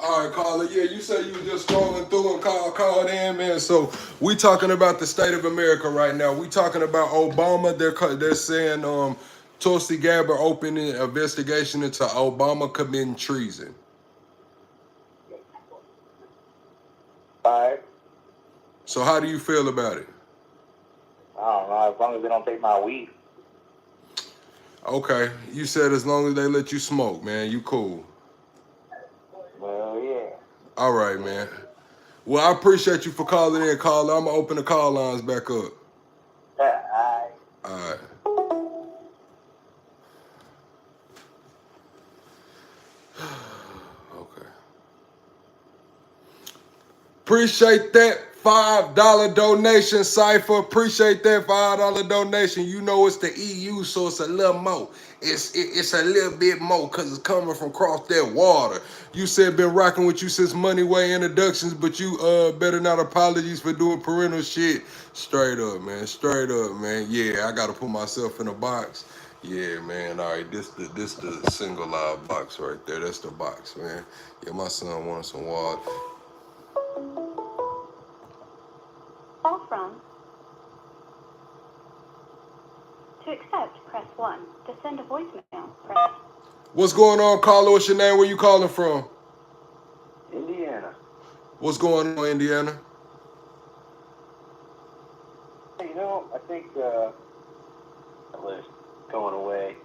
All right, caller. Yeah, you say you were just scrolling through and called in, man. So we talking about the state of America right now. We talking about Obama. They're saying Tulsi Gabbard opening an investigation into Obama committing treason. Alright. So how do you feel about it? I don't know, as long as they don't take my weed. Okay, you said as long as they let you smoke, man, you cool. Well, yeah. All right, man. Well, I appreciate you for calling in, caller. I'm gonna open the call lines back up. Alright. All right. Okay. Appreciate that $5 donation, Cypher. Appreciate that $5 donation. You know it's the EU, so it's a little more. It's a little bit more because it's coming from across that water. You said been rocking with you since Money Way introductions, but you better not apologies for doing parental shit. Straight up, man. Straight up, man. Yeah, I gotta put myself in a box. Yeah, man. All right, this the single live box right there. That's the box, man. Yeah, my son wanted some water. Call from. To accept, press 1. To send a voicemail, press. What's going on, caller? What's your name? Where you calling from? Indiana. What's going on, Indiana? Hey, you know, I think that list going away.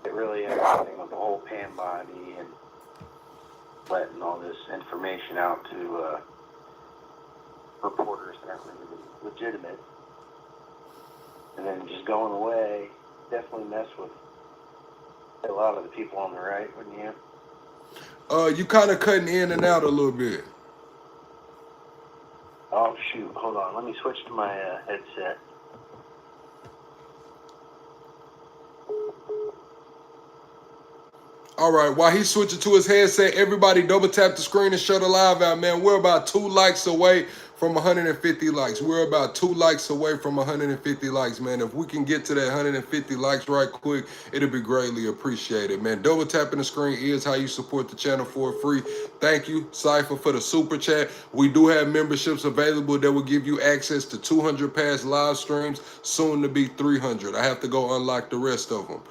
It really everything with the whole Pan body and letting all this information out to reporters that aren't really legitimate. And then just going away definitely mess with a lot of the people on the right, wouldn't you? You kind of cutting in and out a little bit. Oh, shoot. Hold on. Let me switch to my headset. All right, while he's switching to his headset, everybody double tap the screen and shut the live out, man. We're about 2 likes away from 150 likes. We're about 2 likes away from 150 likes, man. If we can get to that 150 likes right quick, it'll be greatly appreciated, man. Double tapping the screen is how you support the channel for free. Thank you, Cypher, for the super chat. We do have memberships available that will give you access to 200 past live streams, soon to be 300. I have to go unlock the rest of them.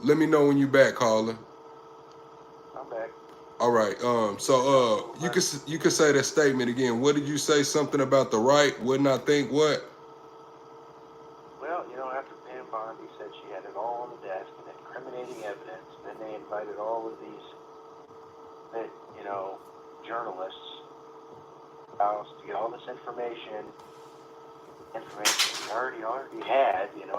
Let me know when you back, caller. I'm back. All right. So you can say that statement again. What did you say? Something about the right? Wouldn't I think what? Well, you know, after Pam Bondi said she had it all on the desk and incriminating evidence, then they invited all of these, you know, journalists house to get all this information we already had, you know.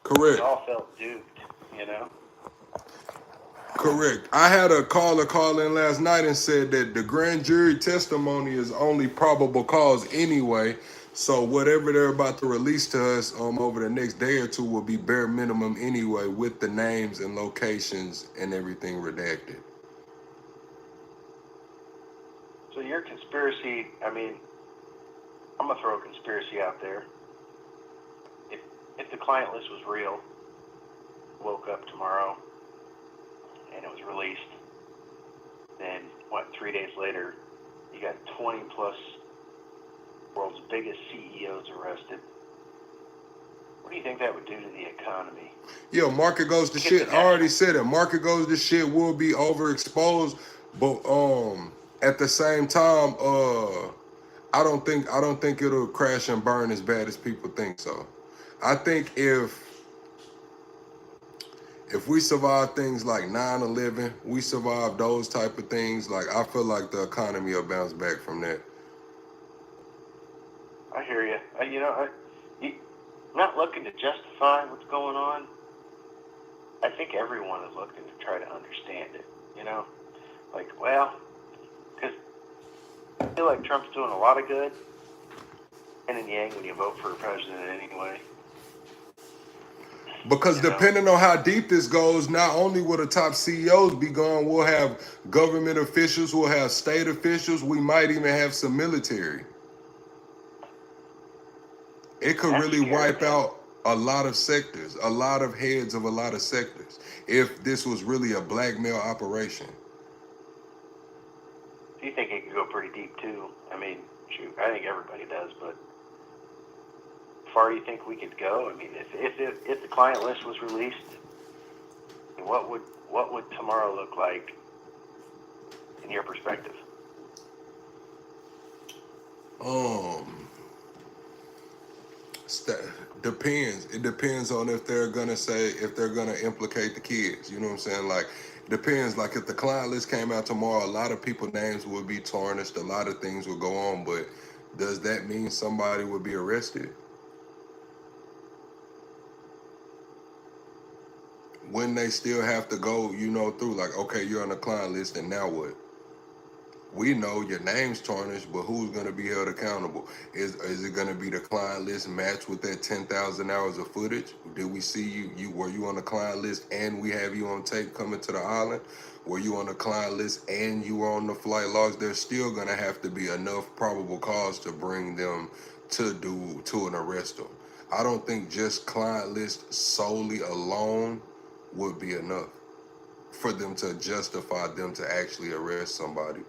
Correct. We all felt duped, you know. Correct. I had a caller call in last night and said that the grand jury testimony is only probable cause anyway. So whatever they're about to release to us over the next day or two will be bare minimum anyway, with the names and locations and everything redacted. So your conspiracy, I mean, I'm gonna throw a conspiracy out there. If the client list was real, woke up tomorrow and it was released, then what, 3 days later, you got 20 plus world's biggest CEOs arrested. What do you think that would do to the economy? Yeah, market goes to shit. I already said it. Market goes to shit will be overexposed, but at the same time, I don't think it'll crash and burn as bad as people think so. I think if we survive things like 9/11, we survive those type of things, like I feel like the economy will bounce back from that. I hear you. I'm not looking to justify what's going on. I think everyone is looking to try to understand it, Like, well, because I feel like Trump's doing a lot of good, and in yang when you vote for a president anyway. Because depending on how deep this goes, not only will the top CEOs be gone, we'll have government officials, we'll have state officials, we might even have some military. It could really wipe out a lot of sectors, a lot of heads of a lot of sectors, if this was really a blackmail operation. You think it could go pretty deep too? I mean, shoot, I think everybody does, but how far do you think we could go? I mean, if the client list was released, what would tomorrow look like in your perspective? Depends. It depends on if they're gonna implicate the kids. You know what I'm saying? Like, depends. Like, if the client list came out tomorrow, a lot of people's names would be tarnished. A lot of things would go on. But does that mean somebody would be arrested? When they still have to go, through, like, okay, you're on the client list, and now what? We know your name's tarnished, but who's going to be held accountable? Is it going to be the client list matched with that 10,000 hours of footage? Did we see you? Were you on the client list and we have you on tape coming to the island? Were you on the client list and you were on the flight logs? There's still going to have to be enough probable cause to bring them to an arrest them. I don't think just client list solely alone would be enough for them to justify them to actually arrest somebody.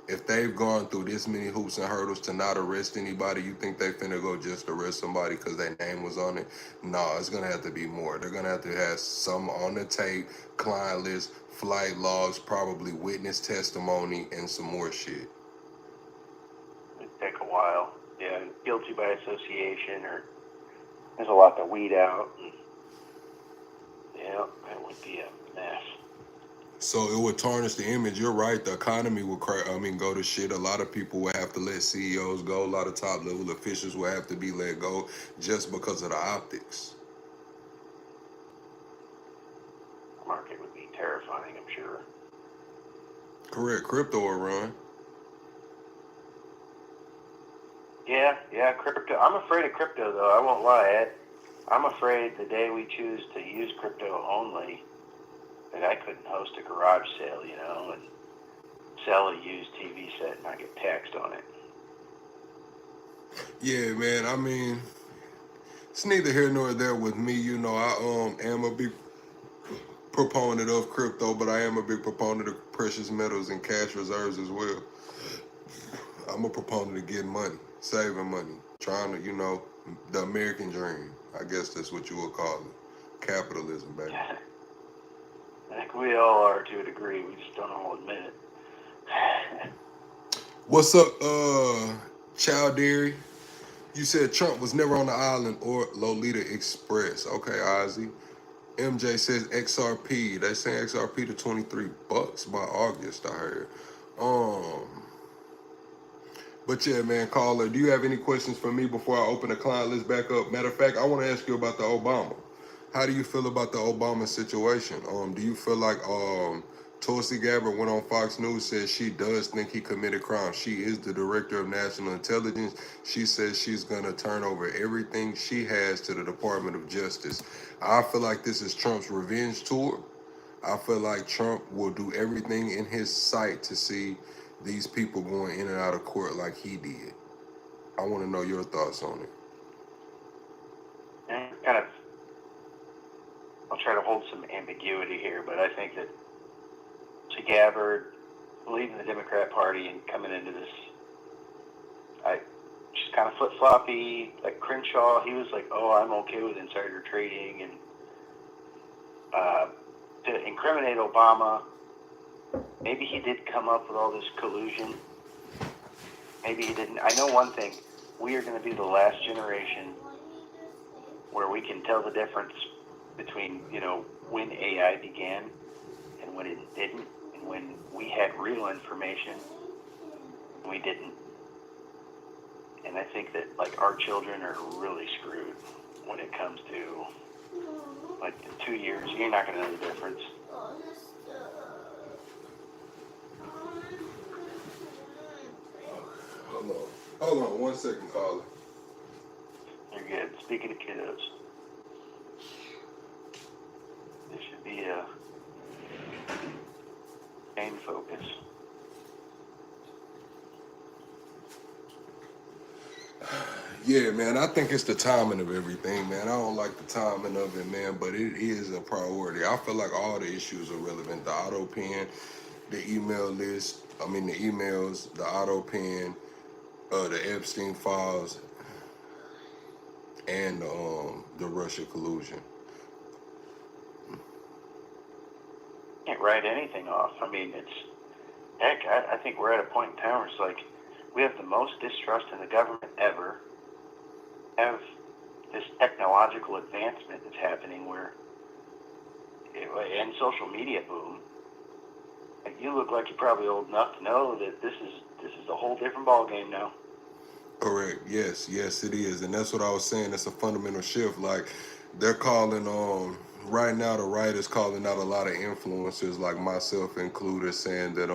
If they've gone through this many hoops and hurdles to not arrest anybody, you think they finna go just arrest somebody because their name was on it? No, it's gonna have to be more. They're gonna have to have some on the tape, client list, flight logs, probably witness testimony, and some more shit. It'd take a while. Yeah, guilty by association, or there's a lot to weed out. Yeah, that would be a mess. So it would tarnish the image. You're right. The economy would go to shit. A lot of people would have to let CEOs go. A lot of top level officials would have to be let go just because of the optics. The market would be terrifying, I'm sure. Correct. Crypto will run. Yeah, crypto. I'm afraid of crypto, though. I won't lie, Ed. I'm afraid the day we choose to use crypto only, that I couldn't host a garage sale, and sell a used TV set and I get taxed on it. Yeah, man. I mean, it's neither here nor there with me. I am a big proponent of crypto, but I am a big proponent of precious metals and cash reserves as well. I'm a proponent of getting money, saving money, trying to, the American dream. I guess that's what you would call it. Capitalism, baby. I think we all are to a degree. We just don't all admit it. What's up, Chowdary? You said Trump was never on the island or Lolita Express. Okay, Ozzy. MJ says XRP. They saying XRP to $23 by August, I heard. But yeah, man, caller, do you have any questions for me before I open the client list back up? Matter of fact, I want to ask you about the Obama. How do you feel about the Obama situation? Do you feel like Tulsi Gabbard went on Fox News, said she does think he committed crime? She is the director of national intelligence. She says she's going to turn over everything she has to the Department of Justice. I feel like this is Trump's revenge tour. I feel like Trump will do everything in his sight to see these people going in and out of court like he did. I want to know your thoughts on it. And kind of, I'll try to hold some ambiguity here, but I think that Tulsi Gabbard leaving the Democrat Party and coming into this, she's kind of flip-floppy, like Crenshaw. He was like, oh, I'm okay with insider trading, and to incriminate Obama, maybe he did come up with all this collusion. Maybe he didn't. I know one thing. We are going to be the last generation where we can tell the difference between, when AI began and when it didn't, and when we had real information and we didn't. And I think that, our children are really screwed when it comes to, in 2 years, you're not going to know the difference. Hold on 1 second, caller. You're good. Speaking of kiddos, this should be a main focus. Yeah, man, I think it's the timing of everything, man. I don't like the timing of it, man, but it is a priority. I feel like all the issues are relevant. The auto pen, the email list, the emails, the auto pen, the Epstein files, and the Russia collusion. Can't write anything off. I think we're at a point in time where it's we have the most distrust in the government ever. Have this technological advancement that's happening and social media boom. You look like you're probably old enough to know that this is a whole different ballgame now. Correct. Yes, it is. And that's what I was saying. It's a fundamental shift. They're calling right now, the right is calling out a lot of influencers, like myself included, saying that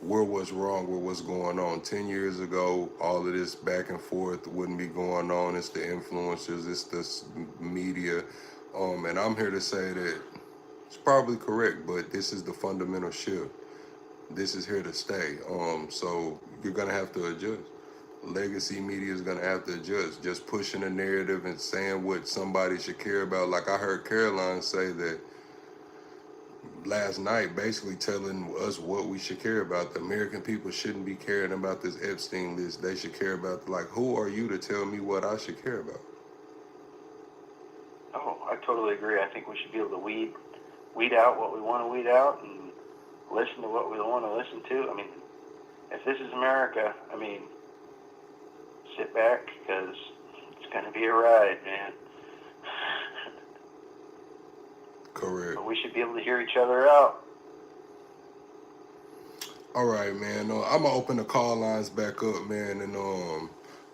where what's wrong with what's going on. 10 years ago, all of this back and forth wouldn't be going on. It's the influencers, it's the media. And I'm here to say that it's probably correct, but this is the fundamental shift. This is here to stay. So you're gonna have to adjust. Legacy media is gonna have to adjust. Just pushing a narrative and saying what somebody should care about. Like I heard Caroline say that last night, basically telling us what we should care about. The American people shouldn't be caring about this Epstein list. They should care about, who are you to tell me what I should care about? Oh, I totally agree. I think we should be able to weed out what we want to weed out and listen to what we don't want to listen to. If this is America, sit back, because it's going to be a ride, man. Correct. But we should be able to hear each other out. All right, man. I'm gonna open the call lines back up, man, and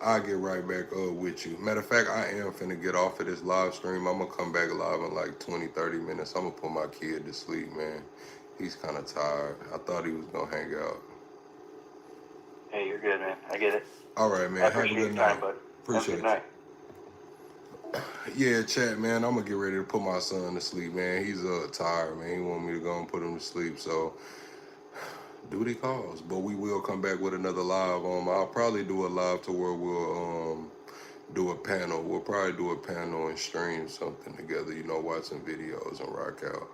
I'll get right back up with you. Matter of fact, I am finna get off of this live stream. I'm gonna come back live in 20-30 minutes. I'm gonna put my kid to sleep, man. He's kind of tired. I thought he was gonna hang out. Hey, you're good, man. I get it. All right, man. I Have a appreciate good your time, night. bud. Appreciate Have a good night. Yeah, chat, man. I'm gonna get ready to put my son to sleep, man. He's tired, man. He want me to go and put him to sleep, so duty calls. But we will come back with another live. I'll probably do a live to where we'll do a panel. We'll probably do a panel and stream something together. Watch some videos and rock out.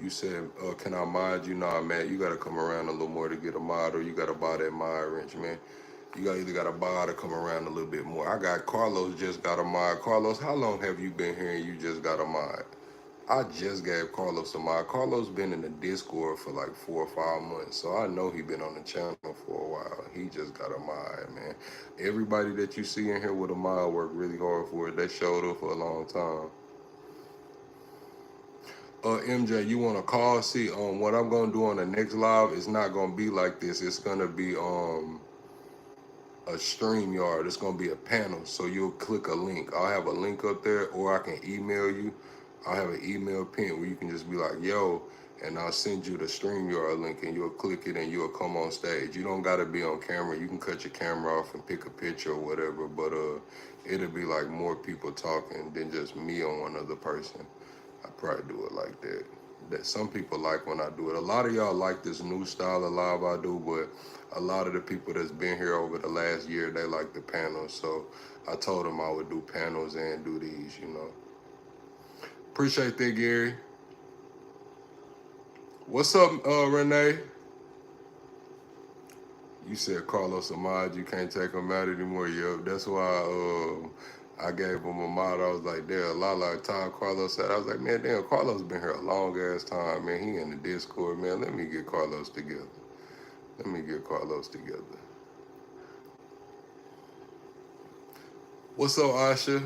You said, can I mod you? Nah, man. You gotta come around a little more to get a mod, or you gotta buy that mod wrench, man. You either got to buy or come around a little bit more. I got Carlos just got a mod. Carlos, how long have you been here and you just got a mod? I just gave Carlos a mod. Carlos been in the Discord for 4 or 5 months, so I know he been on the channel for a while. He just got a mod, man. Everybody that you see in here with a mod worked really hard for it. They showed up for a long time. MJ, you want to call? See, what I'm going to do on the next live is not going to be like this. It's going to be, a StreamYard. It's gonna be a panel, so you'll click a link. I'll have a link up there, or I can email you. I'll have an email pin where you can just be like, yo, and I'll send you the StreamYard link, and you'll click it and you'll come on stage. You don't gotta be on camera. You can cut your camera off and pick a picture or whatever, but it'll be like more people talking than just me on one other person. I probably do it like that. That some people like when I do it. A lot of y'all like this new style of live I do, but a lot of the people that's been here over the last year, they like the panels. So I told them I would do panels and do these, you know. Appreciate that, Gary. What's up, Renee? You said Carlos a mod, you can't take him out anymore. Yo, that's why I gave him a mod. I was like, there, a lot like time Carlos said. I was like, man, damn, Carlos been here a long ass time, man. He in the Discord, man. Let me get Carlos together. Let me get Carlos together. What's up, Asha?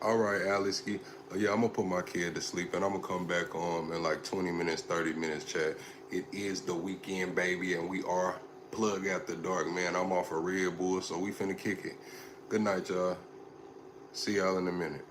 All right, Aliski. Yeah, I'm gonna put my kid to sleep, and I'm gonna come back on in like 20 minutes, 30 minutes, chat. It is the weekend, baby, and we are plug after dark, man. I'm off a Red Bull, so we finna kick it. Good night, y'all. See y'all in a minute.